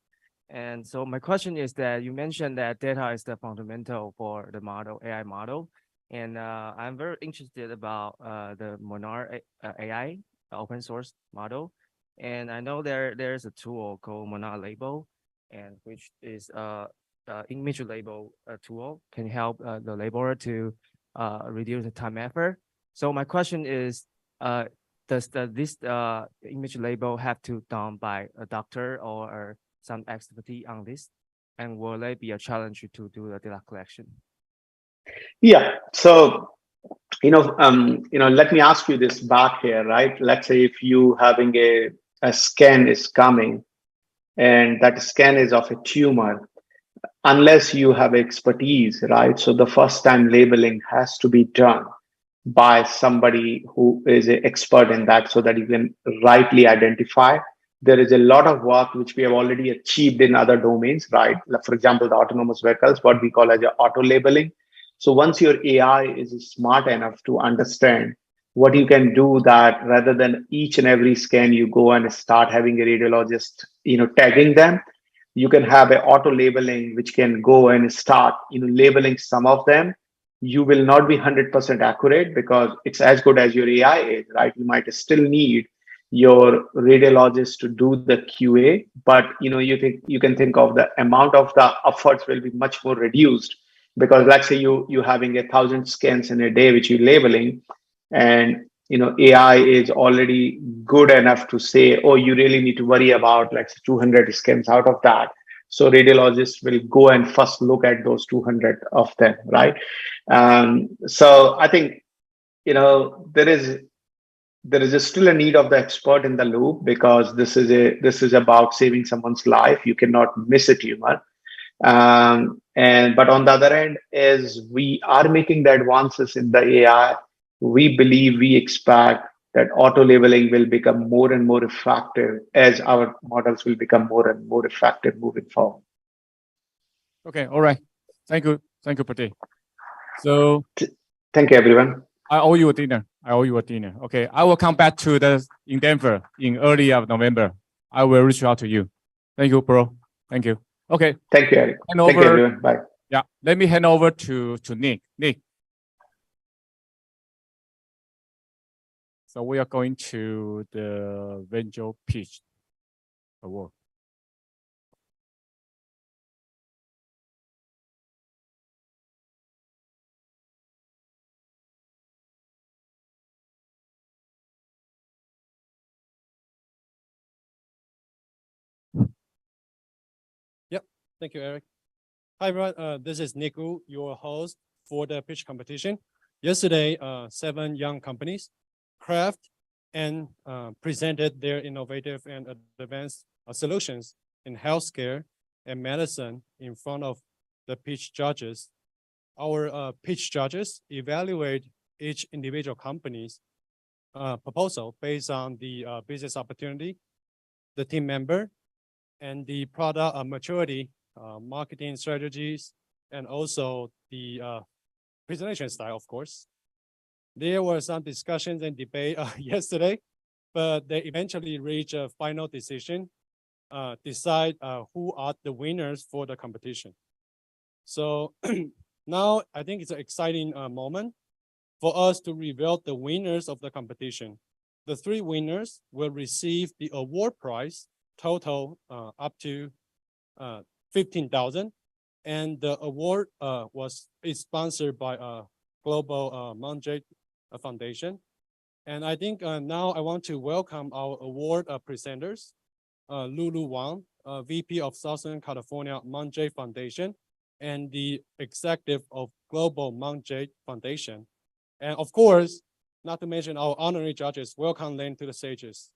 And so my question is that you mentioned that data is the fundamental for the model, AI model. And I'm very interested about the Monarch AI, open source model. And I know there's a tool called Monarch Label, and which is image label tool can help the laborer to reduce the time effort. So my question is, does this image label have to done by a doctor or some expertise on this? And will it be a challenge to do the data collection? Yeah. So let me ask you this back here, right? Let's say if you having a scan is coming and that scan is of a tumor, unless you have expertise, right? So the first time labeling has to be done by somebody who is an expert in that so that you can rightly identify. There is a lot of work which we have already achieved in other domains, right? Like for example, the autonomous vehicles, what we call as auto labeling. So once your AI is smart enough to understand what you can do, that rather than each and every scan you go and start having a radiologist tagging them, you can have an auto labeling which can go and start labeling some of them you will not be 100% accurate because it's as good as your AI is, right? You might still need your radiologist to do the QA, but you can think of the amount of the efforts will be much more reduced because let's say you having 1,000 scans in a day which you're labeling, and AI is already good enough to say, oh, you really need to worry about like 200 scans out of that. So radiologists will go and first look at those 200 of them, right? So I think there is still a need of the expert in the loop because this is about saving someone's life. You cannot miss a tumor. But on the other end, as we are making the advances in the AI, we expect that auto labeling will become more and more effective as our models will become more and more effective moving forward. Okay, all right. Thank you, Pratik. So thank you, everyone. I owe you a dinner. Okay, I will come back to in Denver in early of November. I will reach out to you. Thank you, bro. Thank you. Okay. Thank you, Eric. Thank you, everyone. Bye. Yeah, let me hand over to Nick. Nick. So we are going to the Eventual pitch award. Thank you, Eric. Hi, everyone. This is Niku, your host for the pitch competition. Yesterday, 7 young companies craft and presented their innovative and advanced solutions in healthcare and medicine in front of the pitch judges. Our pitch judges evaluate each individual company's proposal based on the business opportunity, the team member, and the product maturity, marketing strategies, and also the presentation style, of course. There were some discussions and debate yesterday, but they eventually reached a final decision, decide who are the winners for the competition. So now I think it's an exciting moment for us to reveal the winners of the competition. The 3 winners will receive the award prize total up to 15,000, and the award is sponsored by Global Manjate Foundation. And I think now I want to welcome our award presenters, Lulu Wang, VP of Southern California Manjate Foundation, and the executive of Global Manjate Foundation. And of course, not to mention our honorary judges, welcome them to the stages.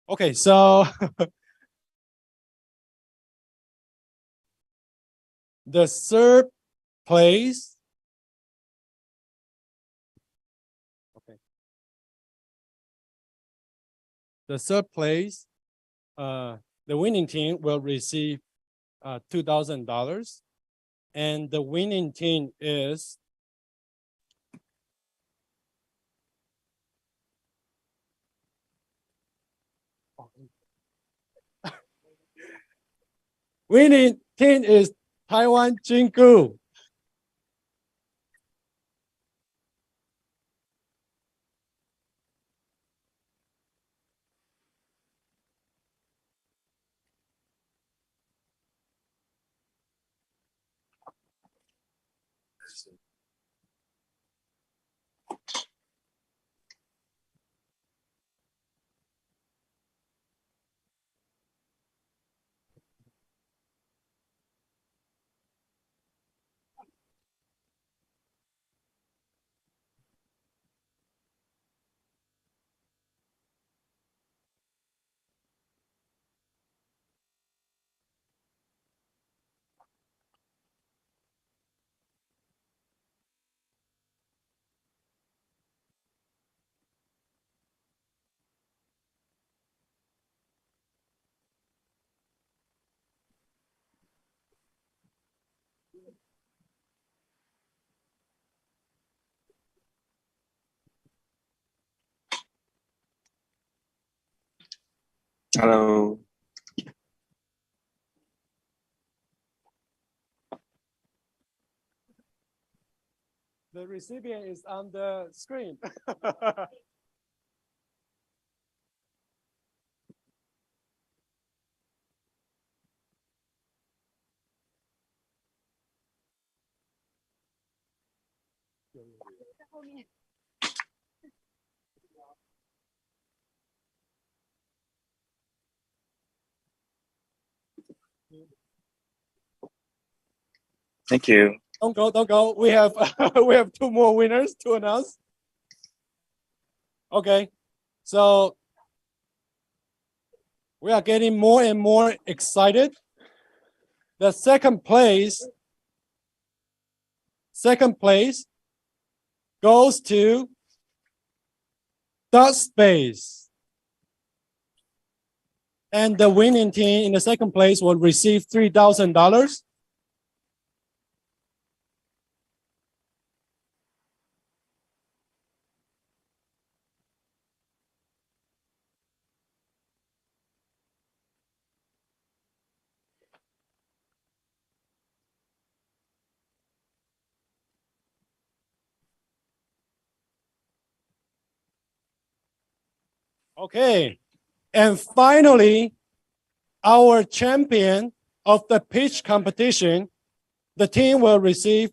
Okay, so the third place. Okay. The third place, the winning team will receive $2,000, and the winning team is winning team is Taiwan Jinku. Hello. The recipient is on the screen. Thank you. Don't go, don't go. We have we have two more winners to announce. Okay, so we are getting more and more excited. The second place goes to Dot Space. And the winning team in the second place will receive $3,000. Okay, and finally, our champion of the pitch competition, the team will receive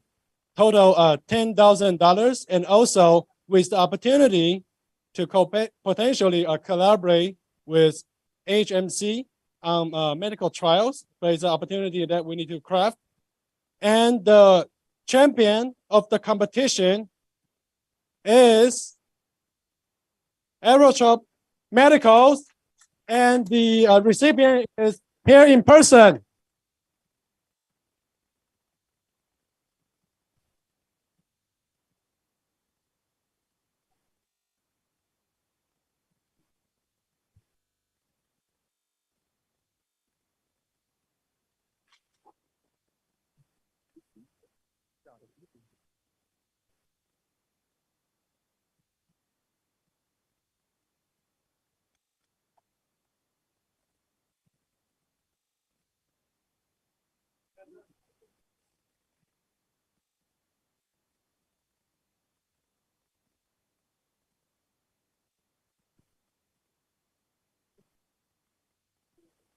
total $10,000, and also with the opportunity to potentially collaborate with AHMC on medical trials. But it's an opportunity that we need to craft. And the champion of the competition is Aerotrop Medicals, and the recipient is here in person.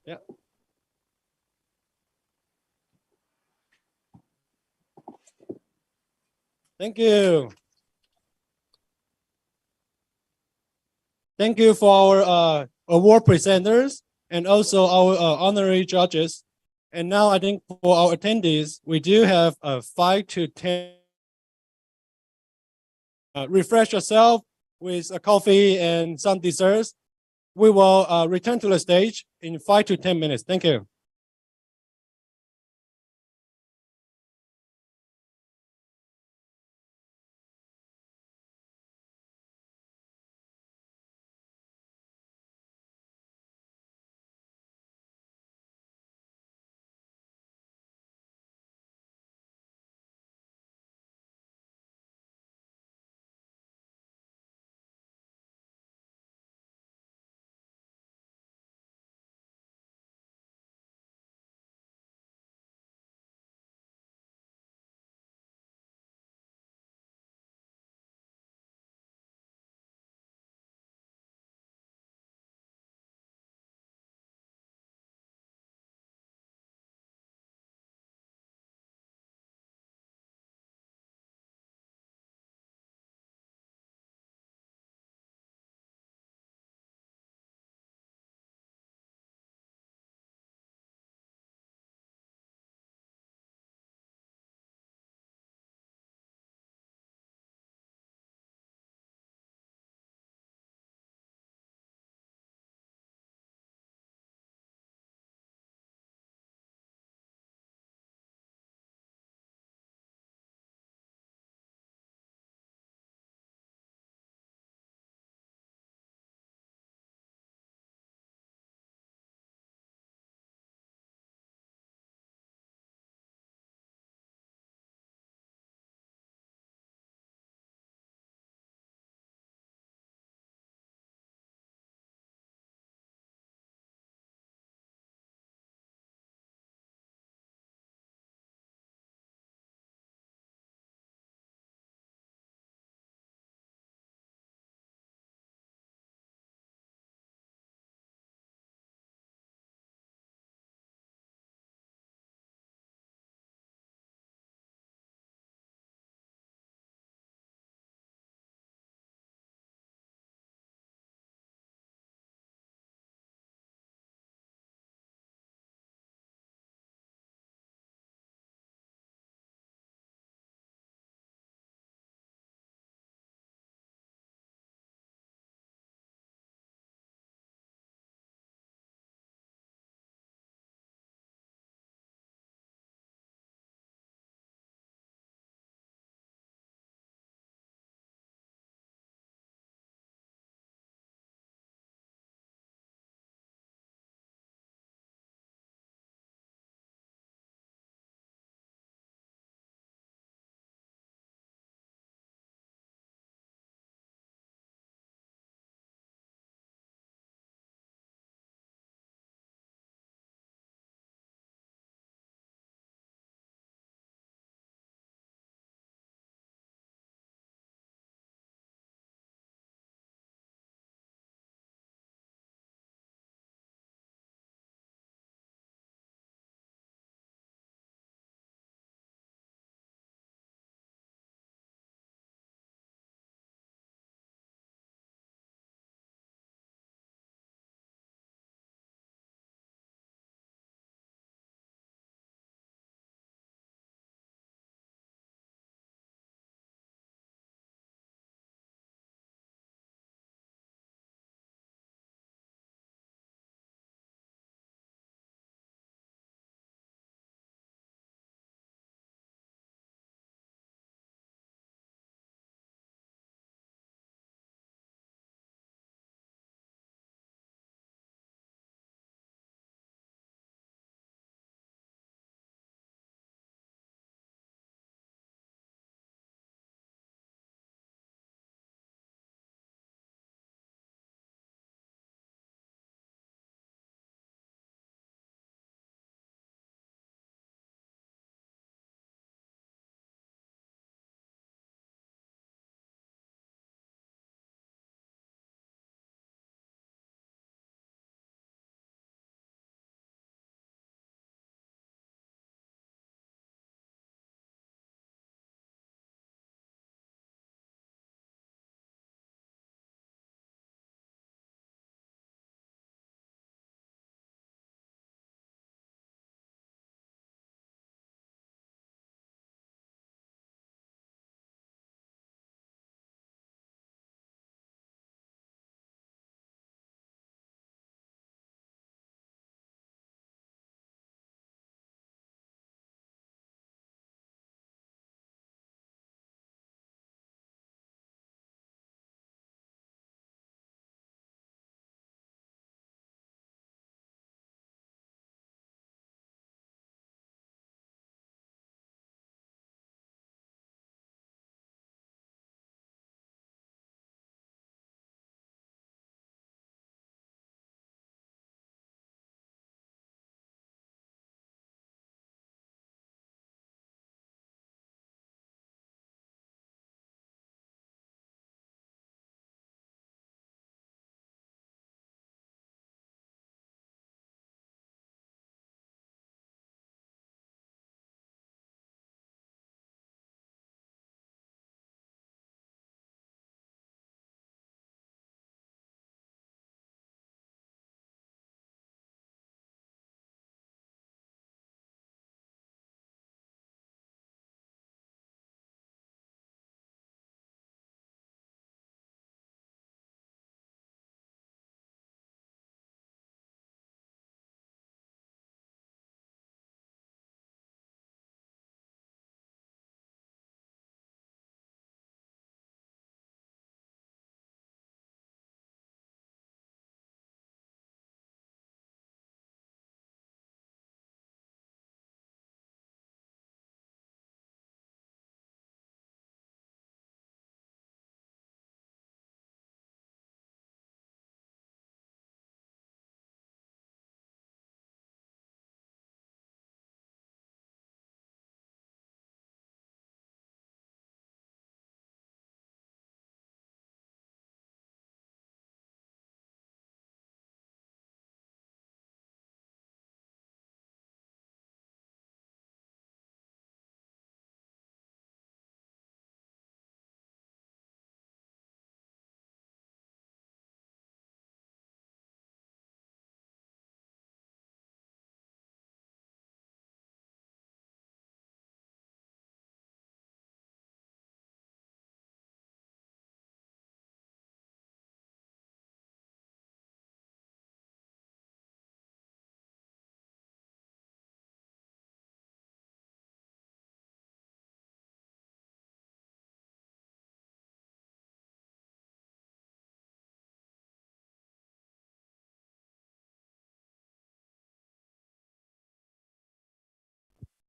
Yeah. Thank you. Thank you for our award presenters and also our honorary judges. And now I think for our attendees, we do have 5 to 10. Refresh yourself with a coffee and some desserts. We will return to the stage in 5 to 10 minutes. Thank you.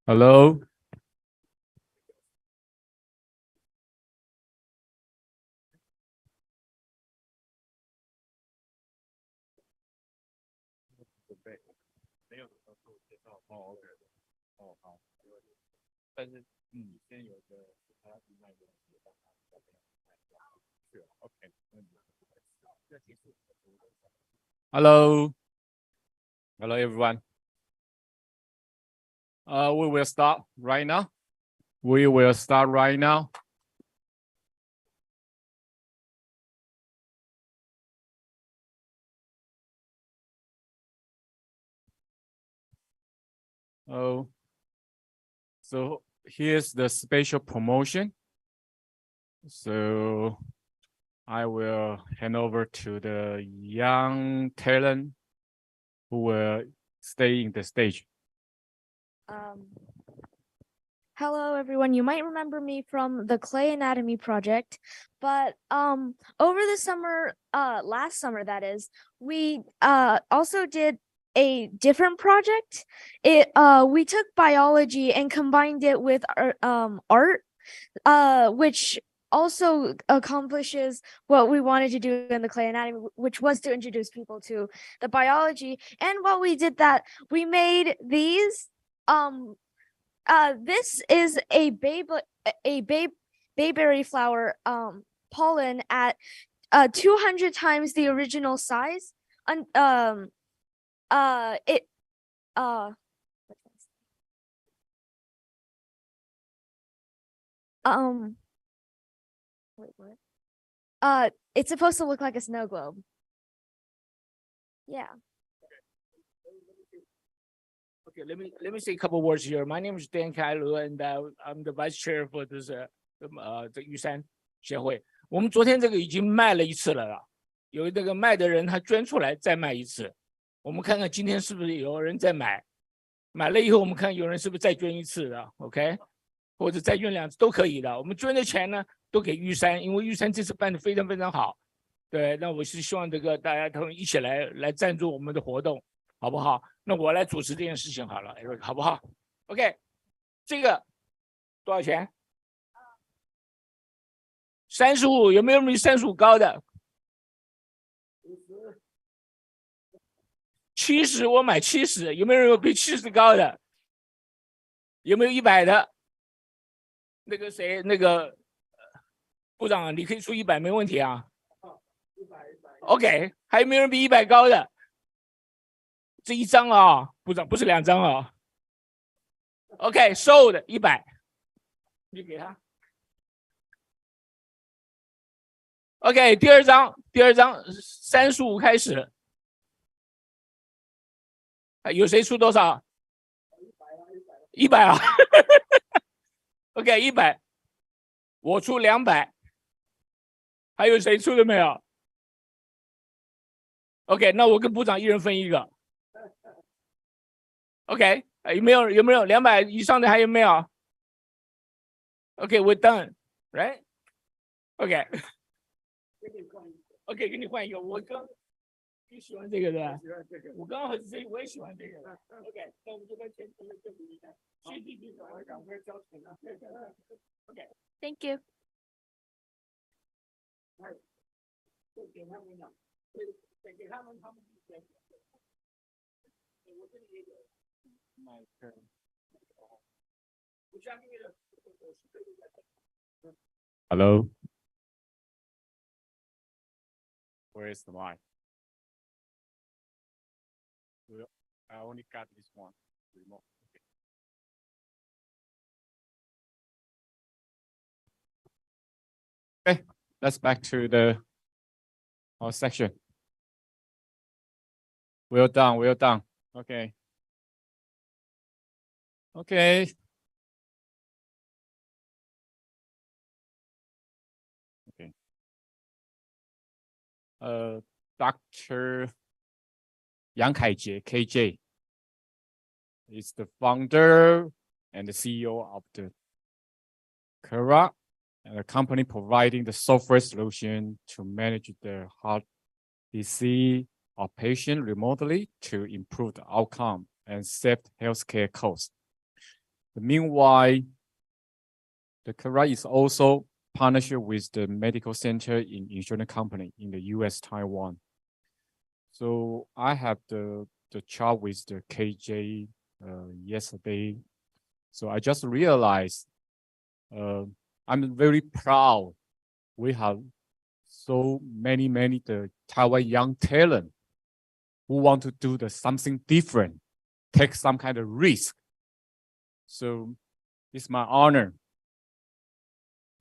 Hello. Hello. Hello, everyone. We will start right now. We will start right now. Oh, so here's the special promotion. So I will hand over to the young talent who will stay in the stage. Hello, everyone. You might remember me from the Clay Anatomy project, but over the summer, last summer that is, we also did a different project. We took biology and combined it with art, which also accomplishes what we wanted to do in the Clay Anatomy, which was to introduce people to the biology. And while we did that, we made these. This is a bayberry flower pollen at 200 times the original size. Wait, what? It's supposed to look like a snow globe. Yeah. Okay, let me say a couple words here. My name is Dan Kailu, and I'm the vice chair for this the U.S.A. 协会。我们昨天这个已经卖了一次了啦，有这个卖的人他捐出来再卖一次，我们看看今天是不是有人再买，买了以后我们看有人是不是再捐一次的 ，OK， 或者再捐2次都可以的。我们捐的钱呢都给U.S.A， 因为U.S.A 这次办的非常非常好。对，那我是希望这个大家都一起来赞助我们的活动，好不好？那我来主持这件事情好了，好不好 ？OK， 这个多少钱？35，有没有比35高的？70，我买70，有没有人比70高的？有没有100的？那个谁，那个部长，你可以出100，没问题啊。OK， 还有没有人比100高的？这1张啊，部长不是2张啊。OK， sold 100，你给他。OK， 第二张35开始。有谁出多少？100啊。OK， 100，我出200。还有谁出的没有 ？OK， 那我跟部长一人分1个。OK， 有没有200以上的还有没有 ？OK， we're done， right？ OK， OK， 给你换一个。我刚你喜欢这个对吧？我刚好我也喜欢这个。OK， 那我们就跟前头的对比一下。谢谢局长，赶快交钱了。OK， Thank you。给他们讲，给他们我这里也有。My turn. Hello. Where is the mic? I only got this one. Remote. Okay, let's back to our section. Well done. Okay. Okay. Dr. Yang Kai-jie, KJ, is the founder and the CEO of the Kura, a company providing the software solution to manage the heart disease of patients remotely to improve the outcome and save healthcare costs. Meanwhile, the CARA is also partnership with the medical center in insurance company in the U.S., Taiwan. So I have the chat with the KJ yesterday. So I just realized I'm very proud we have so many the Taiwan young talent who want to do something different, take some kind of risk. So it's my honor.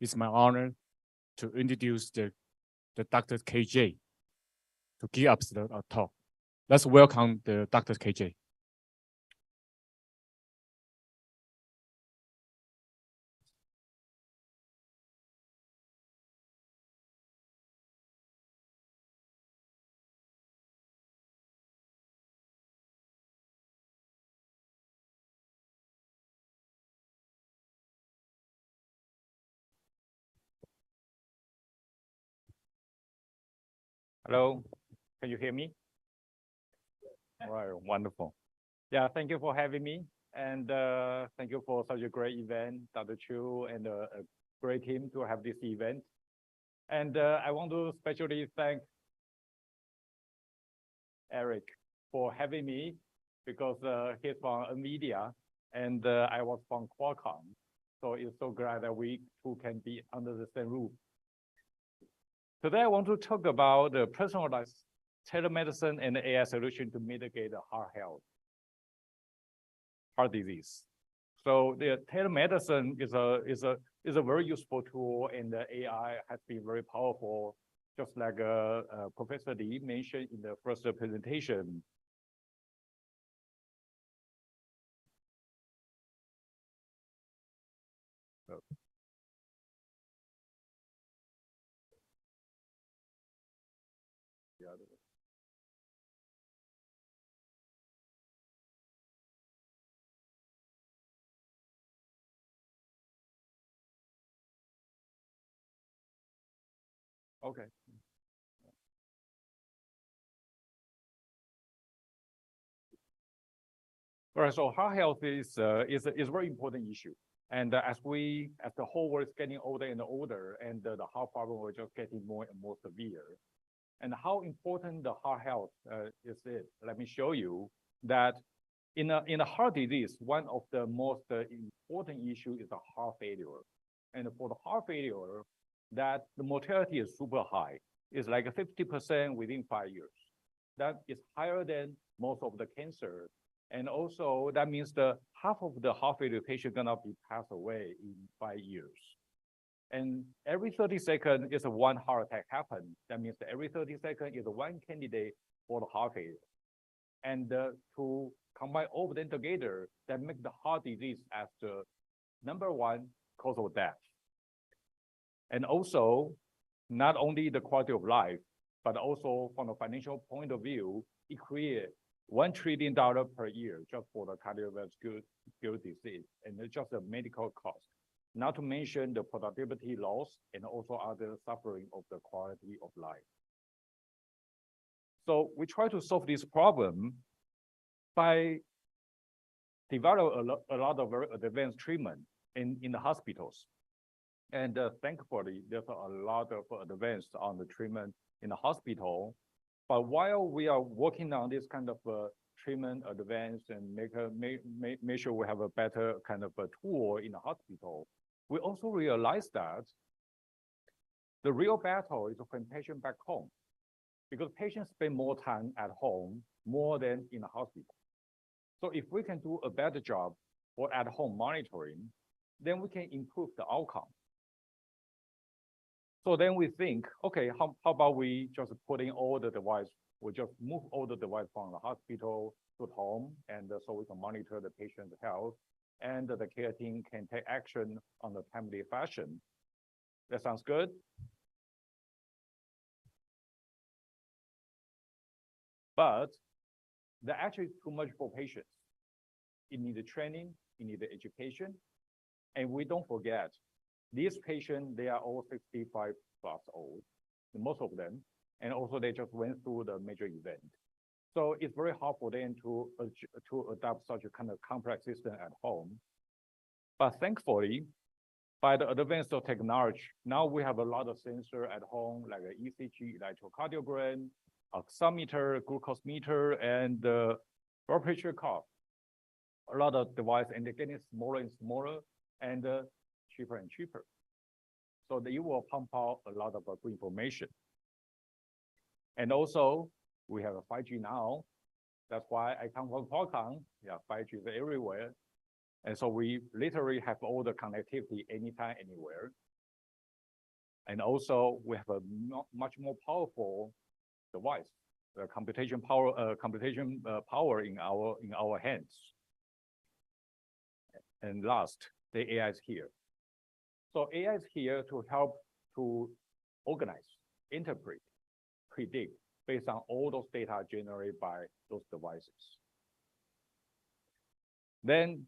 It's my honor to introduce the Dr. KJ to give us the talk. Let's welcome the Dr. KJ. Hello, can you hear me? All right, wonderful. Yeah, thank you for having me. And thank you for such a great event, Dr. Chu, and a great team to have this event. And I want to especially thank Eric for having me because he's from Nvidia and I was from Qualcomm. So it's so glad that we two can be under the same roof. Today, I want to talk about the personalized telemedicine and AI solution to mitigate the heart disease. So the telemedicine is a very useful tool, and the AI has been very powerful, just like Professor Li mentioned in the first presentation. Okay. All right, so heart health is a very important issue. And as the whole world is getting older and older, and the heart problem will just getting more and more severe. And how important the heart health is it? Let me show you that in a heart disease, one of the most important issue is the heart failure. And for the heart failure, that the mortality is super high. It's like 50% within 5 years. That is higher than most of the cancer. And also that means the half of the heart failure patient gonna be passed away in 5 years. And every 30 seconds is one heart attack happen. That means that every 30 seconds is one candidate for the heart failure. And to combine all of them together, that make the heart disease as the #1 cause of death. And also, not only the quality of life, but also from a financial point of view, it creates $1 trillion per year just for the cardiovascular disease, and it's just a medical cost. Not to mention the productivity loss and also other suffering of the quality of life. So we try to solve this problem by developing a lot of very advanced treatment in the hospitals. And thankfully, there's a lot of advance on the treatment in the hospital. But while we are working on this kind of treatment advance and make sure we have a better kind of a tool in the hospital, we also realize that the real battle is when patients back home, because patients spend more time at home more than in the hospital. So if we can do a better job for at-home monitoring, then we can improve the outcome. So then we think, okay, how about we just put in all the device, we just move all the device from the hospital to home, and so we can monitor the patient's health, and the care team can take action on the timely fashion. That sounds good? But they're actually too much for patients. You need the training, you need the education, and we don't forget, these patients, they are all 65 plus old, most of them, and also they just went through the major event. So it's very hard for them to adopt such a kind of complex system at home. But thankfully, by the advance of technology, now we have a lot of sensor at home, like an ECG, electrocardiogram, oximeter, glucose meter, and blood pressure cuff. A lot of devices, and they're getting smaller and smaller, and cheaper and cheaper. So they will pump out a lot of good information. And also, we have a 5G now. That's why I come from Qualcomm. Yeah, 5G is everywhere. And so we literally have all the connectivity anytime, anywhere. And also, we have a much more powerful device, the computation power in our hands. And last, the AI is here. So AI is here to help to organize, interpret, predict based on all those data generated by those devices. Then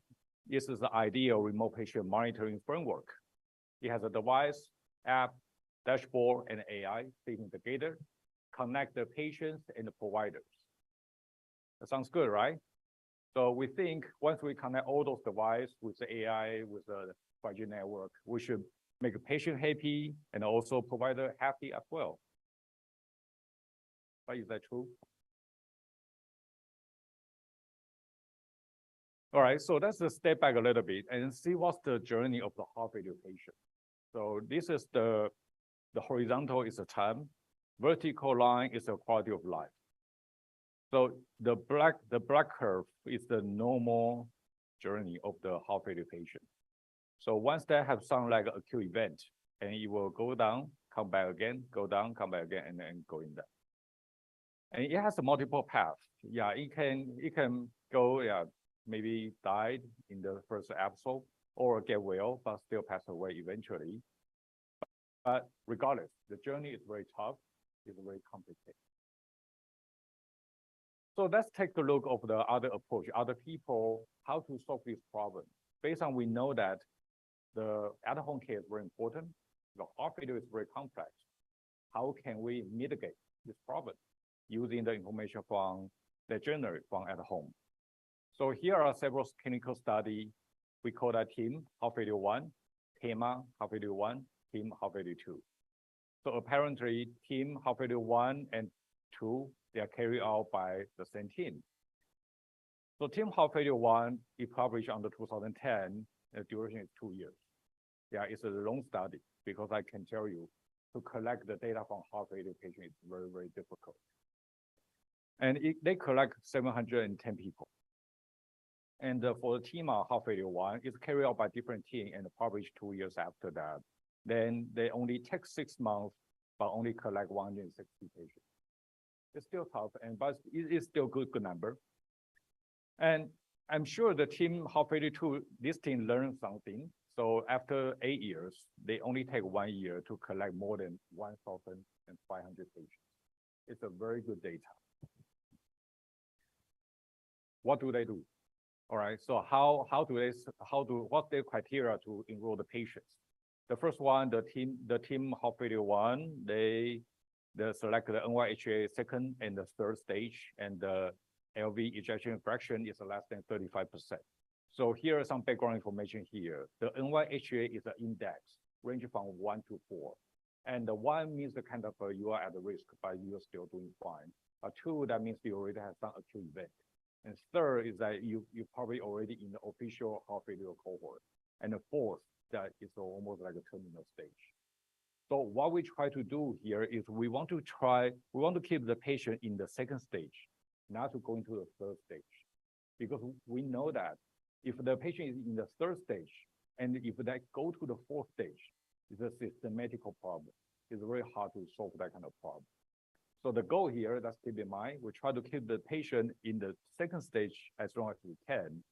this is the ideal remote patient monitoring framework. It has a device, app, dashboard, and AI fitting together, connect the patients and the providers. That sounds good, right? So we think once we connect all those devices with the AI, with the 5G network, we should make a patient happy and also provider happy as well. But is that true? All right, so let's just step back a little bit and see what's the journey of the heart failure patient. So this is the horizontal is the time, vertical line is the quality of life. So the black curve is the normal journey of the heart failure patient. So once they have some like acute event, and it will go down, come back again, go down, come back again, and then going down. And it has a multiple path. Yeah, it can go, yeah, maybe died in the first episode or get well, but still pass away eventually. But regardless, the journey is very tough, it's very complicated. So let's take a look of the other approach, other people, how to solve this problem. Based on we know that the at-home care is very important, the heart failure is very complex. How can we mitigate this problem using the information from the generate from at home? So here are several clinical studies. We call that TEAM, heart failure 1, TEMA, heart failure 1, TEAM, heart failure 2. So apparently, TEAM, heart failure 1 and 2, they are carried out by the same team. So TEAM heart failure 1 is published under 2010, the duration is 2 years. Yeah, it's a long study because I can tell you to collect the data from heart failure patients is very, very difficult. And they collect 710 people. And for the TEMA heart failure 1, it's carried out by different team and published 2 years after that. Then they only take 6 months, but only collect 160 patients. It's still tough, but it's still good number. And I'm sure the TEAM heart failure 2, this team learned something. So after 8 years, they only take 1 year to collect more than 1,500 patients. It's a very good data. What do they do? All right, so what's their criteria to enroll the patients? The first one, the TEAM heart failure 1, they select the NYHA second and the third stage, and the LV ejection fraction is less than 35%. So here are some background information here. The NYHA is an index, ranging from 1 to 4. And the 1 means the kind of you are at risk, but you're still doing fine. But 2, that means you already have some acute event. And third is that you're probably already in the official heart failure cohort. And the fourth, that is almost like a terminal stage. So what we try to do here is we want to keep the patient in the second stage, not to go into the third stage. Because we know that if the patient is in the third stage, and if they go to the fourth stage, it's a systematic problem. It's very hard to solve that kind of problem. So the goal here, let's keep in mind, we try to keep the patient in the second stage as long as we can.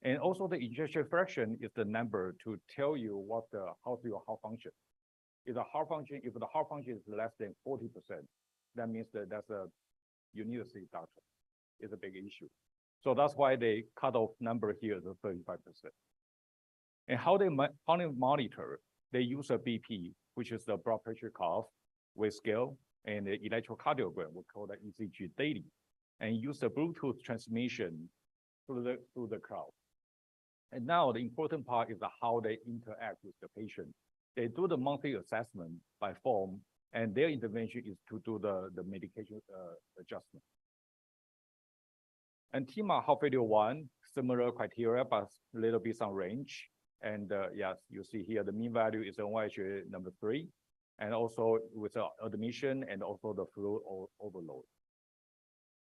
And also the ejection fraction is the number to tell you what how's your heart function. If the heart function is less than 40%, that means that you need to see a doctor. It's a big issue. So that's why they cut off number here is 35%. And how they monitor, they use a BP, which is the blood pressure cuff with scale, and the electrocardiogram, we call that ECG daily, and use the Bluetooth transmission through the cloud. And now the important part is how they interact with the patient. They do the monthly assessment by phone, and their intervention is to do the medication adjustment. And TMA heart failure 1, similar criteria, but a little bit some range. And yes, you see here the mean value is NYHA number 3, and also with admission and also the fluid overload.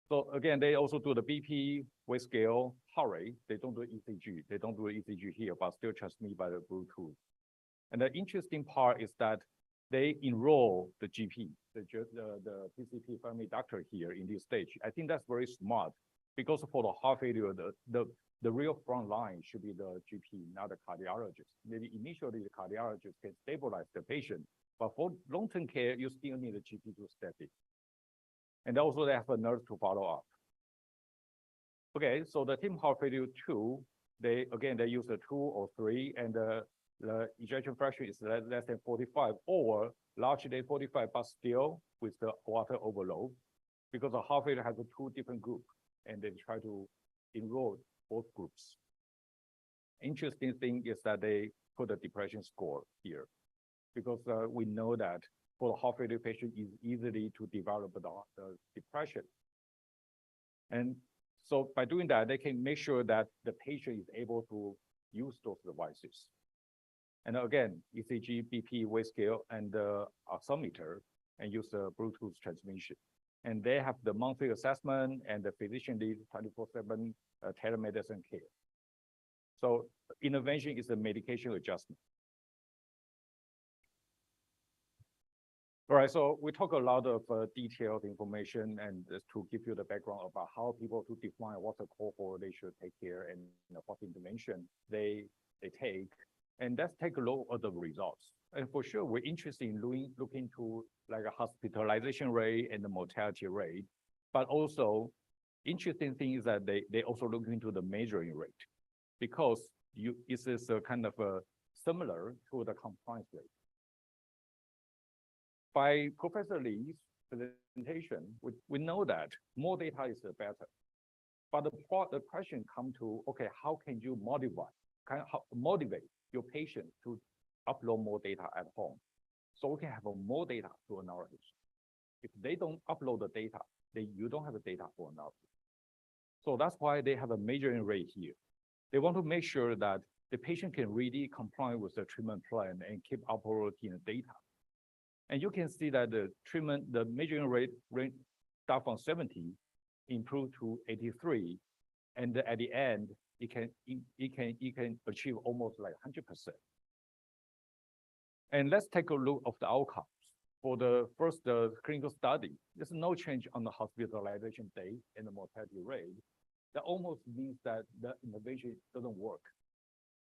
So again, they also do the BP, weight scale, heart rate. They don't do ECG. They don't do ECG here, but still transmit by the Bluetooth. And the interesting part is that they enroll the GP, the PCP family doctor here in this stage. I think that's very smart because for the heart failure, the real front line should be the GP, not the cardiologist. Maybe initially the cardiologist can stabilize the patient, but for long-term care, you still need a GP to step in. And also they have a nurse to follow up. Okay, so the TIM heart failure 2, they use a 2 or 3, and the ejection fraction is less than 45 or larger than 45, but still with the water overload, because the heart failure has 2 different groups, and they try to enroll both groups. Interesting thing is that they put a depression score here, because we know that for the heart failure patient is easily to develop the depression. And so by doing that, they can make sure that the patient is able to use those devices. And again, ECG, BP, weight scale, and the oximeter, and use the Bluetooth transmission. And they have the monthly assessment and the physician lead 24/7 telemedicine care. So intervention is a medication adjustment. All right, so we talk a lot of detailed information and to give you the background about how people to define what the cohort they should take care and what intervention they take. And let's take a look at the results. And for sure, we're interested in looking to like a hospitalization rate and the mortality rate, but also interesting thing is that they also look into the measuring rate, because it is a kind of similar to the compliance rate. By Professor Lee's presentation, we know that more data is better. But the question comes to, okay, how can you motivate your patient to upload more data at home, so we can have more data to analyze? If they don't upload the data, then you don't have the data for analysis. So that's why they have a measuring rate here. They want to make sure that the patient can really comply with the treatment plan and keep uploading the data. And you can see that the measuring rate start from 70, improve to 83, and at the end, it can achieve almost like 100%. And let's take a look of the outcomes. For the first clinical study, there's no change on the hospitalization day and the mortality rate. That almost means that the intervention doesn't work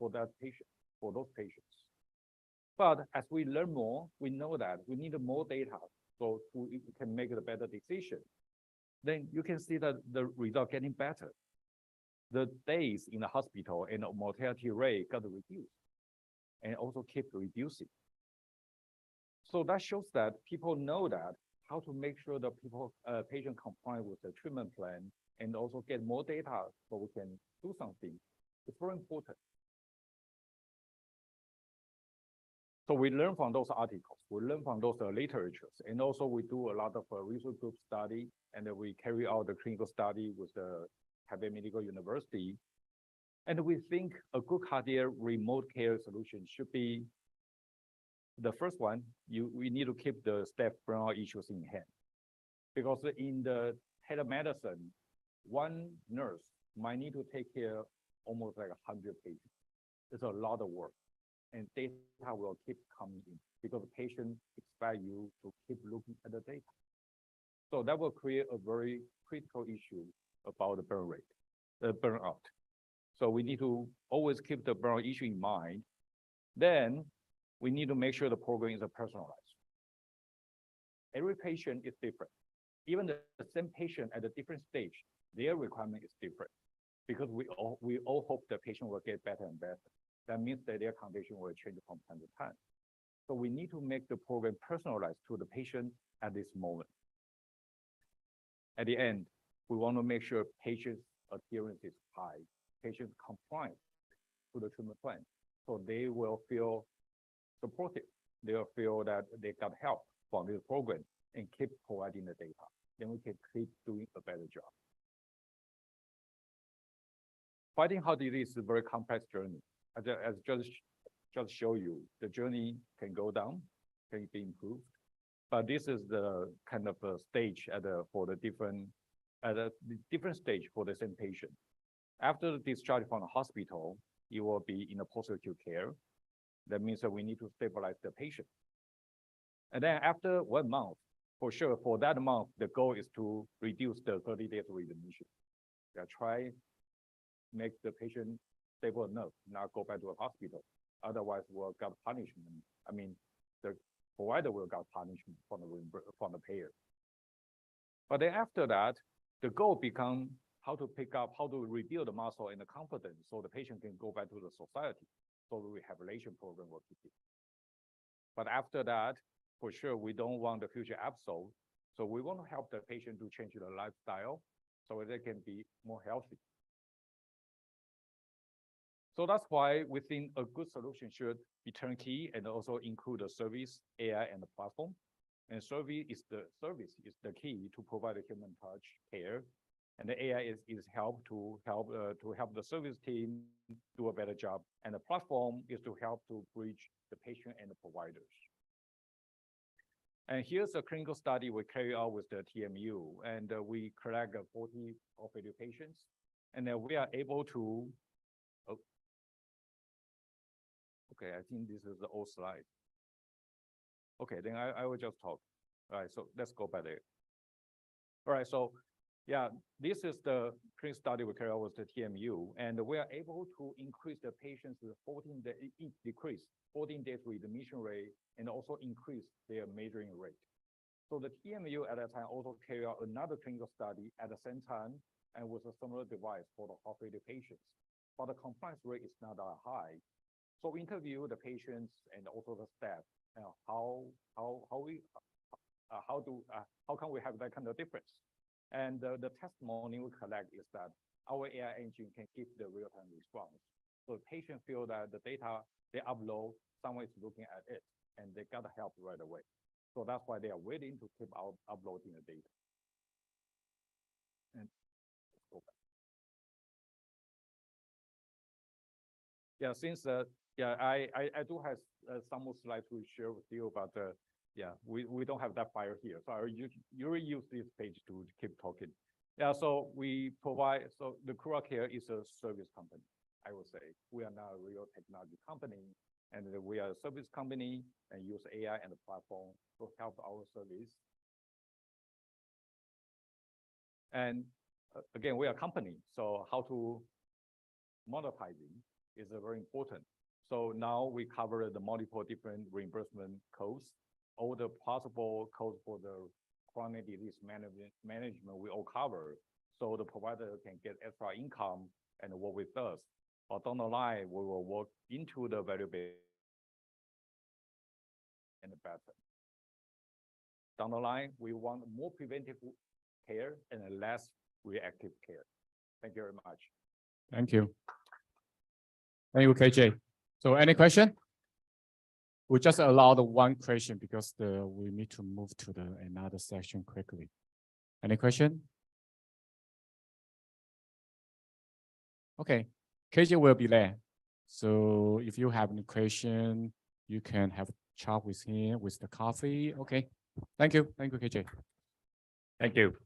for that patient, for those patients. But as we learn more, we know that we need more data so we can make a better decision. Then you can see that the result getting better. The days in the hospital and the mortality rate got reduced and also keep reducing. So that shows that people know that how to make sure that patient comply with the treatment plan and also get more data so we can do something. It's very important. So we learn from those articles, we learn from those literatures, and also we do a lot of research group study, and then we carry out the clinical study with the Taipei Medical University. And we think a good cardiac remote care solution should be the first one. We need to keep the staff burnout issues in hand, because in the telemedicine, one nurse might need to take care almost like 100 patients. It's a lot of work. And data will keep coming in because the patient expect you to keep looking at the data. So that will create a very critical issue about the burn rate, the burnout. So we need to always keep the burnout issue in mind. Then we need to make sure the program is personalized. Every patient is different. Even the same patient at a different stage, their requirement is different, because we all hope the patient will get better and better. That means that their condition will change from time to time. So we need to make the program personalized to the patient at this moment. At the end, we want to make sure patient adherence is high, patient compliance to the treatment plan. So they will feel supported. They'll feel that they got help from this program and keep providing the data. Then we can keep doing a better job. Fighting heart disease is a very complex journey. As just show you, the journey can go down, can be improved. But this is the kind of a stage for the different stage for the same patient. After the discharge from the hospital, you will be in a post-acute care. That means that we need to stabilize the patient. And then after 1 month, for sure, for that month, the goal is to reduce the 30 days readmission. Try make the patient stable enough, not go back to a hospital. Otherwise, we'll get punishment. I mean, the provider will get punishment from the payer. But then after that, the goal becomes how to pick up, how to rebuild the muscle and the confidence so the patient can go back to the society. So the rehabilitation program will keep it. But after that, for sure, we don't want the future episode. So we want to help the patient to change their lifestyle so they can be more healthy. So that's why we think a good solution should be turnkey and also include a service, AI, and the platform. And service is the key to provide a human touch care, and the AI is help to help the service team do a better job, and the platform is to help to bridge the patient and the providers. And here's a clinical study we carry out with the TMU, and we collect 40 operative patients, and then we are able to. Okay, I think this is the old slide. Okay, then I will just talk. All right, so let's go back there. All right, so yeah, this is the clinical study we carry out with the TMU, and we are able to increase the patients' 14 days readmission rate, and also increase their measuring rate. So the TMU at that time also carry out another clinical study at the same time, and with a similar device for the heart failure patients. But the compliance rate is not that high. So we interview the patients and also the staff. How can we have that kind of difference? And the testimony we collect is that our AI engine can give the real-time response. So the patient feel that the data they upload, someone is looking at it, and they got help right away. So that's why they are willing to keep uploading the data. And let's go back. Yeah, since I do have some more slides to share with you, but yeah, we don't have that file here. So I usually use this page to keep talking. Yeah, so we provide, so the Kura Care is a service company, I would say. We are not a real technology company, and we are a service company and use AI and the platform to help our service. And again, we are a company, so how to monetizing is very important. So now we cover the multiple different reimbursement codes, all the possible codes for the chronic disease management we all cover. So the provider can get extra income and work with us. But down the line, we will work into the value-based and better. Down the line, we want more preventive care and less reactive care. Thank you very much. Thank you. Thank you, KJ. So any question? We just allow the one question because we need to move to another section quickly. Any question? Okay, KJ will be there. So if you have any question, you can have a chat with him with the coffee. Okay, thank you, KJ. Thank you.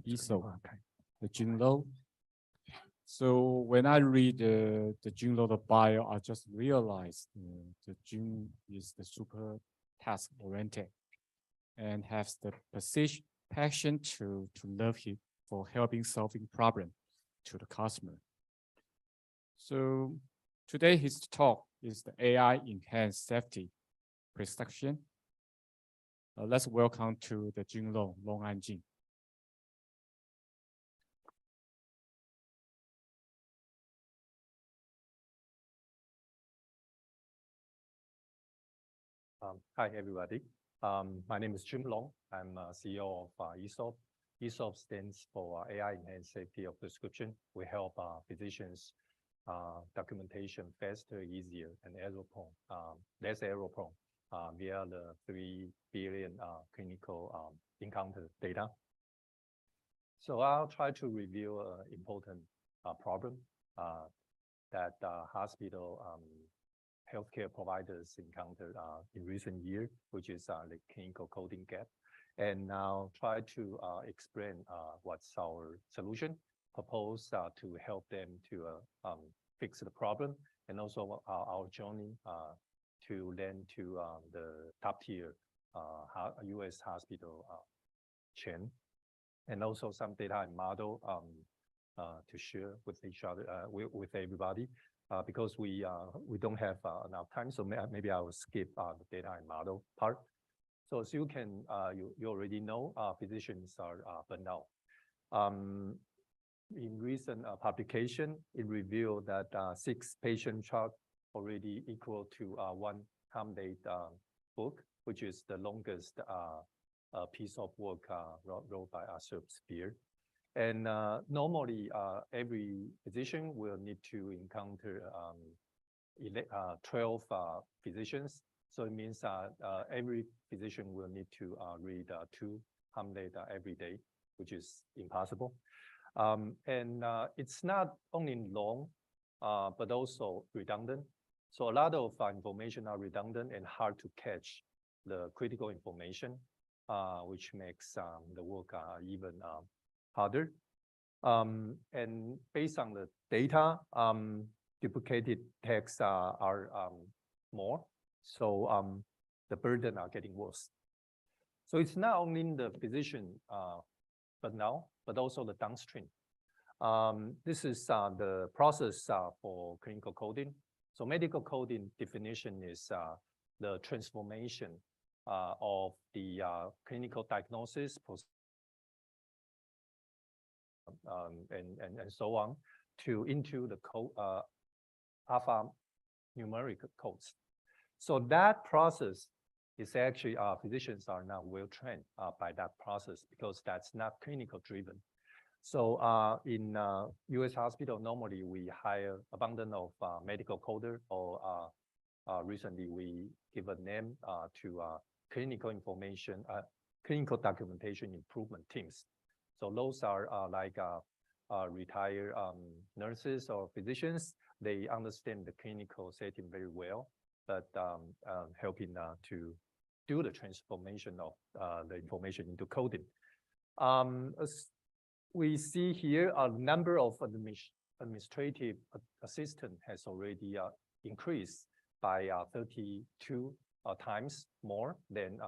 ESOP, the gene law. So when I read the gene law, the bio, I just realized the gene is the super task oriented and has the passion to love it for helping solving problem to the customer. So today his talk is the AI enhanced safety perception. Let's welcome to the Jing Long, Long An Jing. Hi, everybody. My name is Jim Long. I'm CEO of ESOP. ESOP stands for AI Enhanced Safety of Prescription. We help physicians documentation faster, easier, and less error prone via the 3 billion clinical encounter data. So I'll try to review an important problem that hospital healthcare providers encountered in recent years, which is the clinical coding gap. And now try to explain what's our solution proposed to help them to fix the problem, and also our journey to land to the top tier U.S. hospital chain, and also some data and model to share with each other, with everybody. Because we don't have enough time, so maybe I will skip the data and model part. So as you can, you already know, physicians are burned out. In recent publication, it revealed that 6 patient chart already equal to 1 Hamlet book, which is the longest piece of work wrote by Shakespeare. And normally, every physician will need to encounter 12 physicians. So it means every physician will need to read 2 Hamlet every day, which is impossible. And it's not only long, but also redundant. So a lot of information are redundant and hard to catch the critical information, which makes the work even harder. And based on the data, duplicated texts are more. So the burden are getting worse. So it's not only in the physician burnout, but also the downstream. This is the process for clinical coding. So medical coding definition is the transformation of the clinical diagnosis and so on into the code alphanumeric codes. So that process is actually physicians are now well trained by that process, because that's not clinical driven. So in U.S. hospital, normally we hire abundance of medical coder, or recently we give a name to clinical information, clinical documentation improvement teams. So those are like retired nurses or physicians. They understand the clinical setting very well, but helping to do the transformation of the information into coding. As we see here, a number of administrative assistant has already increased by 32 times more than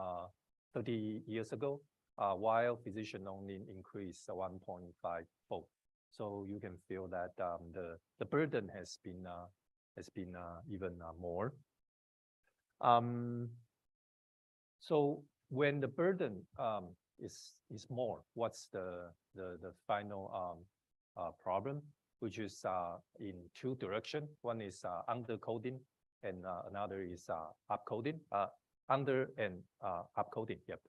30 years ago, while physician only increased 1.5-fold. So you can feel that the burden has been even more. So when the burden is more, what's the final problem, which is in 2 directions. One is undercoding, and another is upcoding. Under and upcoding. Yep.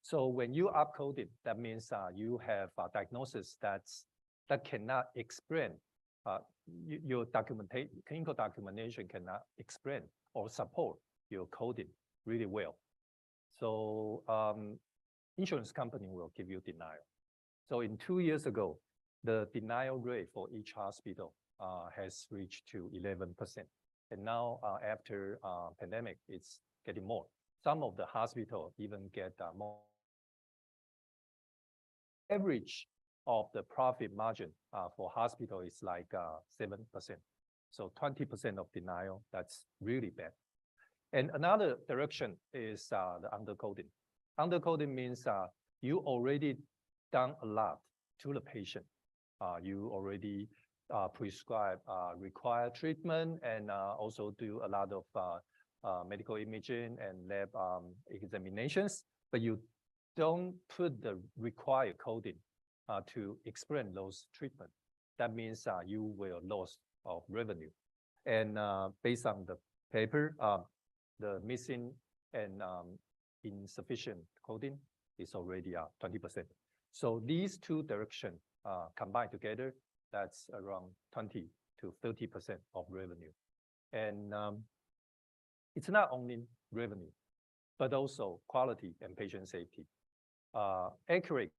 So when you upcode it, that means you have a diagnosis that cannot explain. Your clinical documentation cannot explain or support your coding really well. So insurance company will give you denial. So in 2 years ago, the denial rate for each hospital has reached to 11%. And now after pandemic, it's getting more. Some of the hospital even get more. Average of the profit margin for hospital is like 7%. So 20% of denial, that's really bad. And another direction is the undercoding. Undercoding means you already done a lot to the patient. You already prescribe required treatment and also do a lot of medical imaging and lab examinations, but you don't put the required coding to explain those treatment. That means you will lose of revenue. And based on the paper, the missing and insufficient coding is already 20%. So these two directions combined together, that's around 20 to 30% of revenue. And it's not only revenue, but also quality and patient safety. Accurate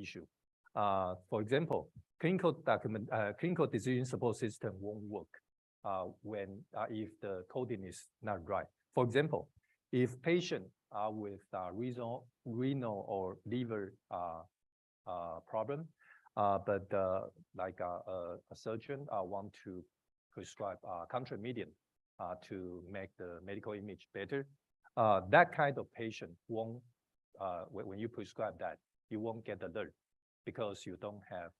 issue. For example, clinical decision support system won't work when if the coding is not right. For example, if patient are with renal or liver problem, but like a surgeon want to prescribe contramedian to make the medical image better, that kind of patient won't, when you prescribe that, you won't get alert because you don't have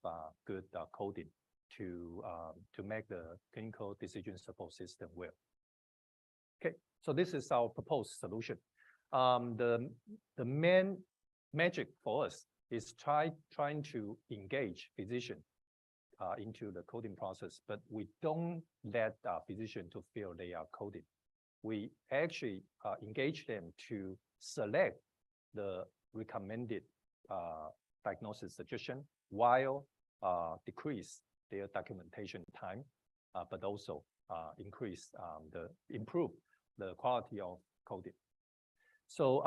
good coding to make the clinical decision support system well. Okay, so this is our proposed solution. The main magic for us is trying to engage physician into the coding process, but we don't let physician to feel they are coding. We actually engage them to select the recommended diagnosis suggestion while decrease their documentation time, but also improve the quality of coding. So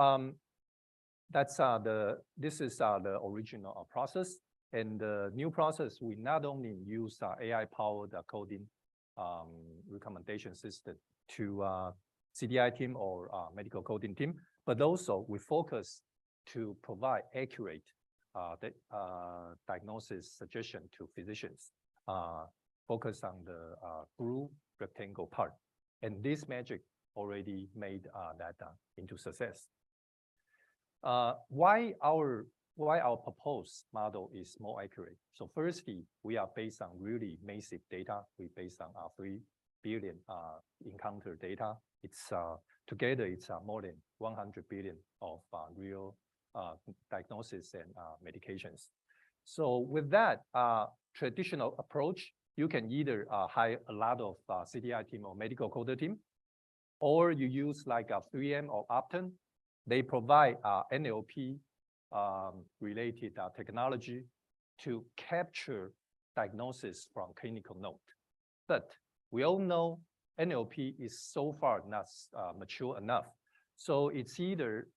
this is the original process, and the new process we not only use AI-powered coding recommendation system to CDI team or medical coding team, but also we focus to provide accurate diagnosis suggestion to physicians. Focus on the blue rectangle part, and this magic already made that into success. Why our proposed model is more accurate? So firstly, we are based on really massive data. We based on 3 billion encounter data. It's together it's more than 100 billion of real diagnosis and medications. So with that traditional approach, you can either hire a lot of CDI team or medical coder team, or you use like a 3M or Optum. They provide NLP related technology to capture diagnosis from clinical note. But we all know NLP is so far not mature enough. So it's either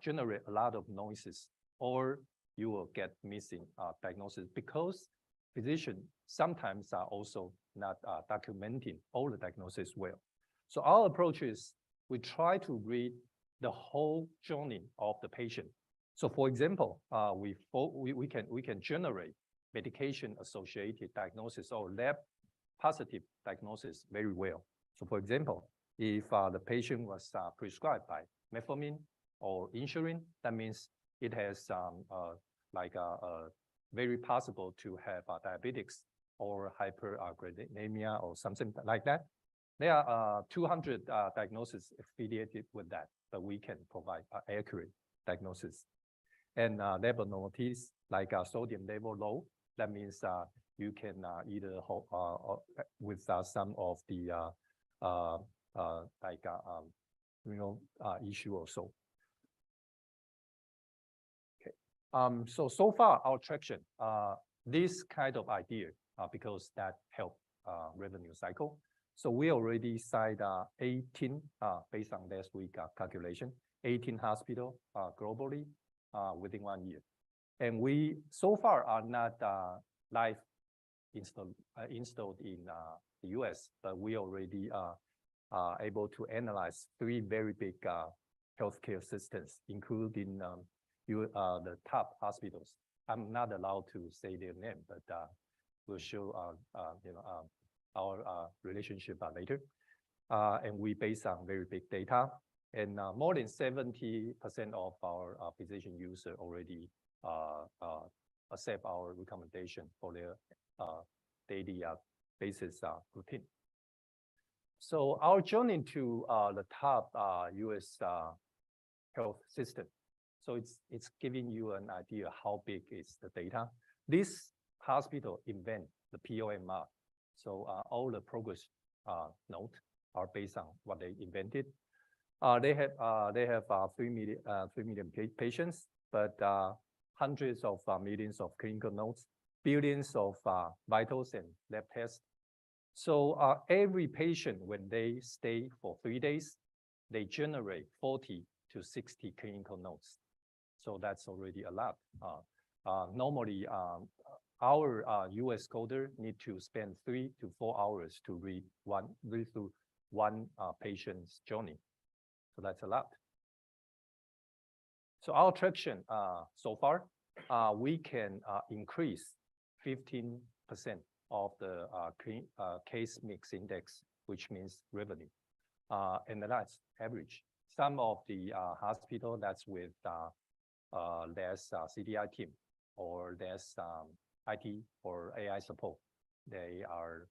generate a lot of noises or you will get missing diagnosis because physicians sometimes are also not documenting all the diagnosis well. So our approach is we try to read the whole journey of the patient. So for example, we can generate medication associated diagnosis or lab positive diagnosis very well. So for example, if the patient was prescribed by metformin or insulin, that means it has very possible to have diabetics or hyperglycemia or something like that. There are 200 diagnoses affiliated with that, but we can provide accurate diagnosis. And lab abnormalities like sodium level low, that means you can either with some of the issue or so. Okay. So far our traction, this kind of idea because that help revenue cycle. So we already signed 18 based on last week calculation, 18 hospitals globally within 1 year. And we so far are not live installed in the US, but we already are able to analyze 3 very big healthcare systems, including the top hospitals. I'm not allowed to say their name, but we'll show our relationship later. And we base on very big data, and more than 70% of our physician user already accept our recommendation for their daily basis routine. So our journey to the top U.S. health system. So it's giving you an idea how big is the data. This hospital invent the POMR. So all the progress note are based on what they invented. They have 3 million patients, but hundreds of millions of clinical notes, billions of vitals and lab tests. So every patient, when they stay for 3 days, they generate 40 to 60 clinical notes. So that's already a lot. Normally, our US coder need to spend 3 to 4 hours to read through one patient's journey. So that's a lot. So our traction so far, we can increase 15% of the case mix index, which means revenue. And that's average. Some of the hospital that's with less CDI team or less IT or AI support, they are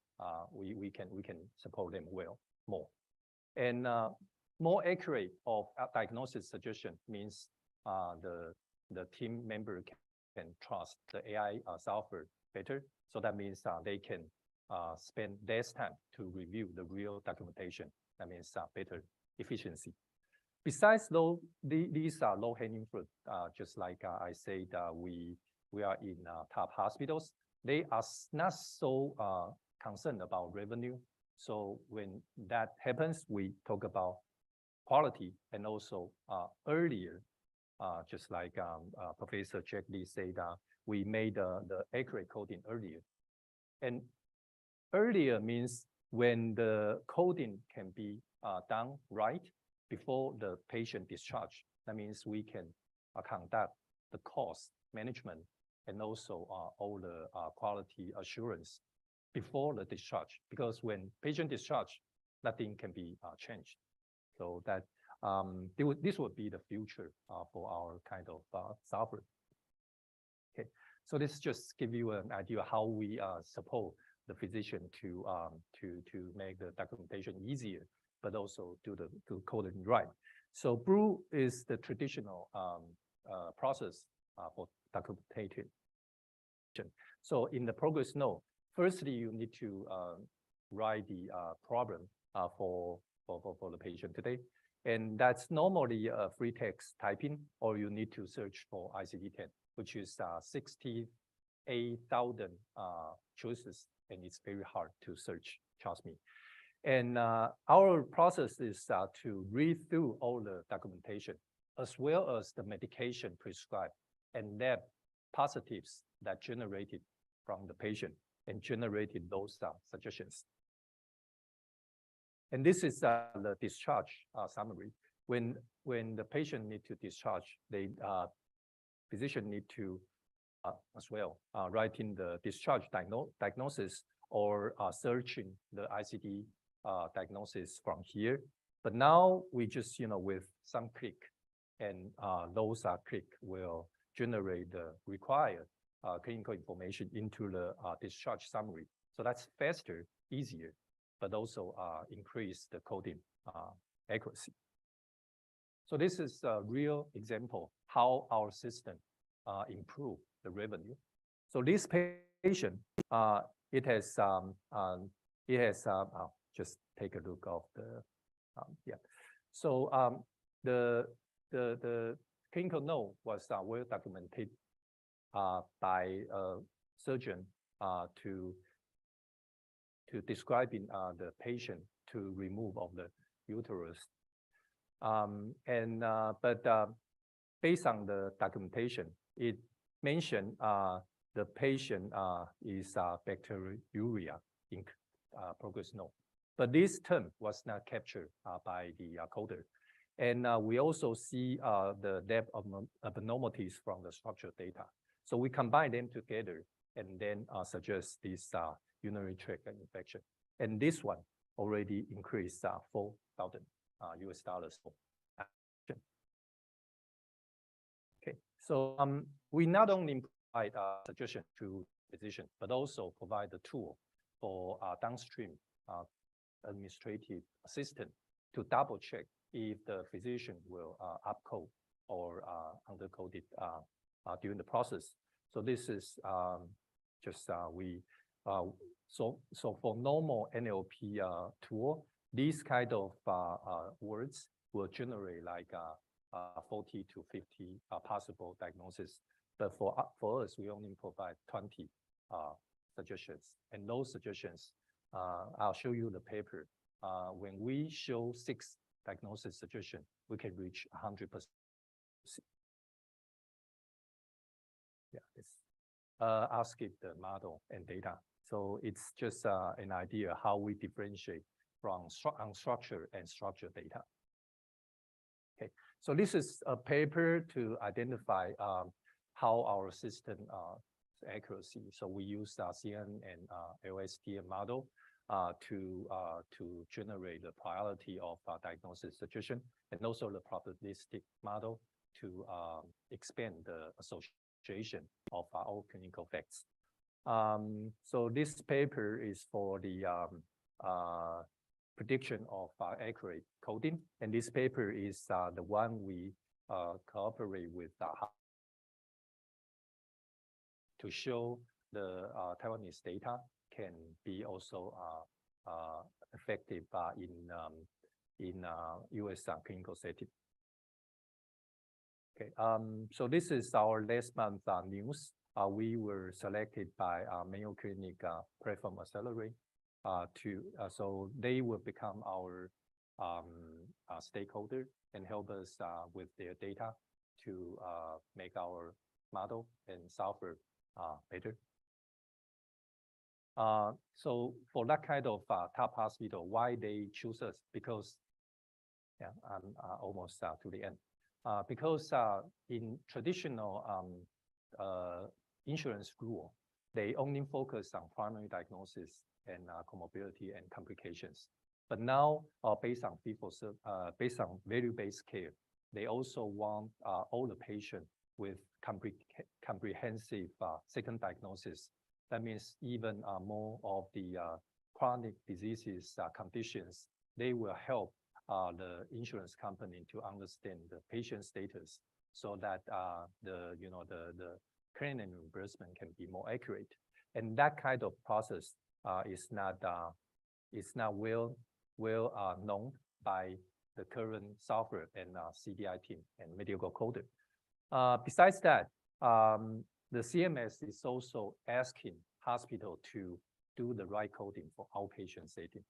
we can support them well more. And more accurate of diagnosis suggestion means the team member can trust the AI software better. So that means they can spend less time to review the real documentation. That means better efficiency. Besides though, these are low-hanging fruit. Just like I said, we are in top hospitals. They are not so concerned about revenue. So when that happens, we talk about quality and also earlier, just like Professor Jack Lee said, we made the accurate coding earlier. And earlier means when the coding can be done right before the patient discharge. That means we can conduct the cost management and also all the quality assurance before the discharge. Because when patient discharge, nothing can be changed. So that this would be the future for our kind of software. Okay, so this just give you an idea how we support the physician to make the documentation easier, but also do coding right. So Brew is the traditional process for documentation. So in the progress note, firstly you need to write the problem for the patient today. And that's normally a free text typing, or you need to search for ICD-10, which is 68,000 choices, and it's very hard to search, trust me. And our process is to read through all the documentation, as well as the medication prescribed, and lab positives that generated from the patient and generated those suggestions. And this is the discharge summary. When the patient need to discharge, they physician need to as well write in the discharge diagnosis or searching the ICD diagnosis from here. But now we just with some click, and those click will generate the required clinical information into the discharge summary. So that's faster, easier, but also increase the coding accuracy. So this is a real example how our system improve the revenue. So this patient, it has just take a look of the yeah. So the clinical note was well documented by a surgeon to describing the patient to remove of the uterus. But based on the documentation, it mentioned the patient is bacteriuria in progress note. But this term was not captured by the coder. And we also see the depth of abnormalities from the structured data. So we combine them together and then suggest this urinary tract infection. And this one already increased $4,000 US for action. Okay, so we not only provide suggestion to physician, but also provide the tool for downstream administrative assistant to double check if the physician will upcode or undercode it during the process. So this is just so for normal NLP tool, these kind of words will generate like 40 to 50 possible diagnoses. But for us, we only provide 20 suggestions. And those suggestions, I'll show you the paper. When we show 6 diagnosis suggestion, we can reach 100%. Yeah, I'll skip the model and data. So it's just an idea how we differentiate from unstructured and structured data. Okay, so this is a paper to identify how our system accuracy. So we use CNN and LSTM model to generate the priority of diagnosis suggestion, and also the probabilistic model to expand the association of all clinical facts. So this paper is for the prediction of accurate coding, and this paper is the one we cooperate with to show the Taiwanese data can be also effective in U.S. clinical setting. Okay, so this is our last month news. We were selected by Mayo Clinic Platform Accelerate so they will become our stakeholder and help us with their data to make our model and software better. So for that kind of top hospital, why they choose us? Because, yeah, I'm almost to the end. Because in traditional insurance rule, they only focus on primary diagnosis and comorbidity and complications. But now, based on value-based care, they also want all the patients with comprehensive second diagnosis. That means even more of the chronic diseases conditions, they will help the insurance company to understand the patient status, so that the claim and reimbursement can be more accurate. And that kind of process is not well known by the current software and CDI team and medical coder. Besides that, the CMS is also asking hospital to do the right coding for outpatient setting.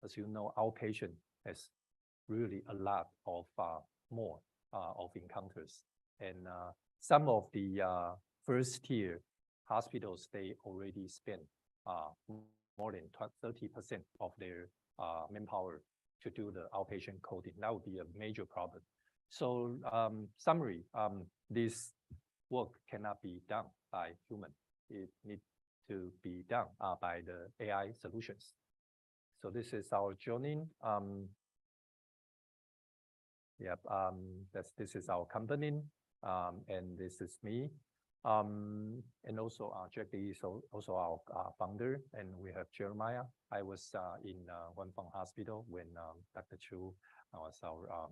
As you know, outpatient has really a lot of more of encounters, and some of the first tier hospitals, they already spend more than 30% of their manpower to do the outpatient coding. That would be a major problem. So summary, this work cannot be done by human. It needs to be done by the AI solutions. So this is our journey. This is our company, and this is me. And also Jack Lee is also our founder, and we have Jeremiah. I was in Wanfeng Hospital when Dr. Chu was our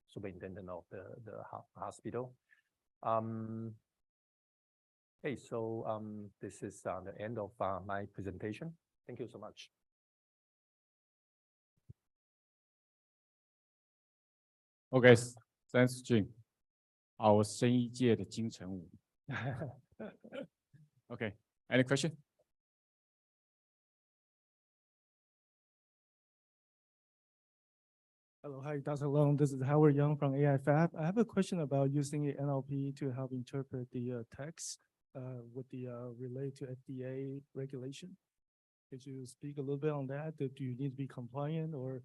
superintendent of the hospital. Okay, so this is the end of my presentation. Thank you so much. Okay, thanks, Jim. Our 生医界的金城武。Okay, any question? Hello, hi, Dr. Long. This is Howard Young from AI Fab. I have a question about using the NLP to help interpret the text with the relate to FDA regulation. Could you speak a little bit on that? Do you need to be compliant, or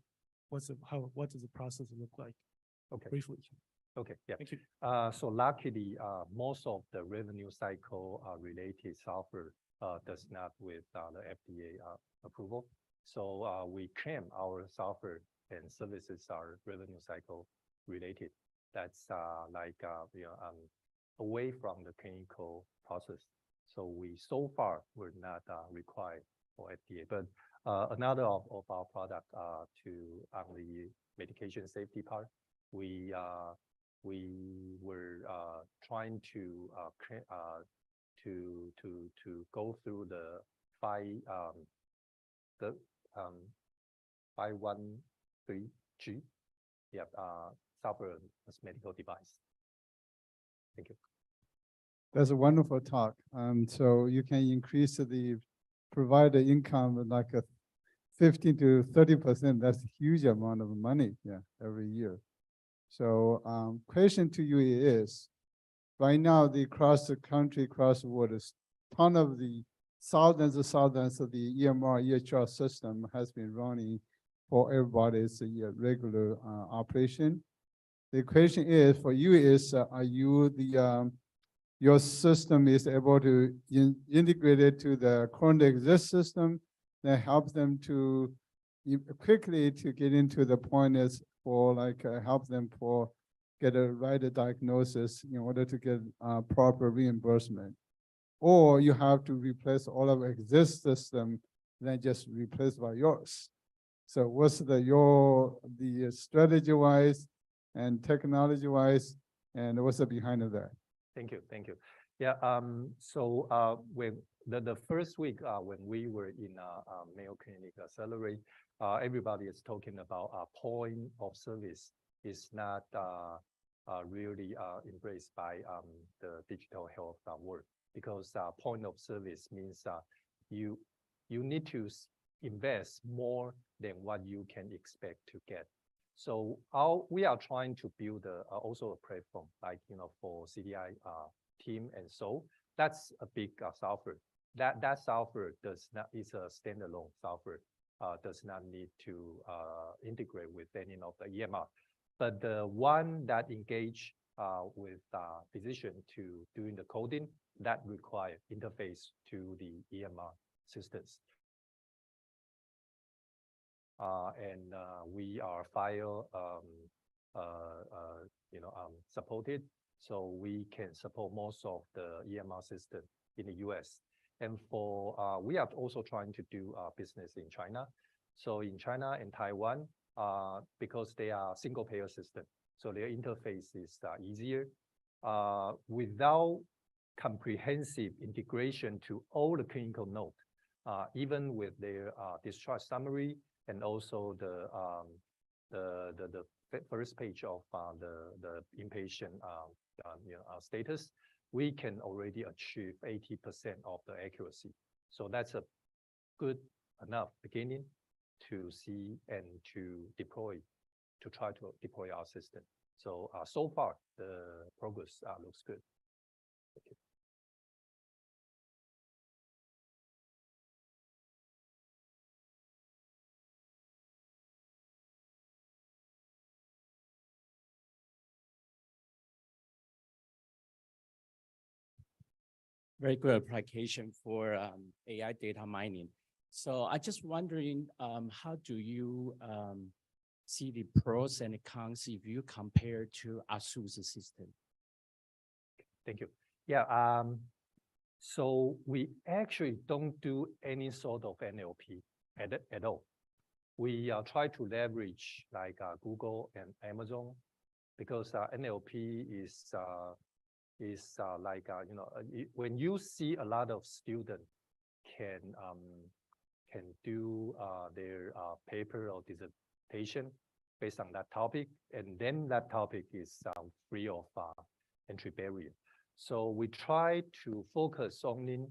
what does the process look like? Okay. Briefly. Okay, yeah. Thank you. So luckily, most of the revenue cycle related software does not with the FDA approval. So we claim our software and services are revenue cycle related. That's away from the clinical process. So so far we're not required for FDA. But another of our product on the medication safety part, we were trying to go through the 513G, software as medical device. Thank you. That's a wonderful talk. So you can increase the provider income like a 15 to 30%. That's a huge amount of money, every year. So question to you is, right now, across the country, across the world, a ton of the thousands of the EMR, EHR system has been running for everybody. It's a regular operation. The question is for you is, are you your system is able to integrate it to the current exist system that helps them to quickly to get into the point is for help them for get a right diagnosis in order to get proper reimbursement, or you have to replace all of exist system, then just replace by yours. So what's the strategy wise and technology wise, and what's the behind of that? Thank you. Yeah. So when the first week when we were in Mayo Clinic Accelerate, everybody is talking about point of service is not really embraced by the digital health world, because point of service means you need to invest more than what you can expect to get. So we are trying to build also a platform like for CDI team, and so that's a big software. That software is a standalone software. Does not need to integrate with any of the EMR. But the one that engage with physician to doing the coding, that require interface to the EMR systems. And we are file supported, so we can support most of the EMR system in the US. And for we are also trying to do business in China. So in China and Taiwan, because they are single payer system, so their interface is easier. Without comprehensive integration to all the clinical note, even with their discharge summary and also the first page of the inpatient status, we can already achieve 80% of the accuracy. So that's a good enough beginning to see and to try to deploy our system. So so far the progress looks good. Thank you. Very good application for AI data mining. So I just wondering, how do you see the pros and cons if you compare to ASUS system? Thank you. Yeah. So we actually don't do any sort of NLP at all. We try to leverage like Google and Amazon, because NLP is like when you see a lot of students can do their paper or dissertation based on that topic, and then that topic is free of entry barrier. So we try to focus only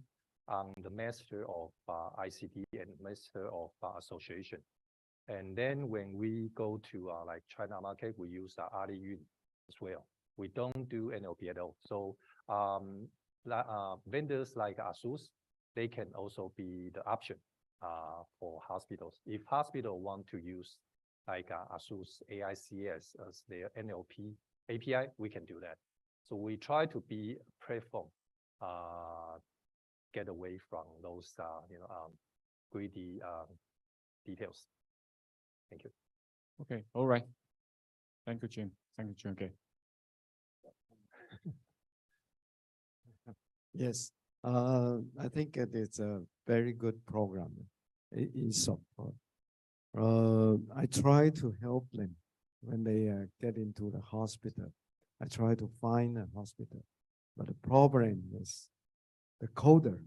on the master of ICD and master of association. And then when we go to like China market, we use Aliyun as well. We don't do NLP at all. So vendors like ASUS, they can also be the option for hospitals. If hospital want to use like ASUS AICS as their NLP API, we can do that. So we try to be a platform, get away from those greedy details. Thank you. Okay, all right. Thank you, Jim. Thank you, Jim. Okay. Yes, I think it's a very good program in support. I try to help them when they get into the hospital. I try to find a hospital, but the problem is the coder.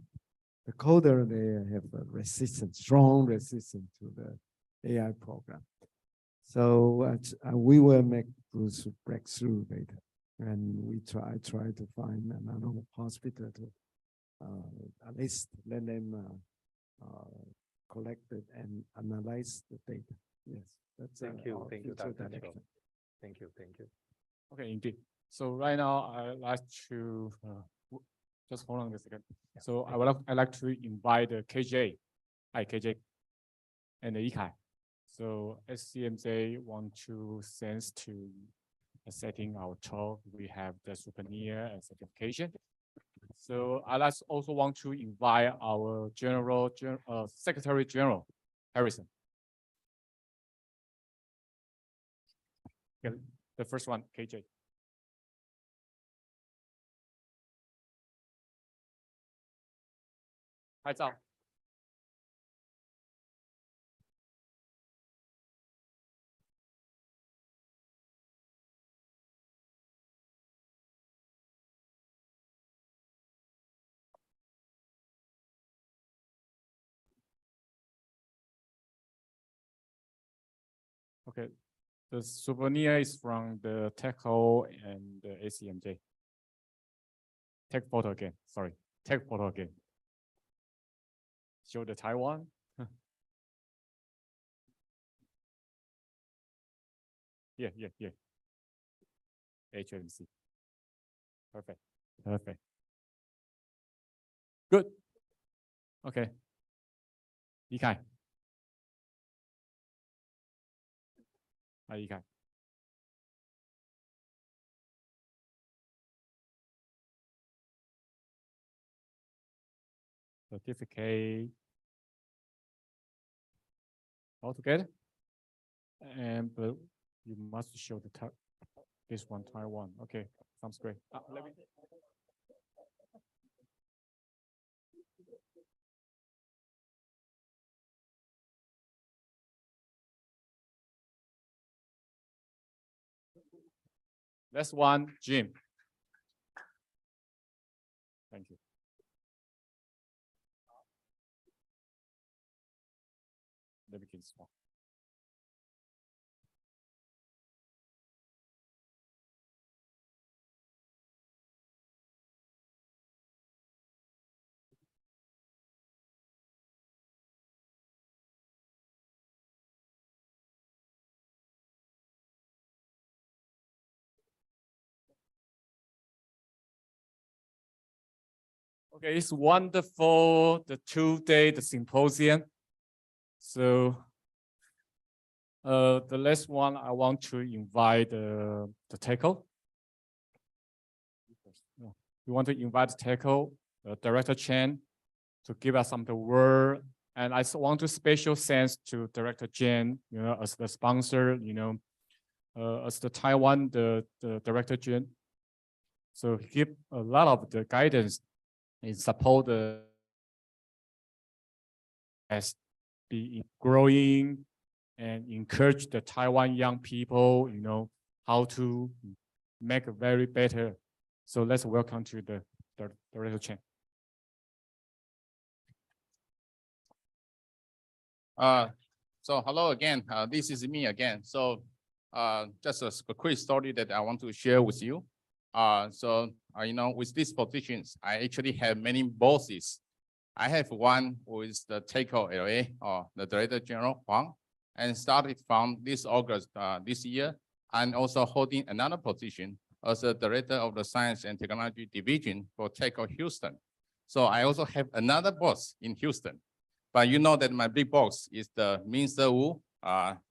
The coder, they have a resistance, strong resistance to the AI program. So we will make those breakthrough later, and we try to find another hospital to at least let them collect it and analyze the data. Yes, that's Thank you, Dr. direction. Thank you. Okay, indeed. So right now I'd like to just hold on a second. So I'd like to invite the KJ, hi KJ, and the ICAIH. So SCMJ want to sense to setting our talk. We have the souvenir and certification. So I also want to invite our Secretary General Harrison. Okay, the first one, KJ. Hi, Zhao. Okay, the souvenir is from the TechO and the ACMJ. Tech photo again, sorry, tech photo again. Show the Taiwan. Yeah. AHMC. Perfect. Good. Okay. ICAIH. Hi, ICAIH. Certificate all together, and but you must show the this one Taiwan. Okay, sounds great. Let me. That's one, Jim. Thank you. Let me get small. Okay, it's wonderful, the 2-day, the symposium. So the last one, I want to invite the TechO. We want to invite TechO, Director Chen, to give us some of the word. And I want to special thanks to Director Chen, as the sponsor, as the Taiwan, the Director Chen. So he give a lot of the guidance and support as be growing and encourage the Taiwan young people, how to make it very better. So let's welcome to the Director Chen. So hello again. This is me again. So just a quick story that I want to share with you. With these positions, I actually have many bosses. I have one who is the TechO LA, or the Director General Huang, and started from this August this year, and also holding another position as the Director of the Science and Technology Division for TechO Houston. So I also have another boss in Houston. But you know that my big boss is the Minister Wu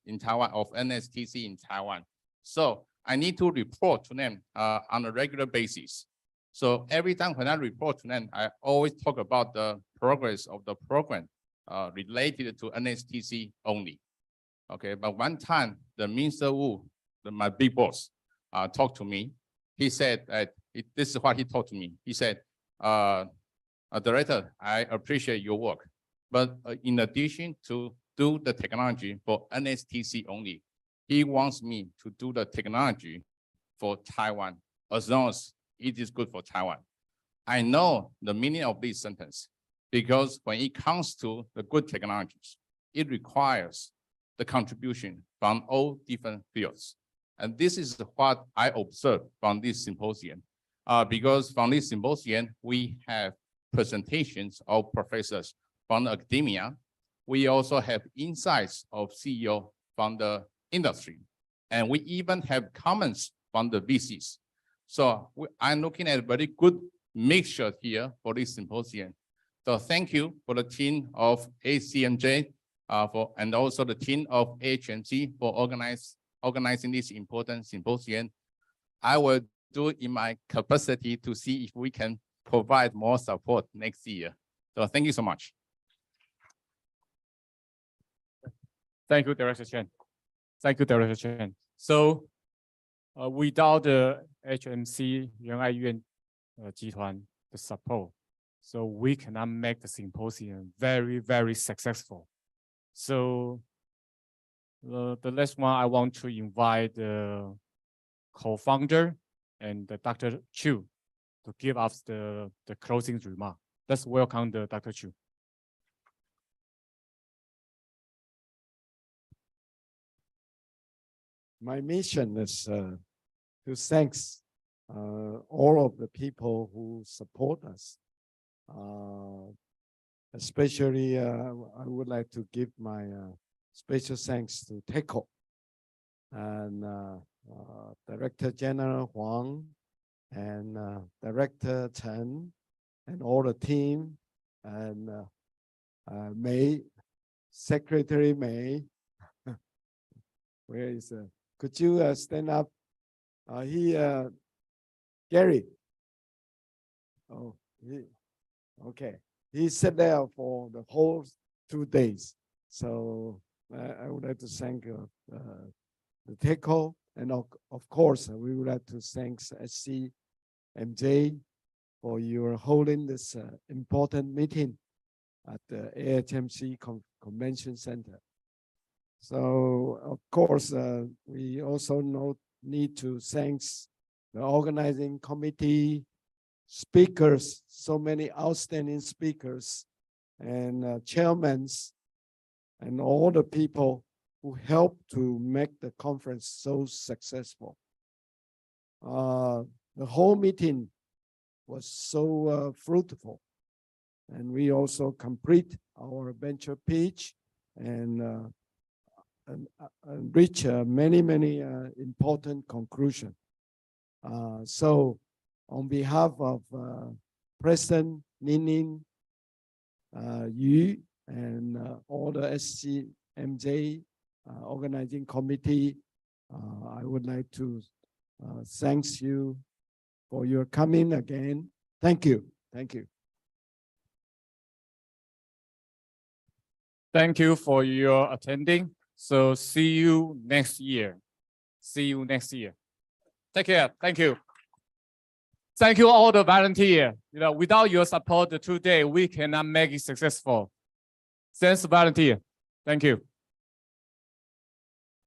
in Taiwan, of NSTC in Taiwan. So I need to report to them on a regular basis. So every time when I report to them, I always talk about the progress of the program related to NSTC only. Okay, but one time the Minister Wu, my big boss, talked to me. He said that this is what he told to me. He said, Director, I appreciate your work, but in addition to do the technology for NSTC only, he wants me to do the technology for Taiwan as long as it is good for Taiwan. I know the meaning of this sentence because when it comes to the good technologies, it requires the contribution from all different fields. And this is what I observed from this symposium. Because from this symposium, we have presentations of professors from academia. We also have insights of CEO from the industry. And we even have comments from the VCs. So I'm looking at a very good mixture here for this symposium. So thank you for the team of ACMJ and also the team of AHMC for organizing this important symposium. I will do it in my capacity to see if we can provide more support next year. So thank you so much. Thank you, Director Chen. Thank you, Director Chen. So, without the HMC 仁爱院集团 the support, so we cannot make the symposium very, very successful. So, the last one, I want to invite the co-founder and the Dr. Chu to give us the closing remark. Let's welcome the Dr. Chu. My mission is to thank all of the people who support us. Especially, I would like to give my special thanks to TECO and Director General Huang and Director Chen and all the team and May, Secretary May. Where is could you stand up? Gary. Oh, okay. He sat there for the whole 2 days. So I would like to thank the TECO, and of course, we would like to thank SCMJ for your holding this important meeting at the AHMC Convention Center. So, of course, we also need to thank the organizing committee, speakers, so many outstanding speakers, and chairmen, and all the people who helped to make the conference so successful. The whole meeting was so fruitful, and we also complete our venture pitch and reach many important conclusions. So on behalf of President Ning Yu and all the SCMJ organizing committee, I would like to thank you for your coming again. Thank you. Thank you. Thank you for your attending. So see you next year. See you next year. Take care. Thank you. Thank you all the volunteers. Without your support today, we cannot make it successful. Thanks, volunteer. Thank you.